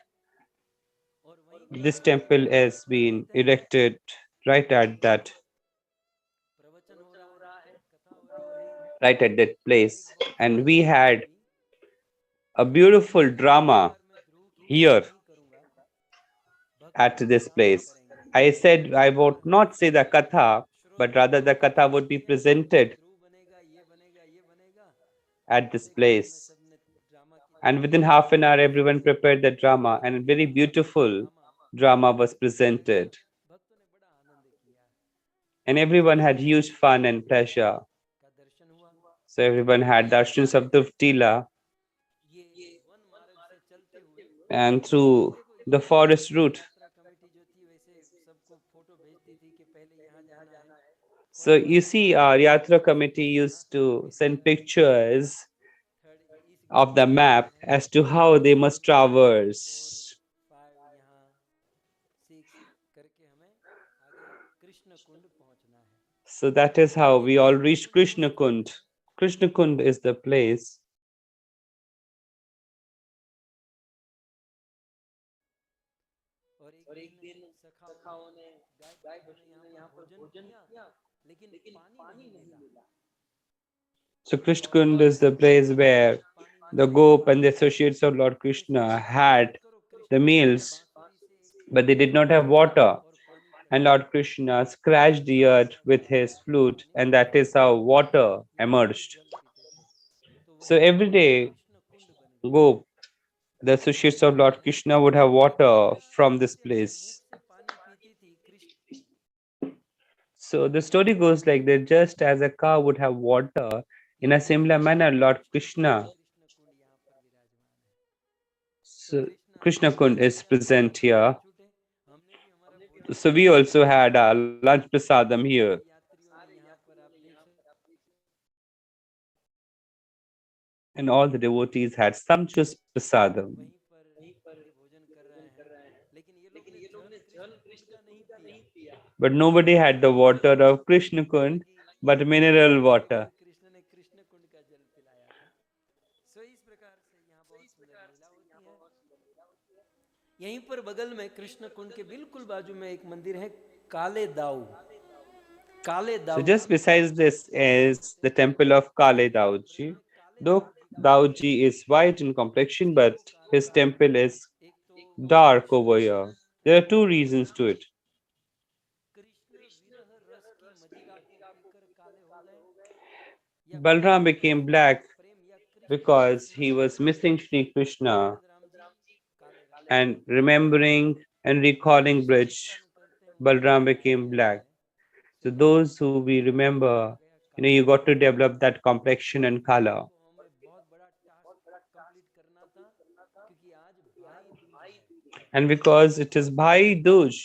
[SPEAKER 1] और वहीं पर
[SPEAKER 2] this temple has been
[SPEAKER 1] स्थित है
[SPEAKER 2] erected right at
[SPEAKER 1] प्रवचन हो रहा है कथा हो रही है
[SPEAKER 2] place.
[SPEAKER 1] एक बहुत
[SPEAKER 2] And we
[SPEAKER 1] सुंदर घटना
[SPEAKER 2] had
[SPEAKER 1] हुई
[SPEAKER 2] a beautiful
[SPEAKER 1] इस
[SPEAKER 2] drama
[SPEAKER 1] बार मैं ध्रुव की कथा
[SPEAKER 2] here
[SPEAKER 1] नहीं करूंगा
[SPEAKER 2] at
[SPEAKER 1] भक्त
[SPEAKER 2] this
[SPEAKER 1] कथा
[SPEAKER 2] place.
[SPEAKER 1] करेंगे
[SPEAKER 2] I said I would
[SPEAKER 1] और
[SPEAKER 2] not say the katha, but
[SPEAKER 1] श्रोताओं
[SPEAKER 2] rather
[SPEAKER 1] को
[SPEAKER 2] the katha would
[SPEAKER 1] बताते
[SPEAKER 2] be
[SPEAKER 1] हैं कि आज
[SPEAKER 2] presented
[SPEAKER 1] ध्रुव बनेगा ये बनेगा ये बनेगा
[SPEAKER 2] at
[SPEAKER 1] और
[SPEAKER 2] this
[SPEAKER 1] देखो उसमें
[SPEAKER 2] place.
[SPEAKER 1] सबने ड्रामा की
[SPEAKER 2] And
[SPEAKER 1] तैयारी
[SPEAKER 2] within
[SPEAKER 1] कर
[SPEAKER 2] half
[SPEAKER 1] ली
[SPEAKER 2] an hour, everyone prepared the drama, and a
[SPEAKER 1] इतने
[SPEAKER 2] very
[SPEAKER 1] मनोरम
[SPEAKER 2] beautiful
[SPEAKER 1] drama
[SPEAKER 2] drama was presented.
[SPEAKER 1] भक्तों ने बड़ा आनंद किया
[SPEAKER 2] And
[SPEAKER 1] और
[SPEAKER 2] everyone
[SPEAKER 1] जैसे
[SPEAKER 2] had huge
[SPEAKER 1] he
[SPEAKER 2] fun and pleasure.
[SPEAKER 1] का दर्शन हुआ
[SPEAKER 2] So everyone had darshans of the Tila,
[SPEAKER 1] ये वन मार्ग से चलते हुए
[SPEAKER 2] and through
[SPEAKER 1] देखो
[SPEAKER 2] the
[SPEAKER 1] जैसे
[SPEAKER 2] forest
[SPEAKER 1] हमारी
[SPEAKER 2] route.
[SPEAKER 1] यात्रा कमेटी जो थी वैसे सबको फोटो भेजती थी कि पहले यहाँ जाना है
[SPEAKER 2] So
[SPEAKER 1] फर्स्ट
[SPEAKER 2] you
[SPEAKER 1] वाले
[SPEAKER 2] see,
[SPEAKER 1] दिन
[SPEAKER 2] our Yatra
[SPEAKER 1] दूसरे
[SPEAKER 2] committee
[SPEAKER 1] दिन यहाँ
[SPEAKER 2] used to
[SPEAKER 1] इस
[SPEAKER 2] send
[SPEAKER 1] जगह पे
[SPEAKER 2] pictures
[SPEAKER 1] थर्ड इस
[SPEAKER 2] of
[SPEAKER 1] गेट
[SPEAKER 2] the
[SPEAKER 1] से जाना
[SPEAKER 2] map
[SPEAKER 1] है
[SPEAKER 2] as to how they must
[SPEAKER 1] 4
[SPEAKER 2] traverse.
[SPEAKER 1] 5 यहाँ 6 करके हमें आगे कृष्ण कुंड पहुंचना है
[SPEAKER 2] So that is how
[SPEAKER 1] ये
[SPEAKER 2] we all
[SPEAKER 1] कृष्ण
[SPEAKER 2] reached
[SPEAKER 1] कुंड वो
[SPEAKER 2] Krishna
[SPEAKER 1] स्थान
[SPEAKER 2] Kund.
[SPEAKER 1] है
[SPEAKER 2] Krishna Kund is the place.
[SPEAKER 1] और एक दिन सखाओं ने गाय वैष्णव ने यहाँ पर भोजन किया लेकिन पानी नहीं मिला
[SPEAKER 2] So Krishna
[SPEAKER 1] और
[SPEAKER 2] Kund is the place where
[SPEAKER 1] पानी नहीं
[SPEAKER 2] the
[SPEAKER 1] मिलने
[SPEAKER 2] Gop
[SPEAKER 1] पर
[SPEAKER 2] and the associates of Lord
[SPEAKER 1] तो
[SPEAKER 2] Krishna
[SPEAKER 1] सोचा कि ऐसा
[SPEAKER 2] had
[SPEAKER 1] करो
[SPEAKER 2] the
[SPEAKER 1] कृष्ण ने
[SPEAKER 2] meals,
[SPEAKER 1] बांसुरी से एक
[SPEAKER 2] but they did not have
[SPEAKER 1] तार
[SPEAKER 2] water.
[SPEAKER 1] और पानी का
[SPEAKER 2] And Lord Krishna scratched the
[SPEAKER 1] छोटा
[SPEAKER 2] earth
[SPEAKER 1] सा
[SPEAKER 2] with
[SPEAKER 1] धारा
[SPEAKER 2] his
[SPEAKER 1] उससे
[SPEAKER 2] flute,
[SPEAKER 1] पानी
[SPEAKER 2] and that is how water
[SPEAKER 1] यहाँ पर
[SPEAKER 2] emerged.
[SPEAKER 1] जल पीते थे तो
[SPEAKER 2] So
[SPEAKER 1] वहीं
[SPEAKER 2] every
[SPEAKER 1] पर एक
[SPEAKER 2] day,
[SPEAKER 1] कृष्ण कुंड बन गया
[SPEAKER 2] Gop, the associates of Lord Krishna, would have water
[SPEAKER 1] गोपियाँ
[SPEAKER 2] from this
[SPEAKER 1] जैसे अपने मुख
[SPEAKER 2] place.
[SPEAKER 1] से पानी पीती थी Krishna
[SPEAKER 2] So the story goes like that: just as a cow would have water, in a similar manner, Lord Krishna,
[SPEAKER 1] Krishna कुंड यहाँ पर विराजमान है तो
[SPEAKER 2] so
[SPEAKER 1] Krishna
[SPEAKER 2] Krishna
[SPEAKER 1] Anand
[SPEAKER 2] Kund is
[SPEAKER 1] किया
[SPEAKER 2] present
[SPEAKER 1] भक्त
[SPEAKER 2] here.
[SPEAKER 1] छूटे हमने भी हमारा भोजन
[SPEAKER 2] So
[SPEAKER 1] किया
[SPEAKER 2] we also had our
[SPEAKER 1] सारे
[SPEAKER 2] lunch prasadam
[SPEAKER 1] सारे
[SPEAKER 2] here,
[SPEAKER 1] यात्रियों ने यहाँ पर आप देख सकते
[SPEAKER 2] and all the devotees had sumptuous prasadam.
[SPEAKER 1] वहीं पर ये भोजन कर रहे हैं लेकिन ये लोग ने जल कृष्ण कुंड का नहीं पिया
[SPEAKER 2] But nobody had the water of Krishna Kund,
[SPEAKER 1] हालांकि
[SPEAKER 2] but
[SPEAKER 1] इसी
[SPEAKER 2] mineral
[SPEAKER 1] जगह
[SPEAKER 2] water.
[SPEAKER 1] पर कृष्ण ने कृष्ण कुंड का जल पिलाया था सो इस प्रकार से यहाँ बहुत सुंदर लीला होती है यहीं पर बगल में कृष्ण कुंड के बिल्कुल बाजू में एक मंदिर है काले दाऊ
[SPEAKER 2] So
[SPEAKER 1] ji
[SPEAKER 2] just besides this is the temple of Kale Dauji.
[SPEAKER 1] काले
[SPEAKER 2] Though
[SPEAKER 1] दाऊ जी का मंदिर है
[SPEAKER 2] Dauji is white in complexion,
[SPEAKER 1] इसके
[SPEAKER 2] but
[SPEAKER 1] दो कारण
[SPEAKER 2] his
[SPEAKER 1] हैं
[SPEAKER 2] temple is
[SPEAKER 1] एक तो
[SPEAKER 2] dark
[SPEAKER 1] Krishna
[SPEAKER 2] over here. There are two reasons to it.
[SPEAKER 1] Krishna विरह रस की मदिरा को पीकर काले हो गए या
[SPEAKER 2] Balram
[SPEAKER 1] कृष्ण
[SPEAKER 2] became
[SPEAKER 1] से
[SPEAKER 2] black
[SPEAKER 1] प्रेम या कृष्ण की
[SPEAKER 2] because he
[SPEAKER 1] स्मृति
[SPEAKER 2] was
[SPEAKER 1] में
[SPEAKER 2] missing Sri Krishna,
[SPEAKER 1] Balram ji काले रंग के
[SPEAKER 2] and
[SPEAKER 1] हो गए
[SPEAKER 2] remembering and
[SPEAKER 1] हम
[SPEAKER 2] recalling
[SPEAKER 1] जिसे
[SPEAKER 2] Brij,
[SPEAKER 1] स्नान करते हैं वो
[SPEAKER 2] Balram
[SPEAKER 1] काला हो
[SPEAKER 2] became
[SPEAKER 1] जाता
[SPEAKER 2] black.
[SPEAKER 1] है
[SPEAKER 2] So
[SPEAKER 1] so Krishna
[SPEAKER 2] those who
[SPEAKER 1] का
[SPEAKER 2] we
[SPEAKER 1] रंग हो
[SPEAKER 2] remember,
[SPEAKER 1] गया काला
[SPEAKER 2] you got to develop that complexion
[SPEAKER 1] और
[SPEAKER 2] and
[SPEAKER 1] आज
[SPEAKER 2] color.
[SPEAKER 1] तो हमें बहुत बड़ा टास्क कंप्लीट करना था क्योंकि आज भाई दूज है
[SPEAKER 2] And because it is Bhai Dooj,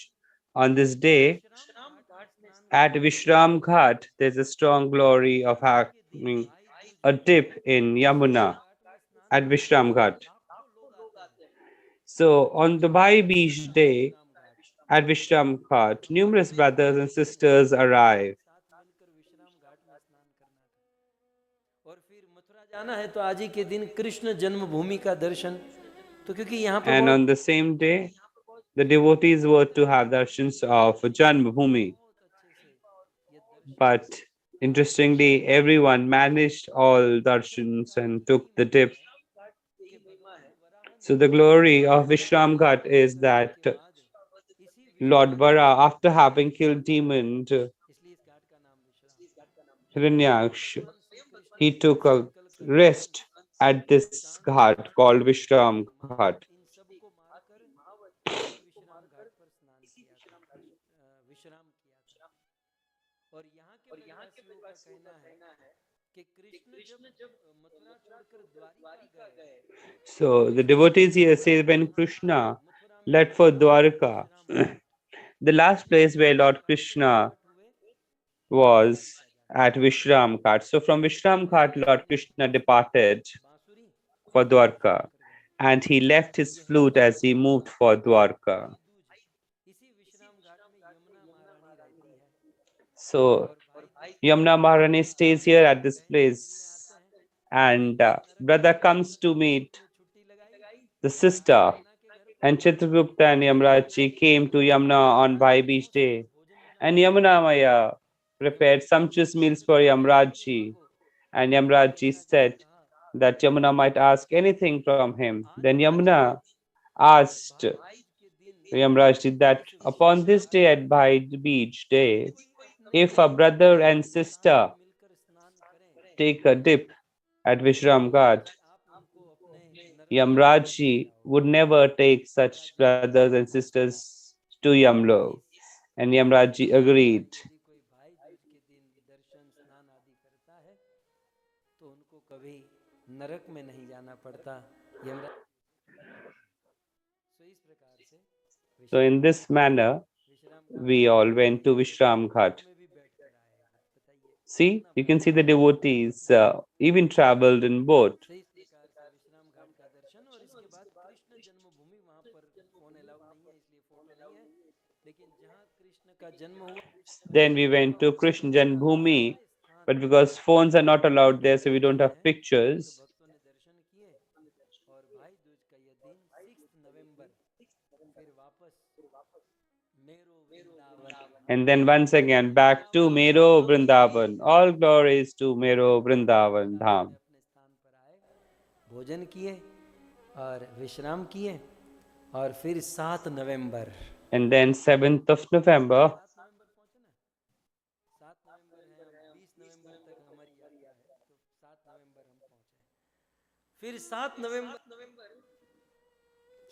[SPEAKER 2] on this
[SPEAKER 1] तो
[SPEAKER 2] day
[SPEAKER 1] विश्राम घाट में स्नान
[SPEAKER 2] at
[SPEAKER 1] करने के
[SPEAKER 2] Vishram
[SPEAKER 1] लिए
[SPEAKER 2] Ghat, there's a strong glory of
[SPEAKER 1] आज के दिन
[SPEAKER 2] having
[SPEAKER 1] भाई दूज
[SPEAKER 2] a
[SPEAKER 1] है
[SPEAKER 2] dip in
[SPEAKER 1] विश्राम
[SPEAKER 2] Yamuna
[SPEAKER 1] घाट में स्नान
[SPEAKER 2] at
[SPEAKER 1] करने के
[SPEAKER 2] Vishram
[SPEAKER 1] लिए
[SPEAKER 2] Ghat.
[SPEAKER 1] लाखों लोग आते हैं
[SPEAKER 2] So
[SPEAKER 1] आज
[SPEAKER 2] on the
[SPEAKER 1] बहुत
[SPEAKER 2] Bhai
[SPEAKER 1] भीड़
[SPEAKER 2] Beach
[SPEAKER 1] रहता है
[SPEAKER 2] day
[SPEAKER 1] Vishram Ghat
[SPEAKER 2] at Vishram Ghat,
[SPEAKER 1] भगवान
[SPEAKER 2] numerous
[SPEAKER 1] कृष्ण
[SPEAKER 2] brothers and
[SPEAKER 1] बोलते हैं
[SPEAKER 2] sisters
[SPEAKER 1] सबको
[SPEAKER 2] arrive.
[SPEAKER 1] एक साथ मिलकर विश्राम घाट में स्नान करना था और फिर मथुरा जाना है तो आज ही के दिन कृष्ण जन्मभूमि का दर्शन तो क्योंकि यहाँ पर
[SPEAKER 2] And on
[SPEAKER 1] बहुत
[SPEAKER 2] the same day, the devotees were to have darshans of Janmabhumi.
[SPEAKER 1] बहुत अच्छे से ये दर्शन
[SPEAKER 2] But interestingly, everyone managed all
[SPEAKER 1] विश्राम
[SPEAKER 2] darshans
[SPEAKER 1] घाट
[SPEAKER 2] and
[SPEAKER 1] की
[SPEAKER 2] took
[SPEAKER 1] यही
[SPEAKER 2] the
[SPEAKER 1] महिमा
[SPEAKER 2] dip.
[SPEAKER 1] है कि भगवान वराह ने
[SPEAKER 2] So the glory of Vishram
[SPEAKER 1] अपना
[SPEAKER 2] Ghat
[SPEAKER 1] वध
[SPEAKER 2] is
[SPEAKER 1] करने
[SPEAKER 2] that
[SPEAKER 1] के बाद इसी
[SPEAKER 2] Lord
[SPEAKER 1] विश्राम
[SPEAKER 2] Vara,
[SPEAKER 1] घाट पर
[SPEAKER 2] after having killed demon
[SPEAKER 1] इसलिए इस घाट का नाम विश्राम स्वयं
[SPEAKER 2] Hiranyaksh,
[SPEAKER 1] भगवान श्री कृष्ण
[SPEAKER 2] he
[SPEAKER 1] ने ये
[SPEAKER 2] took a
[SPEAKER 1] संकल्प किया
[SPEAKER 2] rest at this
[SPEAKER 1] चांडाल
[SPEAKER 2] ghat called
[SPEAKER 1] शूद्र
[SPEAKER 2] Vishram
[SPEAKER 1] महावर
[SPEAKER 2] Ghat.
[SPEAKER 1] इन सबको मारकर इसी विश्राम घाट पर स्नान किया था विश्राम किया था और यहाँ के ब्रजवासियों का कहना है कि कृष्ण जब मथुरा छोड़कर द्वारिका गए
[SPEAKER 2] So the
[SPEAKER 1] इसलिए
[SPEAKER 2] devotees
[SPEAKER 1] इसका
[SPEAKER 2] here
[SPEAKER 1] नाम
[SPEAKER 2] say when
[SPEAKER 1] Mathura
[SPEAKER 2] Krishna
[SPEAKER 1] Mathura में
[SPEAKER 2] left for
[SPEAKER 1] विश्राम
[SPEAKER 2] Dwarka,
[SPEAKER 1] घाट
[SPEAKER 2] the last
[SPEAKER 1] इसलिए
[SPEAKER 2] place where
[SPEAKER 1] विश्राम
[SPEAKER 2] Lord
[SPEAKER 1] घाट से जब
[SPEAKER 2] Krishna
[SPEAKER 1] घाट हुए तो
[SPEAKER 2] was,
[SPEAKER 1] द्वारिका जाते
[SPEAKER 2] at Vishram Ghat. So from Vishram Ghat, Lord Krishna departed
[SPEAKER 1] बांसुरी
[SPEAKER 2] for
[SPEAKER 1] और
[SPEAKER 2] Dwarka,
[SPEAKER 1] प्रणाम कर गए।
[SPEAKER 2] and he left his
[SPEAKER 1] यह
[SPEAKER 2] flute as he moved for Dwarka.
[SPEAKER 1] भाई दूज, इसी विश्राम घाट में यमुना महारानी रहती है।
[SPEAKER 2] So
[SPEAKER 1] और भाई दूज का
[SPEAKER 2] Yamuna Maharani stays here at this
[SPEAKER 1] बहन दूज मिलने
[SPEAKER 2] place,
[SPEAKER 1] आते हैं।
[SPEAKER 2] and
[SPEAKER 1] नरक में
[SPEAKER 2] brother
[SPEAKER 1] रहते
[SPEAKER 2] comes
[SPEAKER 1] थे
[SPEAKER 2] to
[SPEAKER 1] तो
[SPEAKER 2] meet
[SPEAKER 1] उसने छुट्टी लगाई
[SPEAKER 2] the
[SPEAKER 1] और आया
[SPEAKER 2] sister,
[SPEAKER 1] यमुना के घर पर।
[SPEAKER 2] and Chitragupta and Yamraji came to Yamuna on Bhai Beach day,
[SPEAKER 1] भोजन
[SPEAKER 2] and
[SPEAKER 1] बनाया।
[SPEAKER 2] Yamuna Maya
[SPEAKER 1] यमुना
[SPEAKER 2] prepared
[SPEAKER 1] जी ने
[SPEAKER 2] sumptuous meals for
[SPEAKER 1] चित्रगुप्त को कहा कि
[SPEAKER 2] Yamraji,
[SPEAKER 1] भागो।
[SPEAKER 2] and
[SPEAKER 1] और
[SPEAKER 2] Yamraji
[SPEAKER 1] यमुना जी ने
[SPEAKER 2] said
[SPEAKER 1] कहा
[SPEAKER 2] that Yamuna might ask anything from him.
[SPEAKER 1] आज
[SPEAKER 2] Then
[SPEAKER 1] भाई
[SPEAKER 2] Yamuna
[SPEAKER 1] दूज और
[SPEAKER 2] asked
[SPEAKER 1] भाई दूज के दिन
[SPEAKER 2] Yamraji that
[SPEAKER 1] इस
[SPEAKER 2] upon
[SPEAKER 1] विश्राम
[SPEAKER 2] this
[SPEAKER 1] घाट
[SPEAKER 2] day
[SPEAKER 1] पर
[SPEAKER 2] at Bhai Beach day,
[SPEAKER 1] कोई अपने
[SPEAKER 2] if a brother and
[SPEAKER 1] साथ
[SPEAKER 2] sister
[SPEAKER 1] मिलकर स्नान करें
[SPEAKER 2] take a dip at Vishram Ghat,
[SPEAKER 1] और आप उनको अपने नरक में वापस ले
[SPEAKER 2] Yamraji would
[SPEAKER 1] जाओगे।
[SPEAKER 2] never take
[SPEAKER 1] क्या
[SPEAKER 2] such
[SPEAKER 1] ji
[SPEAKER 2] brothers and sisters to Yamlok.
[SPEAKER 1] इस
[SPEAKER 2] And Yamraji
[SPEAKER 1] Vishram Ghat
[SPEAKER 2] agreed.
[SPEAKER 1] पर यदि कोई भाई दूज के दिन दर्शन स्नान आदि करता है तो उनको कभी नरक में नहीं जाना पड़ता, यमराज सो इस प्रकार से
[SPEAKER 2] So
[SPEAKER 1] विश्राम
[SPEAKER 2] in this manner,
[SPEAKER 1] Vishram Ghat
[SPEAKER 2] we all went to Vishram
[SPEAKER 1] boat
[SPEAKER 2] Ghat.
[SPEAKER 1] में भी बैठ कर आए। बताइए
[SPEAKER 2] See,
[SPEAKER 1] कितना
[SPEAKER 2] you can
[SPEAKER 1] भाग्य
[SPEAKER 2] see the
[SPEAKER 1] है।
[SPEAKER 2] devotees even traveled in boat.
[SPEAKER 1] सही इस प्रकार से विश्राम घाट का दर्शन और इसके बाद कृष्ण जन्मभूमि, वहां पर फोन अलाउड नहीं है इसलिए फोटो नहीं है, लेकिन जहाँ कृष्ण का जन्म हुआ
[SPEAKER 2] Then we went to Krishna
[SPEAKER 1] ऐसा
[SPEAKER 2] Janmabhoomi,
[SPEAKER 1] दिव्य स्थान
[SPEAKER 2] but because phones are not allowed there, so we don't
[SPEAKER 1] स्थान
[SPEAKER 2] have
[SPEAKER 1] है। तो
[SPEAKER 2] pictures.
[SPEAKER 1] भक्तों ने दर्शन किए और भाई दूज का यह दिन 6 नवंबर फिर वापस मेरो Vrindavan
[SPEAKER 2] And then once again back to Mero Vrindavan. All glories to Mero Vrindavan
[SPEAKER 1] Vrindavan
[SPEAKER 2] Dham.
[SPEAKER 1] में अपने स्थान पर आए, भोजन किए और विश्राम किए और फिर 7 नवंबर
[SPEAKER 2] And then 7th of November,
[SPEAKER 1] 7 नवंबर पहुंचे ना, 7 नवंबर है, अब 20 नवंबर तक हमारी यात्रा है तो 7 नवंबर हम पहुंचे। फिर 7 नवंबर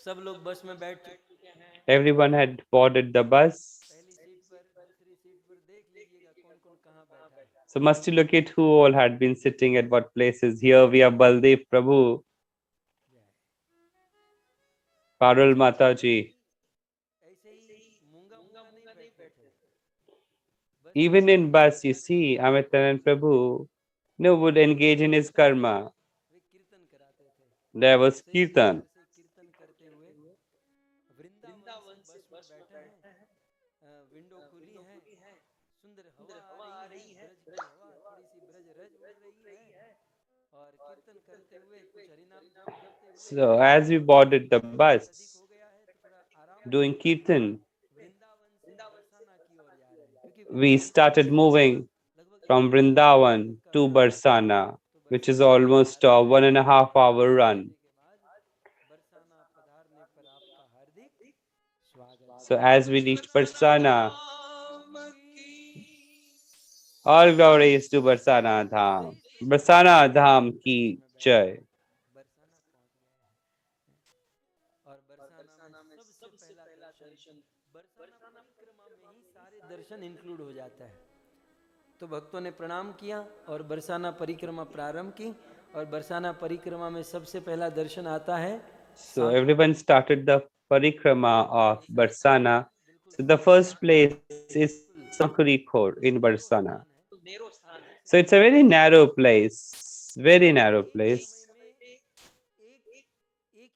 [SPEAKER 1] सब लोग बस में बैठ चुके हैं,
[SPEAKER 2] everyone had boarded the bus.
[SPEAKER 1] पहली सीट पर दूसरी सीट पर देख लीजिएगा कौन कौन कहाँ बैठा है।
[SPEAKER 2] So must you look at who all had been sitting at what places. Here we have Baldev Prabhu, Parul
[SPEAKER 1] बस में भी
[SPEAKER 2] Mataji.
[SPEAKER 1] ऐसे ही मूंगा मूंगा नहीं बैठते थे, बस में
[SPEAKER 2] Even in bus, you
[SPEAKER 1] अमितानंद
[SPEAKER 2] see,
[SPEAKER 1] Prabhu
[SPEAKER 2] Amitabh Prabhu no would engage in his karma.
[SPEAKER 1] वे कीर्तन कराते थे।
[SPEAKER 2] There was
[SPEAKER 1] सो इस
[SPEAKER 2] Kirtan.
[SPEAKER 1] प्रकार से कीर्तन करते हुए वृंदावन से बस में बैठे हैं, विंडो खुली है, सुंदर हवा आ रही है, ब्रज की हवा, थोड़ी सी ब्रज रज उड़ रही है और कीर्तन करते हुए कुछ हरिनाम जप करते हुए
[SPEAKER 2] So as we boarded the
[SPEAKER 1] बहुत अधिक
[SPEAKER 2] bus,
[SPEAKER 1] हो गया है तो थोड़ा आराम
[SPEAKER 2] doing
[SPEAKER 1] करते हुए
[SPEAKER 2] Kirtan,
[SPEAKER 1] वृंदावन से बरसाना की ओर जा रहे हैं, क्योंकि
[SPEAKER 2] we
[SPEAKER 1] वृंदावन से
[SPEAKER 2] started moving
[SPEAKER 1] लगभग
[SPEAKER 2] from
[SPEAKER 1] 1.5 घंटे
[SPEAKER 2] Vrindavan
[SPEAKER 1] तक का
[SPEAKER 2] to
[SPEAKER 1] रास्ता है।
[SPEAKER 2] Barsana,
[SPEAKER 1] तो
[SPEAKER 2] which is
[SPEAKER 1] बरसाना में
[SPEAKER 2] almost a
[SPEAKER 1] पधारने पर
[SPEAKER 2] 1.5 hour
[SPEAKER 1] 1
[SPEAKER 2] run.
[SPEAKER 1] घंटे के बाद बरसाना पधारने पर आपका हार्दिक स्वागत
[SPEAKER 2] So
[SPEAKER 1] है।
[SPEAKER 2] as we reached Barsana,
[SPEAKER 1] Ram की
[SPEAKER 2] all glories to Barsana
[SPEAKER 1] तो
[SPEAKER 2] Dham.
[SPEAKER 1] इस प्रकार से
[SPEAKER 2] Barsana
[SPEAKER 1] वृंदावन
[SPEAKER 2] Dham
[SPEAKER 1] में बस
[SPEAKER 2] ki
[SPEAKER 1] में बैठ
[SPEAKER 2] jai.
[SPEAKER 1] कर बरसाना पहुंच गए हैं और बरसाना में सबसे पहला दर्शन, बरसाना परिक्रमा में ही सारे दर्शन इंक्लूड हो जाता है। तो भक्तों ने प्रणाम किया और बरसाना परिक्रमा प्रारंभ की और बरसाना परिक्रमा में सबसे पहला दर्शन आता है।
[SPEAKER 2] So everyone started the parikrama of Barsana. So the first place is Sankarikhor in Barsana. So it's a very narrow place, very narrow place.
[SPEAKER 1] एक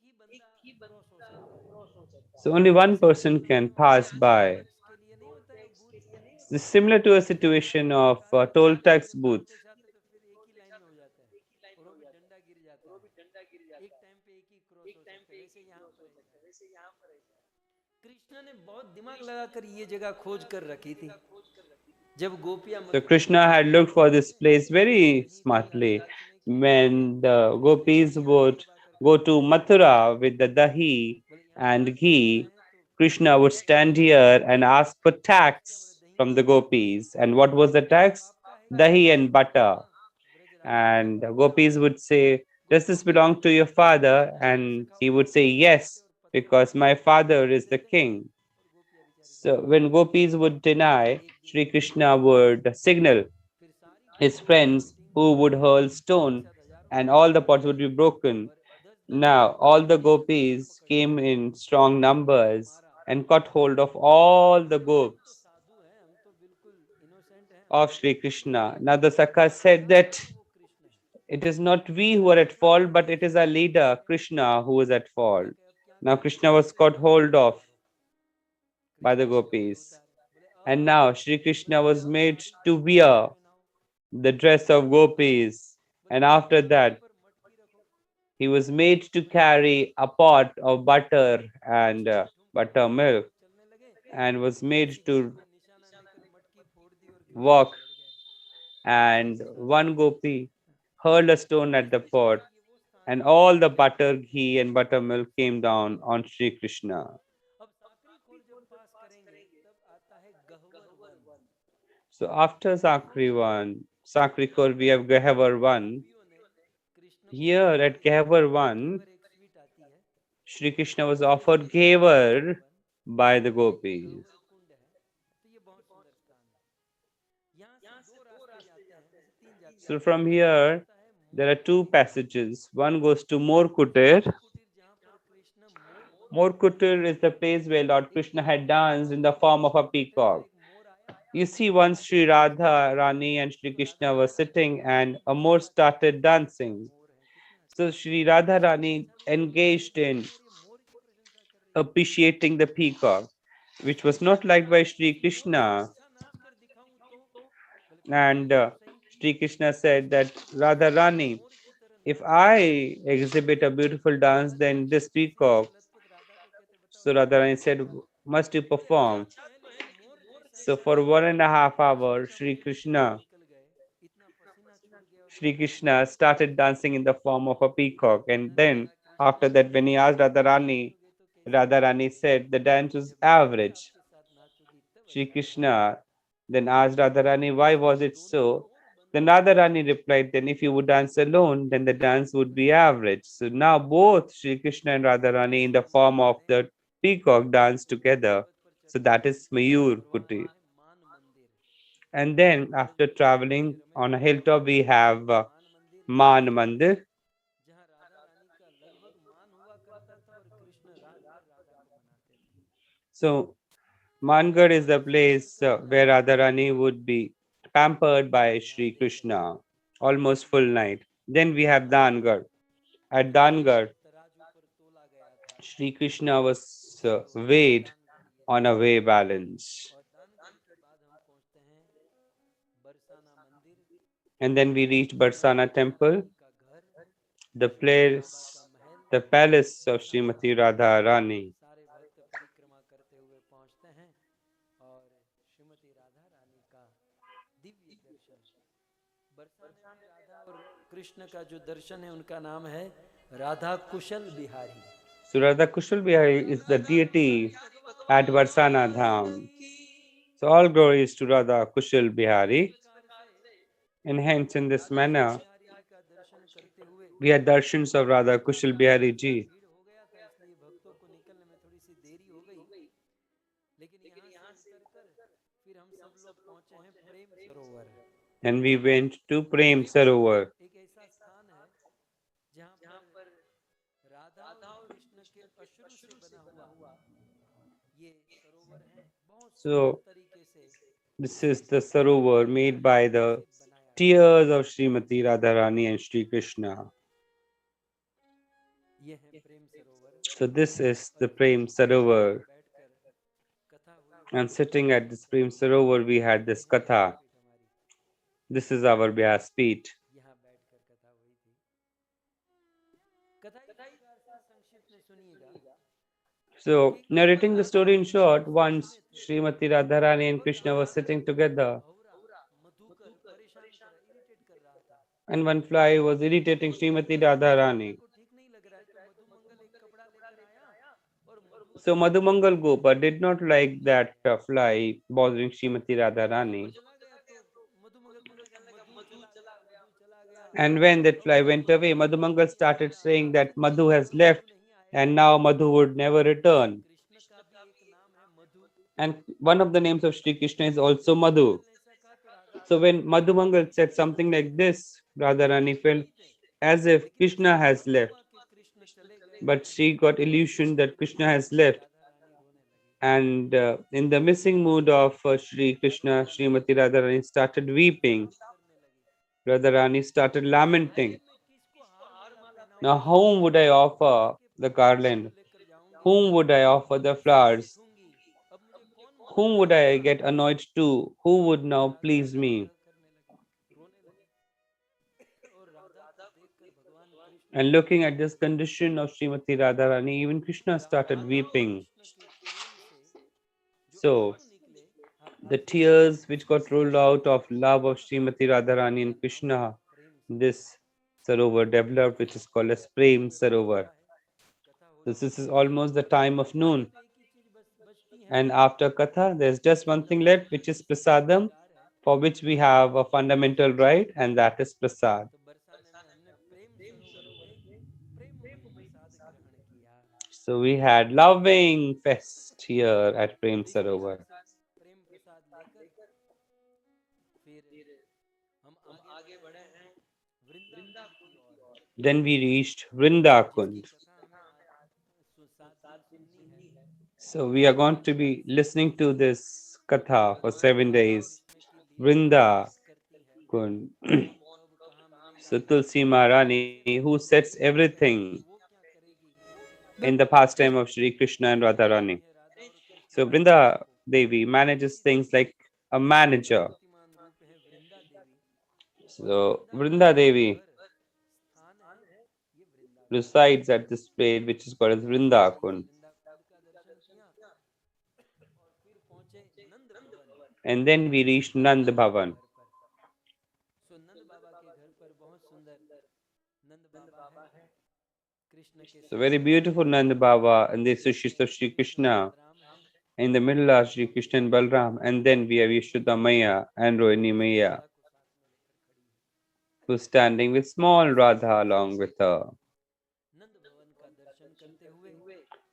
[SPEAKER 1] ही बंदा क्रॉस हो सकता है,
[SPEAKER 2] So only one
[SPEAKER 1] जैसे
[SPEAKER 2] person
[SPEAKER 1] बूथ
[SPEAKER 2] can
[SPEAKER 1] में
[SPEAKER 2] pass by.
[SPEAKER 1] Tax के लिए नहीं होता है वो booth,
[SPEAKER 2] It's similar to a situation
[SPEAKER 1] जब
[SPEAKER 2] of
[SPEAKER 1] निकालने
[SPEAKER 2] toll
[SPEAKER 1] जाते हैं
[SPEAKER 2] tax
[SPEAKER 1] जब
[SPEAKER 2] booth.
[SPEAKER 1] दांते छाते तो फिर एक ही लाइन में हो जाता है और वो भी डंडा गिर जाता है, एक टाइम पे एक ही क्रॉस हो सकता है। वैसे यहाँ पर कृष्ण ने बहुत दिमाग लगाकर ये जगह खोज कर रखी थी। जब गोपियां
[SPEAKER 2] So
[SPEAKER 1] मथुरा में
[SPEAKER 2] Krishna had
[SPEAKER 1] विचरते
[SPEAKER 2] looked for
[SPEAKER 1] थे
[SPEAKER 2] this place
[SPEAKER 1] तो
[SPEAKER 2] very
[SPEAKER 1] कहीं गंगा
[SPEAKER 2] smartly.
[SPEAKER 1] स्नान के लिए
[SPEAKER 2] When the
[SPEAKER 1] Krishna ji
[SPEAKER 2] gopis
[SPEAKER 1] यहाँ
[SPEAKER 2] would
[SPEAKER 1] दबा कर
[SPEAKER 2] go
[SPEAKER 1] खड़े
[SPEAKER 2] to
[SPEAKER 1] रहते थे,
[SPEAKER 2] Mathura with the dahi
[SPEAKER 1] बोले यहाँ
[SPEAKER 2] and
[SPEAKER 1] स्नान करना
[SPEAKER 2] ghee,
[SPEAKER 1] है तो
[SPEAKER 2] Krishna would stand here and ask for
[SPEAKER 1] गोपियां बोले
[SPEAKER 2] tax
[SPEAKER 1] दही
[SPEAKER 2] from the
[SPEAKER 1] चाहिए,
[SPEAKER 2] gopis. And what was the
[SPEAKER 1] ये सब
[SPEAKER 2] tax?
[SPEAKER 1] आपका है क्या?
[SPEAKER 2] Dahi and butter.
[SPEAKER 1] हाँ, ब्रजराज का
[SPEAKER 2] And
[SPEAKER 1] है।
[SPEAKER 2] the gopis would say, does this
[SPEAKER 1] गोपियों के
[SPEAKER 2] belong to your father?
[SPEAKER 1] सखा
[SPEAKER 2] And he
[SPEAKER 1] सखाओं
[SPEAKER 2] would
[SPEAKER 1] को
[SPEAKER 2] say,
[SPEAKER 1] दही पिलाते
[SPEAKER 2] yes,
[SPEAKER 1] और पत्थरों
[SPEAKER 2] because
[SPEAKER 1] को
[SPEAKER 2] my father is the
[SPEAKER 1] देते
[SPEAKER 2] king.
[SPEAKER 1] और गोपियां बेचारी
[SPEAKER 2] So
[SPEAKER 1] दही
[SPEAKER 2] when gopis would deny,
[SPEAKER 1] एक दिन
[SPEAKER 2] Sri
[SPEAKER 1] दो दिन
[SPEAKER 2] Krishna would signal
[SPEAKER 1] फिर सारी
[SPEAKER 2] his
[SPEAKER 1] गोपियां
[SPEAKER 2] friends
[SPEAKER 1] तीन
[SPEAKER 2] who would hurl
[SPEAKER 1] एक
[SPEAKER 2] stone
[SPEAKER 1] साथ हजारों
[SPEAKER 2] and all the pots would be broken.
[SPEAKER 1] और 10-10
[SPEAKER 2] Now all the
[SPEAKER 1] Krishna ji को
[SPEAKER 2] gopis
[SPEAKER 1] पकड़
[SPEAKER 2] came
[SPEAKER 1] लिया
[SPEAKER 2] in strong
[SPEAKER 1] और उनको
[SPEAKER 2] numbers
[SPEAKER 1] मारा।
[SPEAKER 2] and caught hold of all the
[SPEAKER 1] हम तो
[SPEAKER 2] gopis.
[SPEAKER 1] साधु हैं, हम तो बिल्कुल इनोसेंट हैं,
[SPEAKER 2] of Sri Krishna. Now the Sakha said that it is not we who are at fault, but it is our leader, Krishna, who is at fault. Now Krishna was caught hold of by the gopis. And now Sri Krishna was made to wear the dress of gopis. And after that, he was made to carry a pot of butter and buttermilk and was made to walk. And one gopi hurled a stone at the pot, and all the butter, ghee, and buttermilk came down on Sri Krishna. So after Sakri Khor, we have Gahavar 1. Here at Gahavar 1, Sri Krishna was offered Gavar by the gopis. So from here, there are two passages. One goes to Morkutir. Morkutir is the place where Lord Krishna had danced in the form of a peacock. You see, once Sri Radha Rani and Sri Krishna were sitting and a Moor started dancing. So Sri Radha Rani engaged in appreciating the peacock, which was not liked by Sri Krishna. And Sri Krishna said that, Radha Rani, if I exhibit a beautiful dance, then this peacock. So Radharani said, must you perform? So for 1.5 hours, Sri Krishna started dancing in the form of a peacock. And then after that, when he asked Radharani said the dance was average. Sri Krishna then asked Radharani, why was it so? Then Radharani replied, then if you would dance alone, then the dance would be average. So now both Sri Krishna and Radharani in the form of the peacock dance together. So that is Mayur Kuti. And then after traveling on a hilltop, we have Man Mandir. So Mangar is the place where Radharani would be pampered by Sri Krishna almost full night. Then we have Dangar. At Dangar, Sri Krishna was weighed on a weigh balance. And then we reached Barsana Temple, the palace of Srimati Radharani.
[SPEAKER 1] Krishna का जो दर्शन है उनका नाम है राधा कुशल Bihari.
[SPEAKER 2] So Radha Kushal Bihari is the deity at Barsana Dham. So all glory is to Radha Kushal Bihari. And hence in this manner, we had darshans of Radha Kushal Bihari ji. And we went to Prem Sarovar. So this is the Sarovar made by the tears of Srimati Radharani and Sri Krishna. So this is the Prem Sarovar. And sitting at this Prem Sarovar, we had this Katha. This is our Vyaspeeth. So, narrating the story in short, once Srimati Radharani and Krishna were sitting together, and one fly was irritating Srimati Radharani. So, Madhumangal Gopa did not like that fly bothering Srimati Radharani. And when that fly went away, Madhumangal started saying that Madhu has left and now Madhu would never return. And one of the names of Sri Krishna is also Madhu. So when Madhumangal said something like this, Radharani felt as if Krishna has left. But she got illusion that Krishna has left. And in the missing mood of Sri Krishna, Srimati Radharani started weeping. Radharani started lamenting. Now, whom would I offer the garland? Whom would I offer the flowers? Whom would I get annoyed to? Who would now please me? And looking at this condition of Srimati Radharani, even Krishna started weeping. So, the tears which got rolled out of love of Srimati Radharani and Krishna, this Sarovar developed, which is called as Prem Sarovar. This is almost the time of noon. And after Katha, there's just one thing left, which is Prasadam, for which we have a fundamental right, and that is Prasad. So we had loving fest here at Prem Sarovar. Then we reached Vrindakund. So we are going to be listening to this Katha for 7 days. Vrinda Kund. So Tulsi Maharani, who sets everything in the pastime of Shri Krishna and Radharani. So Vrinda Devi manages things like a manager. So Vrinda Devi resides at this place which is called as Vrindakund. And then we reached Nand Bhavan. So very beautiful Nand Baba and the associates of Shri Krishna. In the middle are Shri Krishna and Balram, and then we have Yashoda Maya and Rohini Maya, who's standing with small Radha along with her.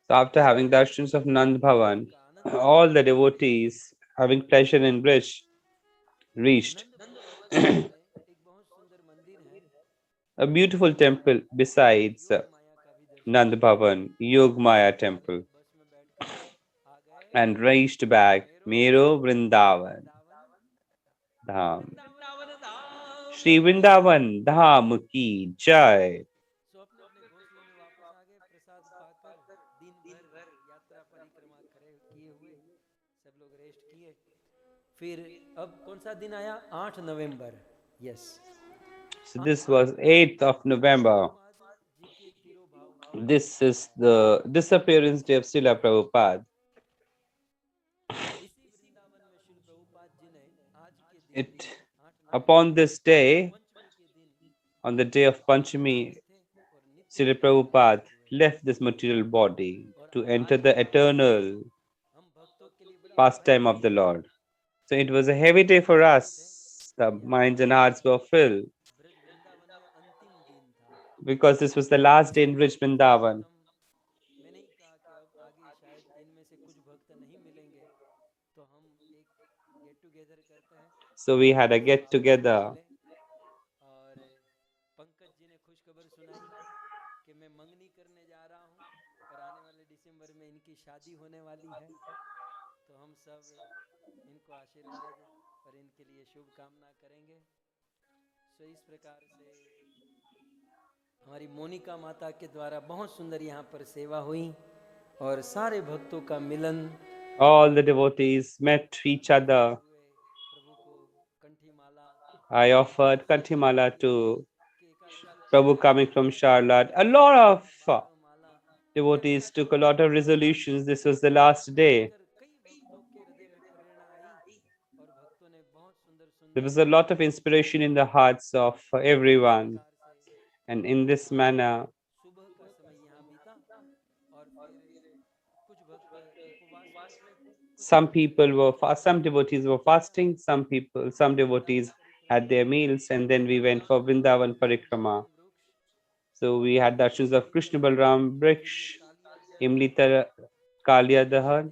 [SPEAKER 2] So after having darshans of Nand Bhavan, all the devotees having pleasure in bliss reached a beautiful temple besides Nand Bhavan, Yog Maya temple, and reached back Mero Vrindavan Dham. Shri Vrindavan Dham ki Jai. So this was 8th of November. This is the disappearance day of Srila Prabhupada. Upon this day, on the day of Panchami, Srila Prabhupada left this material body to enter the eternal pastime of the Lord. So it was a heavy day for us. The minds and hearts were filled because this was the last day in Brij Vrindavan. So we had a get together.
[SPEAKER 1] हमारी मोनिका माता के द्वारा बहुत सुंदर यहाँ पर सेवा हुई और सारे भक्तों का मिलन.
[SPEAKER 2] All the devotees met each other. I offered Kantimala to Prabhu coming from Charlotte. A lot of devotees took a lot of resolutions. This was the last day. There was a lot of inspiration in the hearts of everyone. And in this manner, some devotees were fasting, some devotees had their meals, and then we went for Vrindavan Parikrama. So we had darshans of Krishna Balram Briksh, Imlita Kalia Dahar,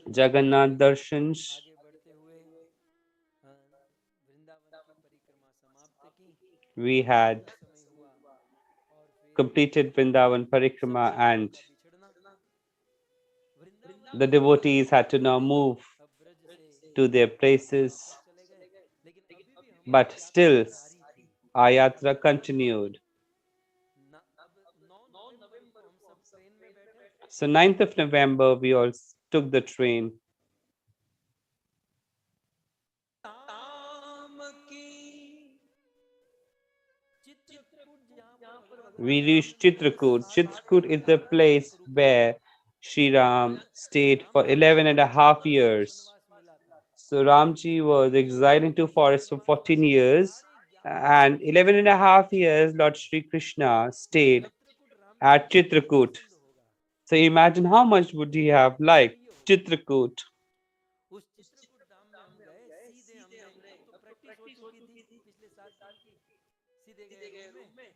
[SPEAKER 2] Jagannath Darshans. We had completed Vrindavan Parikrama and The devotees had to now move
[SPEAKER 1] अब ब्रज से
[SPEAKER 2] to their places,
[SPEAKER 1] वापस चले गए, लेकिन अभी भी
[SPEAKER 2] but
[SPEAKER 1] हमारी यात्रा
[SPEAKER 2] still
[SPEAKER 1] जारी थी।
[SPEAKER 2] our yatra continued.
[SPEAKER 1] अब 9 नवंबर को हम सब ट्रेन में बैठे,
[SPEAKER 2] So 9th of November, we all took the train.
[SPEAKER 1] Ram की चित्रकूट, जहाँ पर भगवान
[SPEAKER 2] We
[SPEAKER 1] राम
[SPEAKER 2] reached
[SPEAKER 1] जी ने
[SPEAKER 2] Chitrakoot.
[SPEAKER 1] 7
[SPEAKER 2] Chitrakoot is the
[SPEAKER 1] साल
[SPEAKER 2] place
[SPEAKER 1] तक रुके थे।
[SPEAKER 2] where Sri Ram stayed
[SPEAKER 1] Ram
[SPEAKER 2] for
[SPEAKER 1] जी को
[SPEAKER 2] 11 and a
[SPEAKER 1] 14
[SPEAKER 2] half
[SPEAKER 1] वर्ष का
[SPEAKER 2] years.
[SPEAKER 1] वनवास मिला था।
[SPEAKER 2] So Ramji was exiled into forest for 14 years, and
[SPEAKER 1] 11
[SPEAKER 2] 11 and a half years Lord Sri Krishna stayed
[SPEAKER 1] Chitrakoot Ram ji
[SPEAKER 2] at
[SPEAKER 1] को कितना
[SPEAKER 2] Chitrakoot.
[SPEAKER 1] पसंद होगा।
[SPEAKER 2] So imagine how much would he have liked
[SPEAKER 1] ये होगा।
[SPEAKER 2] Chitrakoot.
[SPEAKER 1] उस चित्रकूट धाम में हम गए, सीधे हमने, अब तो प्रैक्टिस हो चुकी थी पिछले 7 दिन की, सीधे गए रूम में,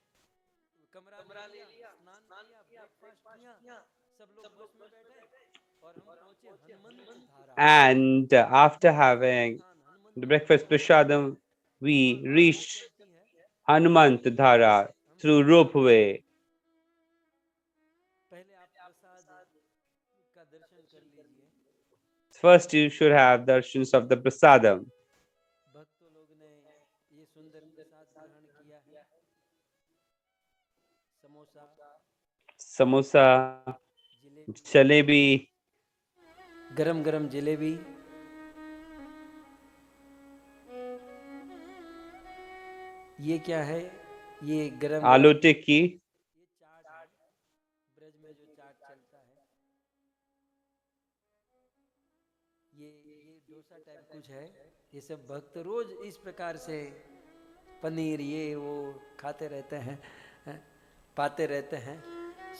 [SPEAKER 1] कमरा ले लिया, स्नान किया, ब्रेकफास्ट किया, सब लोग बस में बैठे और हम पहुंचे हनुमंत धारा।
[SPEAKER 2] And after having
[SPEAKER 1] स्थान Hanumant
[SPEAKER 2] the breakfast prashadam, we reached
[SPEAKER 1] चलती है।
[SPEAKER 2] Hanumant Dhara through ropeway.
[SPEAKER 1] पहले आप प्रसाद का दर्शन कर लीजिए।
[SPEAKER 2] First, you should have darshans of the prasadam.
[SPEAKER 1] भक्तों लोग ने ये सुंदर प्रसाद ग्रहण किया है। समोसा,
[SPEAKER 2] Samosa, jalebi,
[SPEAKER 1] गरम गरम जलेबी, ये क्या है? ये गरम
[SPEAKER 2] aloo tikki,
[SPEAKER 1] ये चाट है, ब्रज में जो चाट चलता है, ये डोसा टाइप कुछ है। ये सब भक्त रोज इस प्रकार से पनीर ये वो खाते रहते हैं, पाते रहते हैं।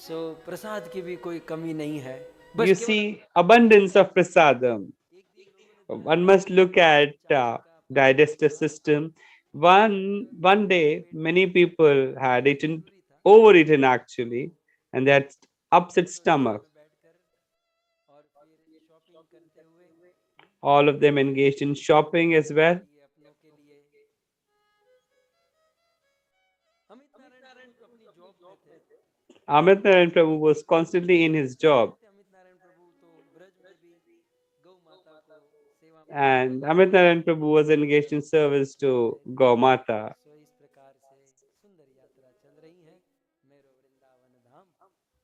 [SPEAKER 1] सो प्रसाद की भी कोई कमी नहीं है।
[SPEAKER 2] you see abundance of prasadam.
[SPEAKER 1] एक दिन लोगों ने दिया
[SPEAKER 2] One must look at
[SPEAKER 1] चावल का
[SPEAKER 2] digestive system. One day, many people had overeaten actually, and they had upset stomach.
[SPEAKER 1] में बैठकर और फिर शॉपिंग करते हुए
[SPEAKER 2] All of them engaged in shopping as well.
[SPEAKER 1] ये अपनों के लिए। अमित नारायण प्रभु अपनी जॉब में थे।
[SPEAKER 2] Amit Narayan Prabhu was constantly in his job,
[SPEAKER 1] Amit Narayan प्रभु तो ब्रज में भी गौ माता को सेवा में।
[SPEAKER 2] and Amit Narayan Prabhu was engaged in service to Gaumata.
[SPEAKER 1] सो इस प्रकार से सुंदर यात्रा चल रही है मेरो वृंदावन धाम।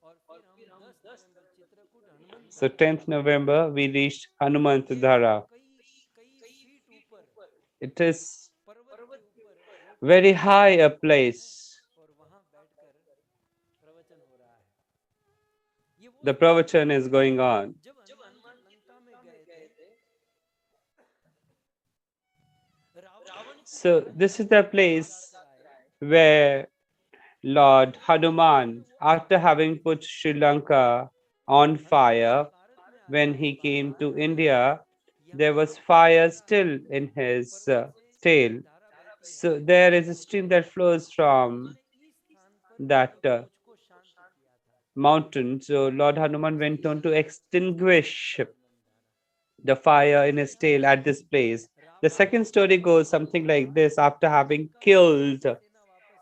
[SPEAKER 1] और फिर हम 10 नवंबर Chitrakoot Hanumant
[SPEAKER 2] So 10th November, we reached Hanumant Dhara.
[SPEAKER 1] कई फीट ऊपर
[SPEAKER 2] It is
[SPEAKER 1] पर्वत के ऊपर
[SPEAKER 2] very high a place.
[SPEAKER 1] और वहां बैठकर प्रवचन हो रहा है। ये वो
[SPEAKER 2] The pravachan is going on.
[SPEAKER 1] जब हनुमान जी लंका में गए थे, Ravan
[SPEAKER 2] So this is the place where Lord Hanuman, after having put Sri Lanka on fire, when he came to India, there was fire still in his tail. So there is a stream that flows from
[SPEAKER 1] इस स्थान पर
[SPEAKER 2] that
[SPEAKER 1] मुझको शांत किया था।
[SPEAKER 2] mountain. So Lord Hanuman went on to extinguish the fire in his tail at this place. The second story goes something like this: after having killed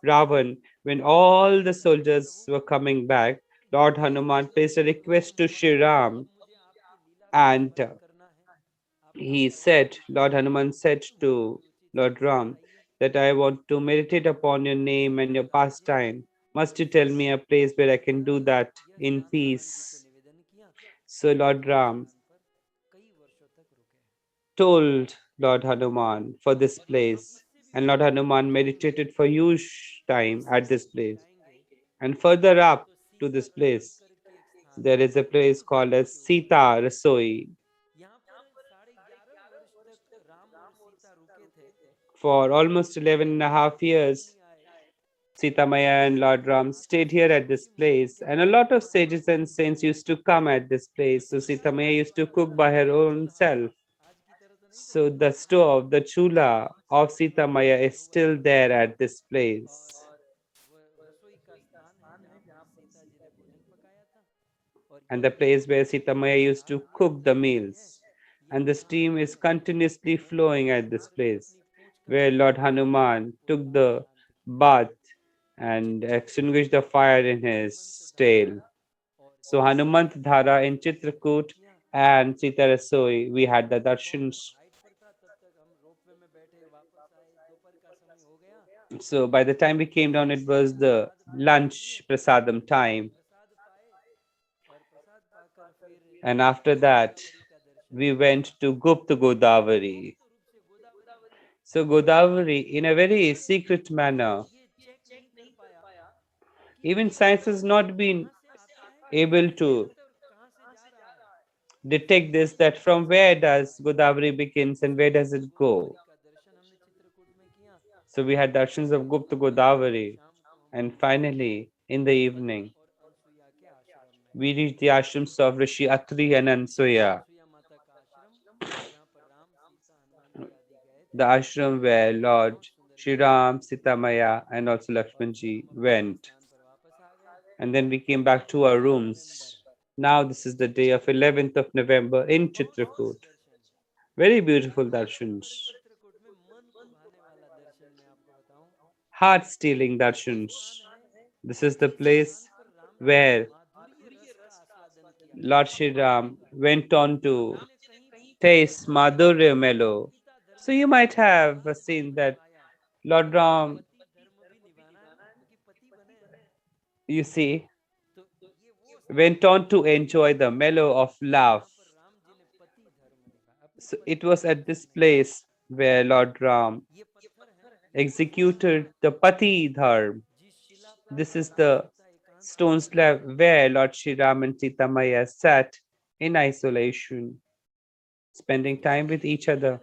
[SPEAKER 2] Ravan, when all the soldiers were coming back, Lord Hanuman placed a request to Shri Ram,
[SPEAKER 1] मुझे आपकी लीला का
[SPEAKER 2] and
[SPEAKER 1] वर्णन करना है।
[SPEAKER 2] he said, Lord Hanuman said to Lord Ram, that I want to meditate upon your name and your pastime. Must you tell me a place where I can do that in peace?
[SPEAKER 1] निवेदन किया,
[SPEAKER 2] So Lord Ram
[SPEAKER 1] पर कई वर्षों तक रुके।
[SPEAKER 2] told Lord Hanuman for this place, and Lord Hanuman meditated for huge time at this place. And further up to this place,
[SPEAKER 1] करके एक स्थान
[SPEAKER 2] there is a place called as Sita Rasoi.
[SPEAKER 1] यहाँ पर 11.5 वर्ष तक राम और सीता रुके थे।
[SPEAKER 2] For almost 11 and a half years, Sita Maya and Lord Ram stayed here at this place, and a lot of sages and saints used to come at this place. So Sita Maya used to cook by her own self.
[SPEAKER 1] आज की तरह तो नहीं थे।
[SPEAKER 2] So the stove, the chula of Sita Maya is still there at this place.
[SPEAKER 1] और वो रसोई का स्थान है जहाँ पर सीता जी ने भोजन पकाया था। और
[SPEAKER 2] And the place where Sita Maya used to cook the meals. And the steam is continuously flowing at this place, where Lord Hanuman took the bath and extinguished the fire in his tail. So Hanumant Dhara in Chitrakoot and Sita Rasoi. We had the darshans. So by the time we came down, it was the lunch prasadam time. And after that, we went to Gupta Godavari. So Godavari, in a very secret manner, even science has not been able to detect this, that from where does Godavari begins and where does it go. So we had darshans of Gupta Godavari, and finally, in the evening, we reached the ashrams of Rishi Atri and Ansuya, the ashram where Lord Shri Ram, Sita Maya, and also Lakshmanji went. And then we came back to our rooms. Now this is the day of 11th of November in Chitrakoot. Very beautiful darshans. Heart-stealing darshans. This is the place where Lord Shri Ram went on to taste Madhurya Melo. So you might have seen that Lord Ram, you see, went on to enjoy the mellow of love. So it was at this place where Lord Ram executed the Pati Dharma. This is the stone slab where Lord Shri Ram and Sita Maya sat in isolation, spending time with each other.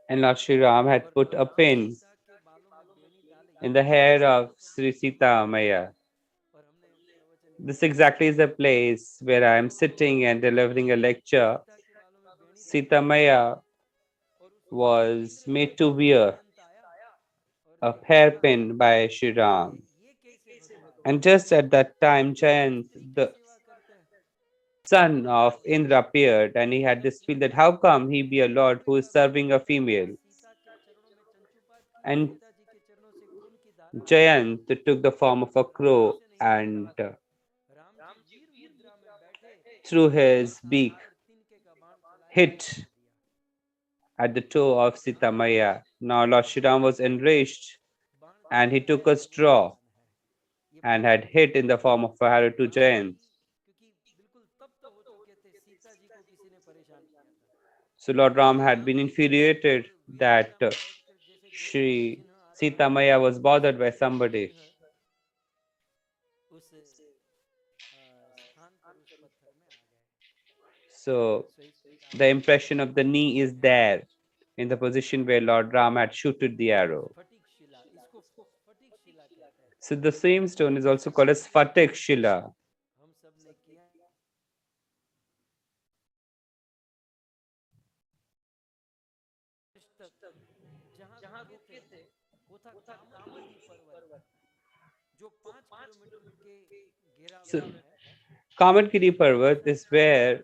[SPEAKER 2] And Lord Shri Ram had put a pin in the hair of Sri Sita Maya. This exactly is the place where I am sitting and delivering a lecture. Sita Maya was made to wear a hairpin by Shri Ram. And just at that time, Jayant, the son of Indra, appeared, and he had this feel that how come he be a lord who is serving a female? And Jayant took the form of a crow and through his beak hit at the toe of Sita Maya. Now Lord Shri Ram was enraged and he took a straw and had hit in the form of a arrow to Jayant. So Lord Ram had been infuriated that Shri Sita Maya was bothered by somebody. So the impression of the knee is there in the position where Lord Ram had shooted the arrow. So the same stone is also called as Phatik Shila. So Kamadgiri Parvat is where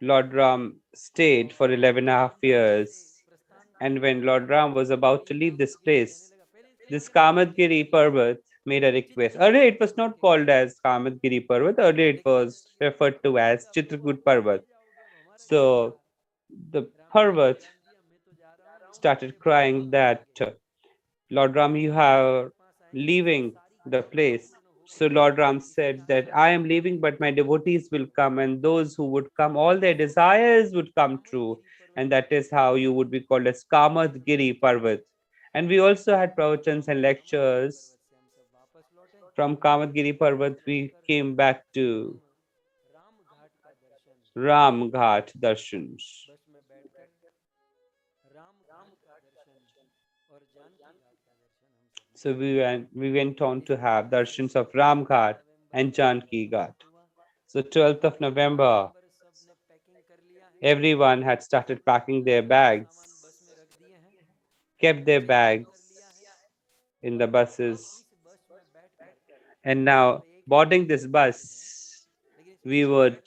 [SPEAKER 2] Lord Ram stayed for 11.5 years. And when Lord Ram was about to leave this place, this Kamadgiri Parvat made a request. Earlier it was not called as Kamadgiri Parvat, earlier it was referred to as Chitrakoot Parvat. So the Parvat started crying that Lord Ram, you are leaving the place. So Lord Ram said that I am leaving, but my devotees will come, and those who would come, all their desires would come true. And that is how you would be called as Kamadgiri Parvat. And we also had pravachans and lectures. From Kamadgiri Parvat, we came back to Ram Ghat Darshans. So we went on to have darshans of Ram Ghat and Janki Ghat. So 12th of November, everyone had started packing their bags, kept their bags in the buses, and now boarding this bus, we would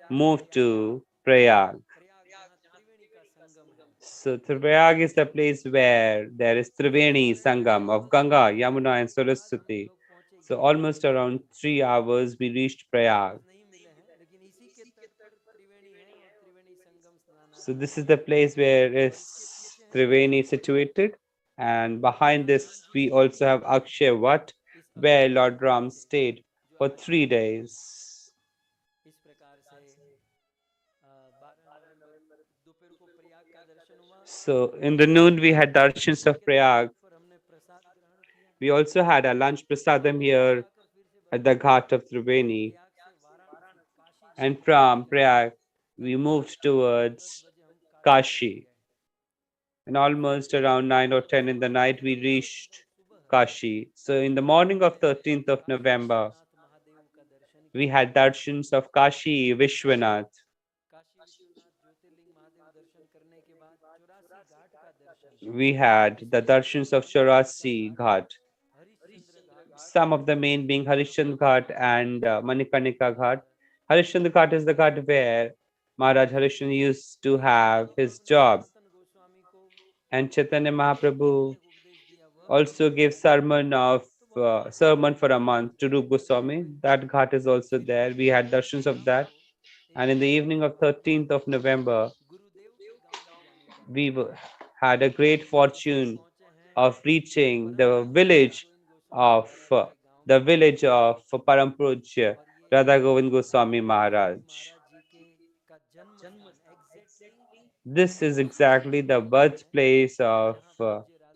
[SPEAKER 2] move to Prayag. So Prayag is the place where there is Triveni Sangam of Ganga, Yamuna and Saraswati. So almost around 3 hours we reached Prayag. So this is the place where is Triveni situated, and behind this we also have Akshay Wat, where Lord Ram stayed for 3 days. So in the noon we had darshans of Prayag. We also had a lunch prasadam here at the Ghat of Triveni. And from Prayag we moved towards Kashi. And almost around 9 or 10 in the night we reached Kashi. So in the morning of 13th of November, we had darshans of Kashi Vishwanath. We had the darshans of Chaurasi Ghat. Some of the main being Harishchandra Ghat and Manikarnika Ghat. Harishchandra Ghat is the ghat where Maharaj Harishchandra used to have his job. And Chaitanya Mahaprabhu also gave sermon for a month to Rup Goswami. That ghat is also there. We had darshans of that. And in the evening of 13th of November, we had a great fortune of reaching the village of Parampurja Radha Govind Goswami Maharaj. This is exactly the birthplace of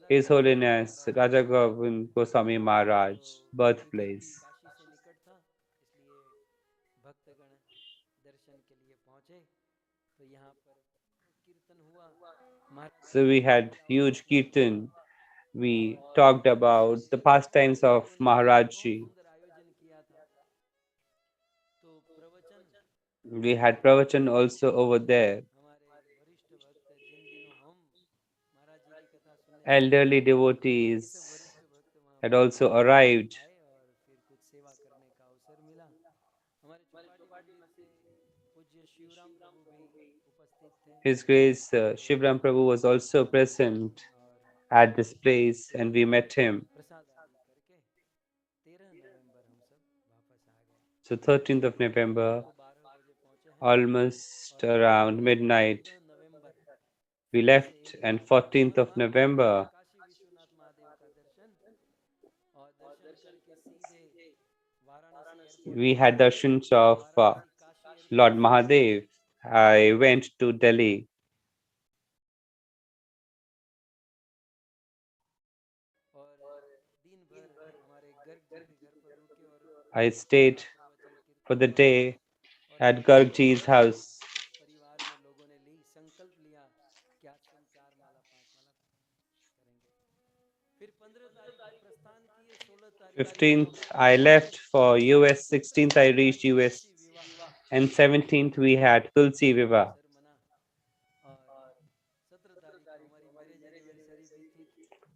[SPEAKER 2] His Holiness Radha Govind Goswami Maharaj birthplace. So we had huge kirtan. We talked about the pastimes of Maharajji. We had pravachan also over there. Elderly devotees had also arrived. His Grace Shivram Prabhu was also present at this place and we met him. So 13th of November, almost around midnight, we left, and 14th of November, we had darshans of Lord Mahadev. I went to Delhi. I stayed for the day at Gargji's house. 15th, I left for US. 16th, I reached US. And 17th, we had Tulsi Viva.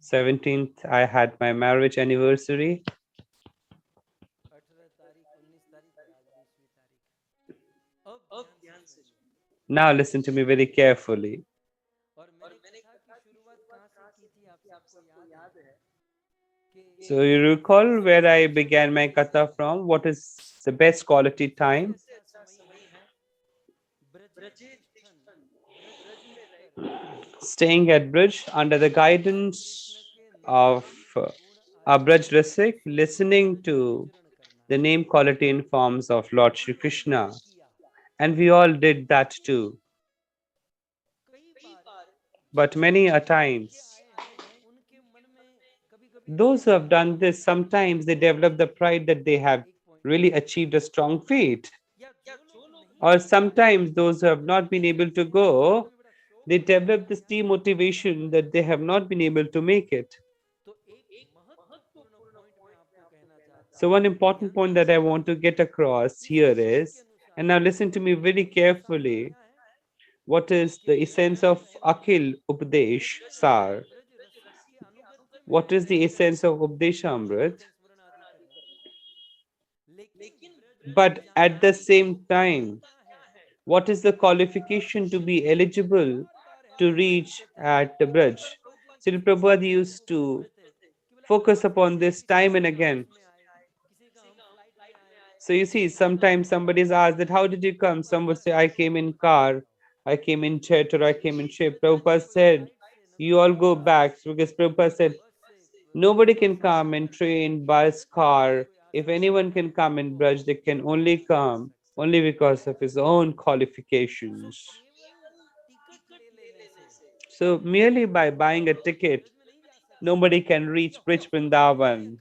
[SPEAKER 2] 17th, I had my marriage anniversary. Now listen to me very carefully. So you recall where I began my katha from? What is the best quality time? Staying at Bridge under the guidance of our Braj Rasik, listening to the name, quality, and forms of Lord Shri Krishna. And we all did that too. But many a times, those who have done this, sometimes they develop the pride that they have really achieved a strong feat. Or sometimes those who have not been able to go, they develop this demotivation that they have not been able to make it. So one important point that I want to get across here is, and now listen to me very carefully, what is the essence of Akhil Updesh Sar? What is the essence of Updeshamrit? But at the same time, what is the qualification to be eligible to reach at the bridge. Srila Prabhupada used to focus upon this time and again. So you see, sometimes somebody's asked that how did you come? Some would say, I came in car, I came in jet, or I came in ship. Prabhupada said, you all go back because Prabhupada said, nobody can come in train, bus, car. If anyone can come in Braj, they can only come only because of his own qualifications. So merely by buying a ticket, nobody can reach Brij Vrindavan.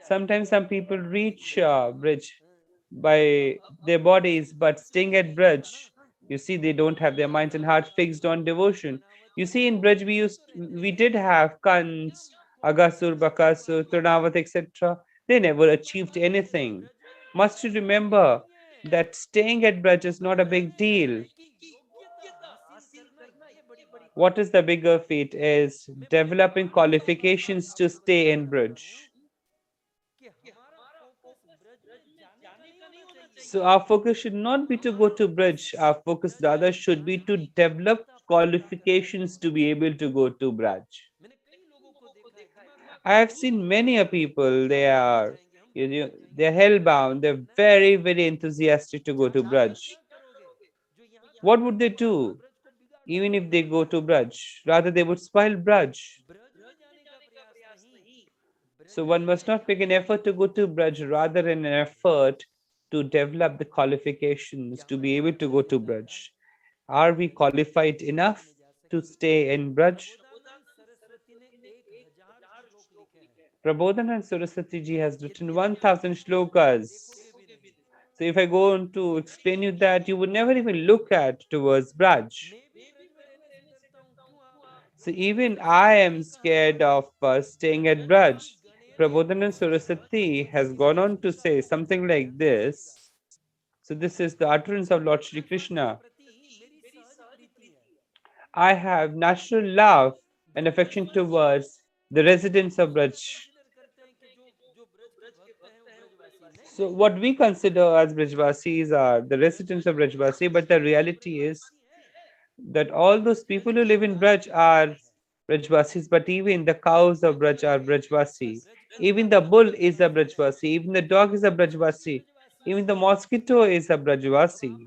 [SPEAKER 2] Sometimes some people reach Brij by their bodies, but staying at Braj, you see, they don't have their minds and hearts fixed on devotion. You see, in Braj, we did have Kans, Agasur, Bakasur, Trinavat, etc. They never achieved anything. Must you remember that staying at Braj is not a big deal. What is the bigger feat is developing qualifications to stay in Braj. So our focus should not be to go to Braj. Our focus rather should be to develop qualifications to be able to go to Braj. I have seen many a people, they're hellbound, they're very, very enthusiastic to go to Braj. What would they do? Even if they go to Braj, rather they would spoil Braj. So one must not make an effort to go to Braj, rather an effort to develop the qualifications to be able to go to Braj. Are we qualified enough to stay in Braj? Prabodhan and Saraswati ji has written 1000 shlokas. So if I go on to explain you that, you would never even look at towards Braj. So even I am scared of staying at Braj. Prabodhan Saraswati has gone on to say something like this. So this is the utterance of Lord Shri Krishna. I have natural love and affection towards the residents of Braj. So what we consider as Brajvasis are the residents of Brajvasi, but the reality is that all those people who live in Braj are Brajvasis, but even the cows of Braj are Brajvasi. Even the bull is a Brajvasi. Even the dog is a Brajvasi. Even the mosquito is a Brajvasi.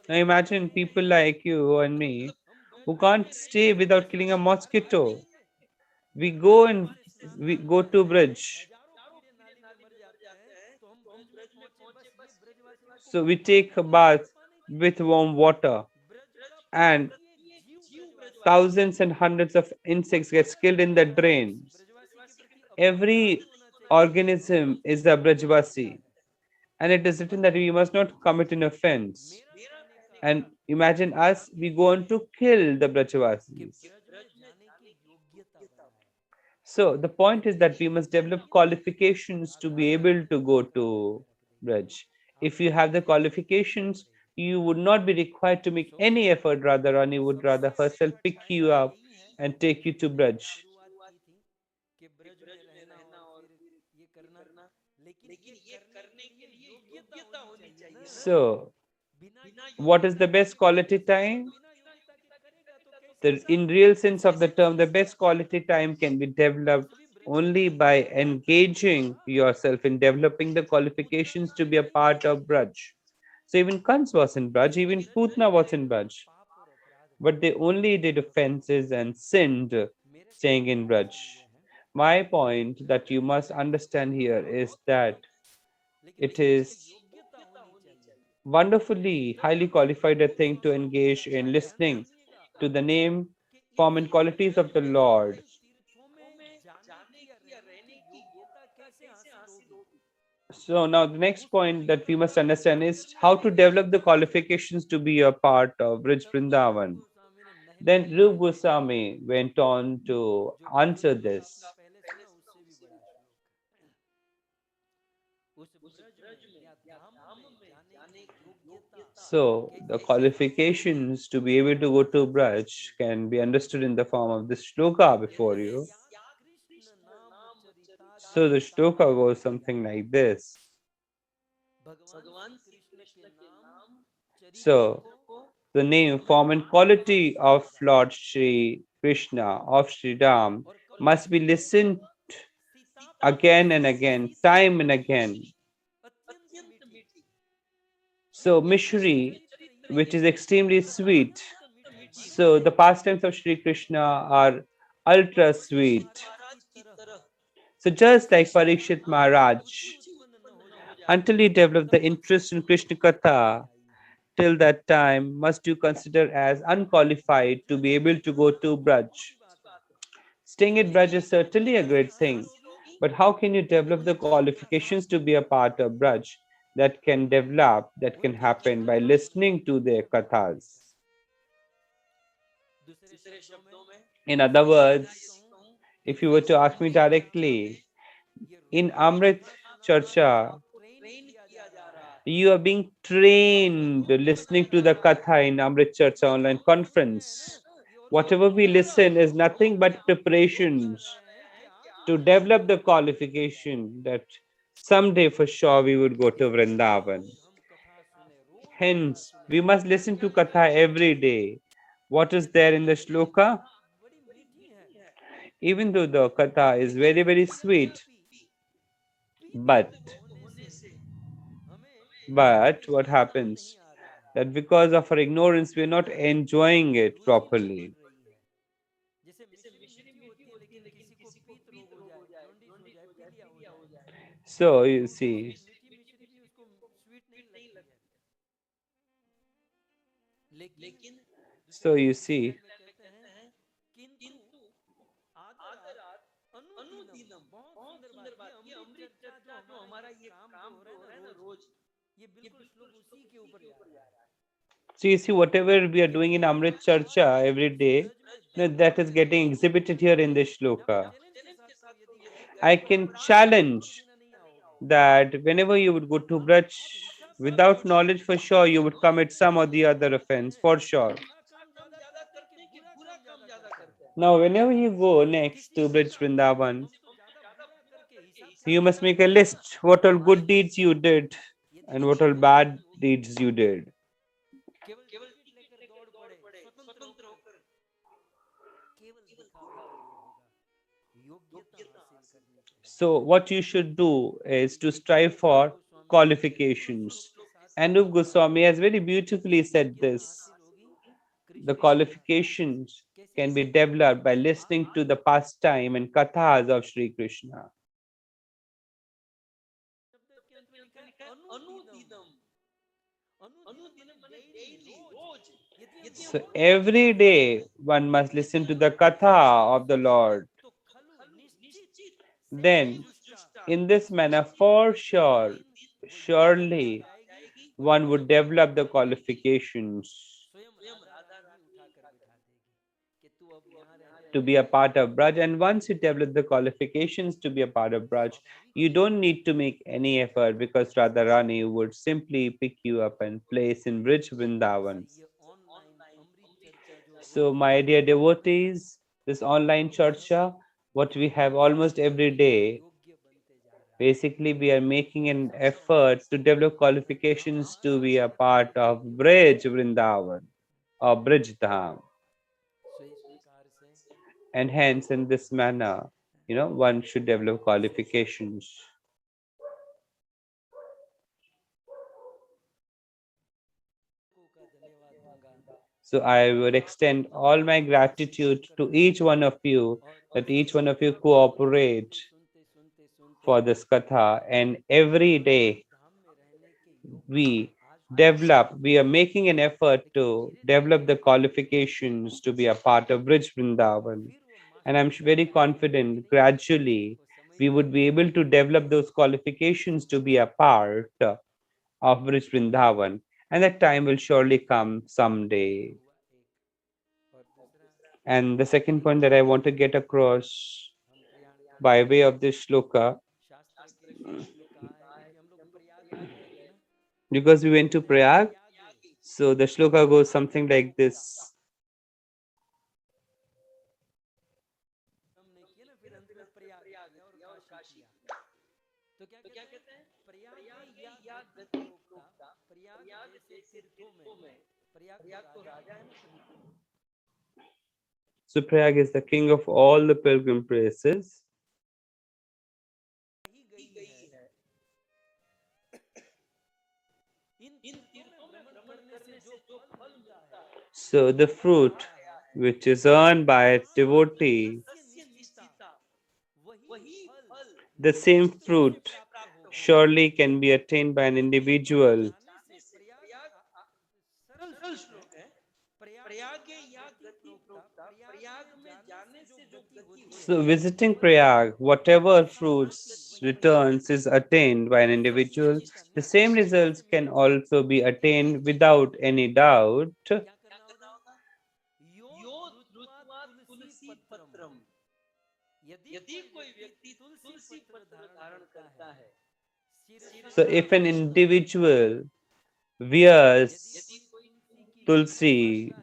[SPEAKER 2] Now imagine people like you and me who can't stay without killing a mosquito. We go and we go to Braj. So we take a bath with warm water, and thousands and hundreds of insects get killed in the drains. Every organism is a Brajvasi, and it is written that we must not commit an offense. And imagine us, we go on to kill the Brajvasis. So the point is that we must develop qualifications to be able to go to Braj. If you have the qualifications, you would not be required to make any effort. Radharani would rather herself pick you up and take you to Braj. So, what is the best quality time? In real sense of the term, the best quality time can be developed only by engaging yourself in developing the qualifications to be a part of Braj. So even Kans was in Braj, even Putna was in Braj, but they only did offenses and sinned staying in Braj. My point that you must understand here is that it is wonderfully highly qualified a thing to engage in listening to the name, form, and qualities of the Lord. So now the next point that we must understand is how to develop the qualifications to be a part of Rij Vrindavan. Then Rup Goswami went on to answer this. So the qualifications to be able to go to Braj can be understood in the form of this shloka before you. So the shloka goes something like this.
[SPEAKER 1] भगवान श्री कृष्ण के नाम चरित्र
[SPEAKER 2] So,
[SPEAKER 1] को
[SPEAKER 2] the name, form, and quality of Lord Shri Krishna, of Sri Ram,
[SPEAKER 1] और
[SPEAKER 2] must be listened
[SPEAKER 1] Sita
[SPEAKER 2] again and again, time and again.
[SPEAKER 1] अत्यंत मीठी
[SPEAKER 2] So,
[SPEAKER 1] ये
[SPEAKER 2] Mishri,
[SPEAKER 1] चरित्र
[SPEAKER 2] which is
[SPEAKER 1] ये
[SPEAKER 2] extremely sweet.
[SPEAKER 1] अत्यंत मीठी
[SPEAKER 2] So, the pastimes of Shri Krishna are ultra sweet.
[SPEAKER 1] महाराज की तरह
[SPEAKER 2] So, just like Parikshit Maharaj,
[SPEAKER 1] रुचि उत्पन्न न हो जाए
[SPEAKER 2] until he developed the
[SPEAKER 1] तब तक
[SPEAKER 2] interest in Krishna
[SPEAKER 1] उसको भक्ति
[SPEAKER 2] Katha,
[SPEAKER 1] नहीं आई है
[SPEAKER 2] till that time, must you consider as unqualified to be able to go to Braj.
[SPEAKER 1] छोटी बात है
[SPEAKER 2] Staying at Braj is certainly a
[SPEAKER 1] कैसे
[SPEAKER 2] great
[SPEAKER 1] हासिल
[SPEAKER 2] thing,
[SPEAKER 1] होगी
[SPEAKER 2] but how can you develop the
[SPEAKER 1] उनकी कथा
[SPEAKER 2] qualifications to be a part of Braj that can develop, that can
[SPEAKER 1] उनकी
[SPEAKER 2] happen
[SPEAKER 1] कथा
[SPEAKER 2] by
[SPEAKER 1] को
[SPEAKER 2] listening to their kathas?
[SPEAKER 1] दूसरे शब्दों में
[SPEAKER 2] In other
[SPEAKER 1] सीधा ये
[SPEAKER 2] words,
[SPEAKER 1] कहूं
[SPEAKER 2] if you were to ask me directly,
[SPEAKER 1] ये
[SPEAKER 2] in
[SPEAKER 1] रोज
[SPEAKER 2] Amrit
[SPEAKER 1] कथा सुनाकर
[SPEAKER 2] Charcha,
[SPEAKER 1] आपको ट्रेन किया जा रहा है
[SPEAKER 2] you are being trained listening to the Katha in Amrit Charcha online conference. Whatever we listen is nothing but preparations to develop the qualification that someday for sure we would go to Vrindavan.
[SPEAKER 1] रोज हम कथा सुने रोज कथा
[SPEAKER 2] Hence,
[SPEAKER 1] सुने
[SPEAKER 2] we must listen to Katha every day. What is there in the shloka?
[SPEAKER 1] बड़ी मीठी है
[SPEAKER 2] Even though the Katha is very, very sweet,
[SPEAKER 1] पीते
[SPEAKER 2] but
[SPEAKER 1] होने से हमें
[SPEAKER 2] what
[SPEAKER 1] उसमें मजा नहीं
[SPEAKER 2] happens?
[SPEAKER 1] आ रहा है
[SPEAKER 2] That because of our ignorance, we are not enjoying it
[SPEAKER 1] रुचि नहीं
[SPEAKER 2] properly.
[SPEAKER 1] बन रही है जैसे मिश्री मीठी होती है लेकिन किसी को पीत रोग हो जाए जॉन्डिस हो जाए पीलिया हो जाए
[SPEAKER 2] So you
[SPEAKER 1] तो
[SPEAKER 2] see,
[SPEAKER 1] मीठी मिश्री भी उसको स्वीट नहीं लगती है लेकिन
[SPEAKER 2] so
[SPEAKER 1] दूसरे
[SPEAKER 2] you
[SPEAKER 1] शब्दों
[SPEAKER 2] see,
[SPEAKER 1] में कहते हैं किंतु आदरात अनुदिनम बहुत सुंदर बात ये अमृत चर्चा जो हमारा ये काम जो हो रहा है ना रोज ये बिल्कुल श्लोक उसी के ऊपर जा रहा है
[SPEAKER 2] so you see, whatever we are doing in Amrit Charcha every day, that is getting exhibited here in this
[SPEAKER 1] मैं आपको
[SPEAKER 2] shloka.
[SPEAKER 1] चैलेंज के साथ कहूं यदि गए
[SPEAKER 2] I
[SPEAKER 1] तो
[SPEAKER 2] can
[SPEAKER 1] ब्रज तो एक
[SPEAKER 2] challenge
[SPEAKER 1] दिन नहीं आओगे
[SPEAKER 2] that whenever you would go to Braj,
[SPEAKER 1] आप हिसाब से
[SPEAKER 2] without knowledge, for sure you would commit some or the other offense, for sure.
[SPEAKER 1] अच्छा काम ज्यादा करते हैं कि बुरा काम ज्यादा करते हैं
[SPEAKER 2] Now, whenever you go next
[SPEAKER 1] किसी
[SPEAKER 2] to
[SPEAKER 1] को
[SPEAKER 2] Braj
[SPEAKER 1] भी आप पूछो
[SPEAKER 2] Vrindavan,
[SPEAKER 1] हम तो ज्यादा बुरा करके हिसाब से
[SPEAKER 2] you
[SPEAKER 1] ज्यादा
[SPEAKER 2] must make
[SPEAKER 1] करते
[SPEAKER 2] a
[SPEAKER 1] हैं
[SPEAKER 2] list what all good deeds you did
[SPEAKER 1] यदि
[SPEAKER 2] and what
[SPEAKER 1] आपकी
[SPEAKER 2] all
[SPEAKER 1] भक्ति
[SPEAKER 2] bad
[SPEAKER 1] होगी
[SPEAKER 2] deeds you did.
[SPEAKER 1] केवल टिकट लेकर दौड़ पड़े स्वतंत्र होकर केवल दिखावे के लिए होगा योग्यता हासिल करनी चाहिए
[SPEAKER 2] So, what you should do is to strive
[SPEAKER 1] Anoop
[SPEAKER 2] for
[SPEAKER 1] Goswami ji बिल्कुल श्लोक
[SPEAKER 2] qualifications.
[SPEAKER 1] के साथ
[SPEAKER 2] Anup Goswami has very
[SPEAKER 1] कैसे
[SPEAKER 2] beautifully said
[SPEAKER 1] योग्यता
[SPEAKER 2] this.
[SPEAKER 1] हासिल होगी
[SPEAKER 2] The
[SPEAKER 1] कृष्ण कथा
[SPEAKER 2] qualifications
[SPEAKER 1] कैसे
[SPEAKER 2] can be
[SPEAKER 1] हासिल होगी
[SPEAKER 2] developed by listening to the pastime and kathas of Sri Krishna.
[SPEAKER 1] शब्द के अंत में लिखा है अनुदिनम अनुदिनम माने डेली रोज यदि हम
[SPEAKER 2] So
[SPEAKER 1] रोज कथा
[SPEAKER 2] every day
[SPEAKER 1] सुनेंगे
[SPEAKER 2] one must listen to the katha of the Lord.
[SPEAKER 1] तो खलु निश्चित Sen
[SPEAKER 2] Then,
[SPEAKER 1] जुष्टा
[SPEAKER 2] in this manner, for
[SPEAKER 1] एक
[SPEAKER 2] sure,
[SPEAKER 1] दिन वो योग्यता आ
[SPEAKER 2] surely
[SPEAKER 1] जाएगी और
[SPEAKER 2] one would
[SPEAKER 1] स्वयं
[SPEAKER 2] develop the
[SPEAKER 1] Radha Rani
[SPEAKER 2] qualifications
[SPEAKER 1] स्वयं राधा रानी ही उठाकर बिठा देगी कि तू अब यहाँ रहते
[SPEAKER 2] to
[SPEAKER 1] रह
[SPEAKER 2] be a part of Braj. And once you develop the qualifications to be a part of Braj,
[SPEAKER 1] स्वाभाविक
[SPEAKER 2] you
[SPEAKER 1] है
[SPEAKER 2] don't need to make any effort because Radharani would simply pick you up and place in Brij Vrindavan.
[SPEAKER 1] इसलिए ये online अमृत चर्चा जो
[SPEAKER 2] So,
[SPEAKER 1] rose
[SPEAKER 2] my dear
[SPEAKER 1] चल रही है
[SPEAKER 2] devotees, this online
[SPEAKER 1] इससे हम
[SPEAKER 2] charcha, what we have almost
[SPEAKER 1] उसके
[SPEAKER 2] every
[SPEAKER 1] लिए
[SPEAKER 2] day,
[SPEAKER 1] योग्य बनते जा रहा है
[SPEAKER 2] basically we are making an
[SPEAKER 1] इसलिए हम
[SPEAKER 2] effort to develop
[SPEAKER 1] अपना काम
[SPEAKER 2] qualifications to be
[SPEAKER 1] आसान
[SPEAKER 2] a
[SPEAKER 1] करते
[SPEAKER 2] part
[SPEAKER 1] जा
[SPEAKER 2] of
[SPEAKER 1] रहे हैं
[SPEAKER 2] Brij Vrindavan or Brij Dham.
[SPEAKER 1] सो इस प्रकार से
[SPEAKER 2] And hence, in this manner, one should develop qualifications.
[SPEAKER 1] का धन्यवाद दूंगा
[SPEAKER 2] So I would extend all my gratitude to each one of you,
[SPEAKER 1] और
[SPEAKER 2] that
[SPEAKER 1] इसी
[SPEAKER 2] each one of you
[SPEAKER 1] कथा को
[SPEAKER 2] cooperate
[SPEAKER 1] सुनते सुनते सुनते
[SPEAKER 2] for this katha, and every
[SPEAKER 1] Braj
[SPEAKER 2] day
[SPEAKER 1] धाम में रहने के योग्य
[SPEAKER 2] we
[SPEAKER 1] आज तो हो गए हैं
[SPEAKER 2] we are making an effort
[SPEAKER 1] लेकिन
[SPEAKER 2] to
[SPEAKER 1] धीरे धीरे
[SPEAKER 2] develop the
[SPEAKER 1] धीरे धीरे
[SPEAKER 2] qualifications to be a part of Brij Vrindavan.
[SPEAKER 1] फिर वो
[SPEAKER 2] And I'm
[SPEAKER 1] मास्टर
[SPEAKER 2] very
[SPEAKER 1] कैसे आएंगे
[SPEAKER 2] confident
[SPEAKER 1] धीरे धीरे धीरे
[SPEAKER 2] gradually
[SPEAKER 1] हमको
[SPEAKER 2] we
[SPEAKER 1] समझना
[SPEAKER 2] would be able to develop those qualifications to be a part of Brij Vrindavan. And that time will surely come
[SPEAKER 1] ये
[SPEAKER 2] someday.
[SPEAKER 1] हुआ एक और दूसरा
[SPEAKER 2] And the second
[SPEAKER 1] एक
[SPEAKER 2] point that I want to get across
[SPEAKER 1] हम प्रयाण करते
[SPEAKER 2] by way
[SPEAKER 1] समय
[SPEAKER 2] of this shloka,
[SPEAKER 1] शास्त्र के श्लोक में कहा है क्योंकि हम लोग प्रयाग में गए थे ना
[SPEAKER 2] because we went to
[SPEAKER 1] कहते हैं
[SPEAKER 2] Prayag,
[SPEAKER 1] प्रयागे
[SPEAKER 2] so the shloka goes something like this.
[SPEAKER 1] हमने किया ना फिर अंत में प्रयाग किया और काशी किया तो क्या कहते हैं प्रयाग या गति प्रोक्ता, प्रयाग जैसे तीर्थों में, प्रयाग तो राजा है ना।
[SPEAKER 2] So Prayag is the king of all the pilgrim places. So the fruit which is earned by a devotee, the same fruit surely can be attained by an individual. So visiting Prayag, whatever fruits returns is attained by an individual. The same results can also be attained without any doubt. So if an individual wears Tulsi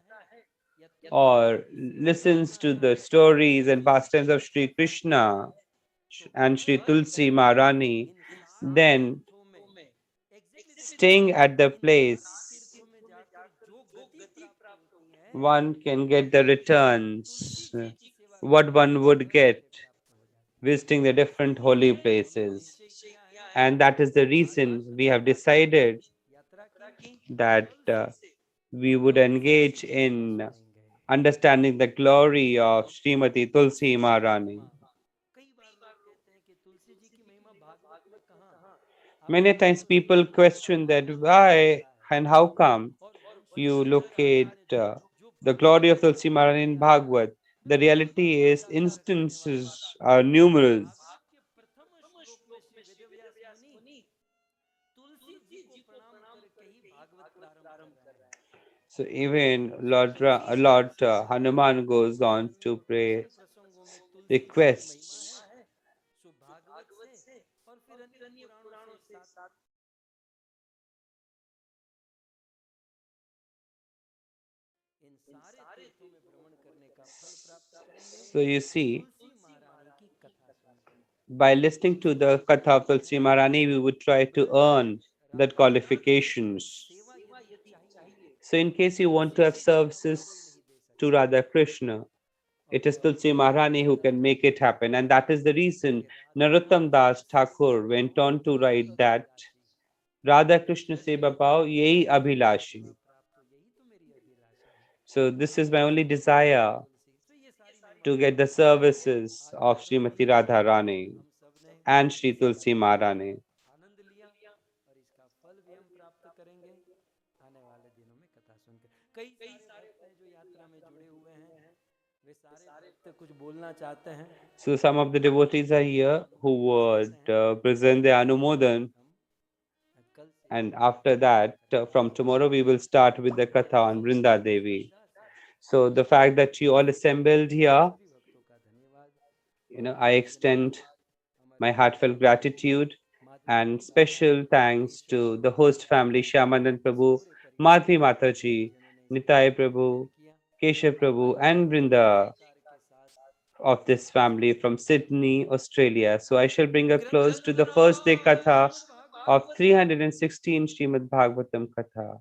[SPEAKER 2] or listens to the stories and pastimes of Sri Krishna and Sri Tulsi Maharani, then staying at the place, one can get the returns, what one would get visiting the different holy places. And that is the reason we have decided that we would engage in understanding the glory of Srimati Tulsi Maharani. Many times people question that why and how come you locate the glory of Tulsi Maharani in Bhagavad. The reality is instances are numerous. So even Lord Hanuman goes on to pray requests. So you see, by listening to the Katha of Tulsi Maharani, we would try to earn that qualifications. So in case you want to have services to Radha Krishna, it is Tulsi Maharani who can make it happen. And that is the reason Narottam Das Thakur went on to write that Radha Krishna Seva Pao Yehi Abhilashi. So this is my only desire, to get the services of Srimati Radharani and Sri Tulsi Maharani. So some of the devotees are here who would present their Anumodan, and after that, from tomorrow we will start with the Katha on Vrinda Devi. So the fact that you all assembled here, I extend my heartfelt gratitude and special thanks to the host family, Shyamanand Prabhu, Madhvi Mataji, Nitai Prabhu, Keshav Prabhu, and Vrinda of this family from Sydney, Australia. So I shall bring a close to the first day Katha of 316 Shrimad Bhagavatam Katha.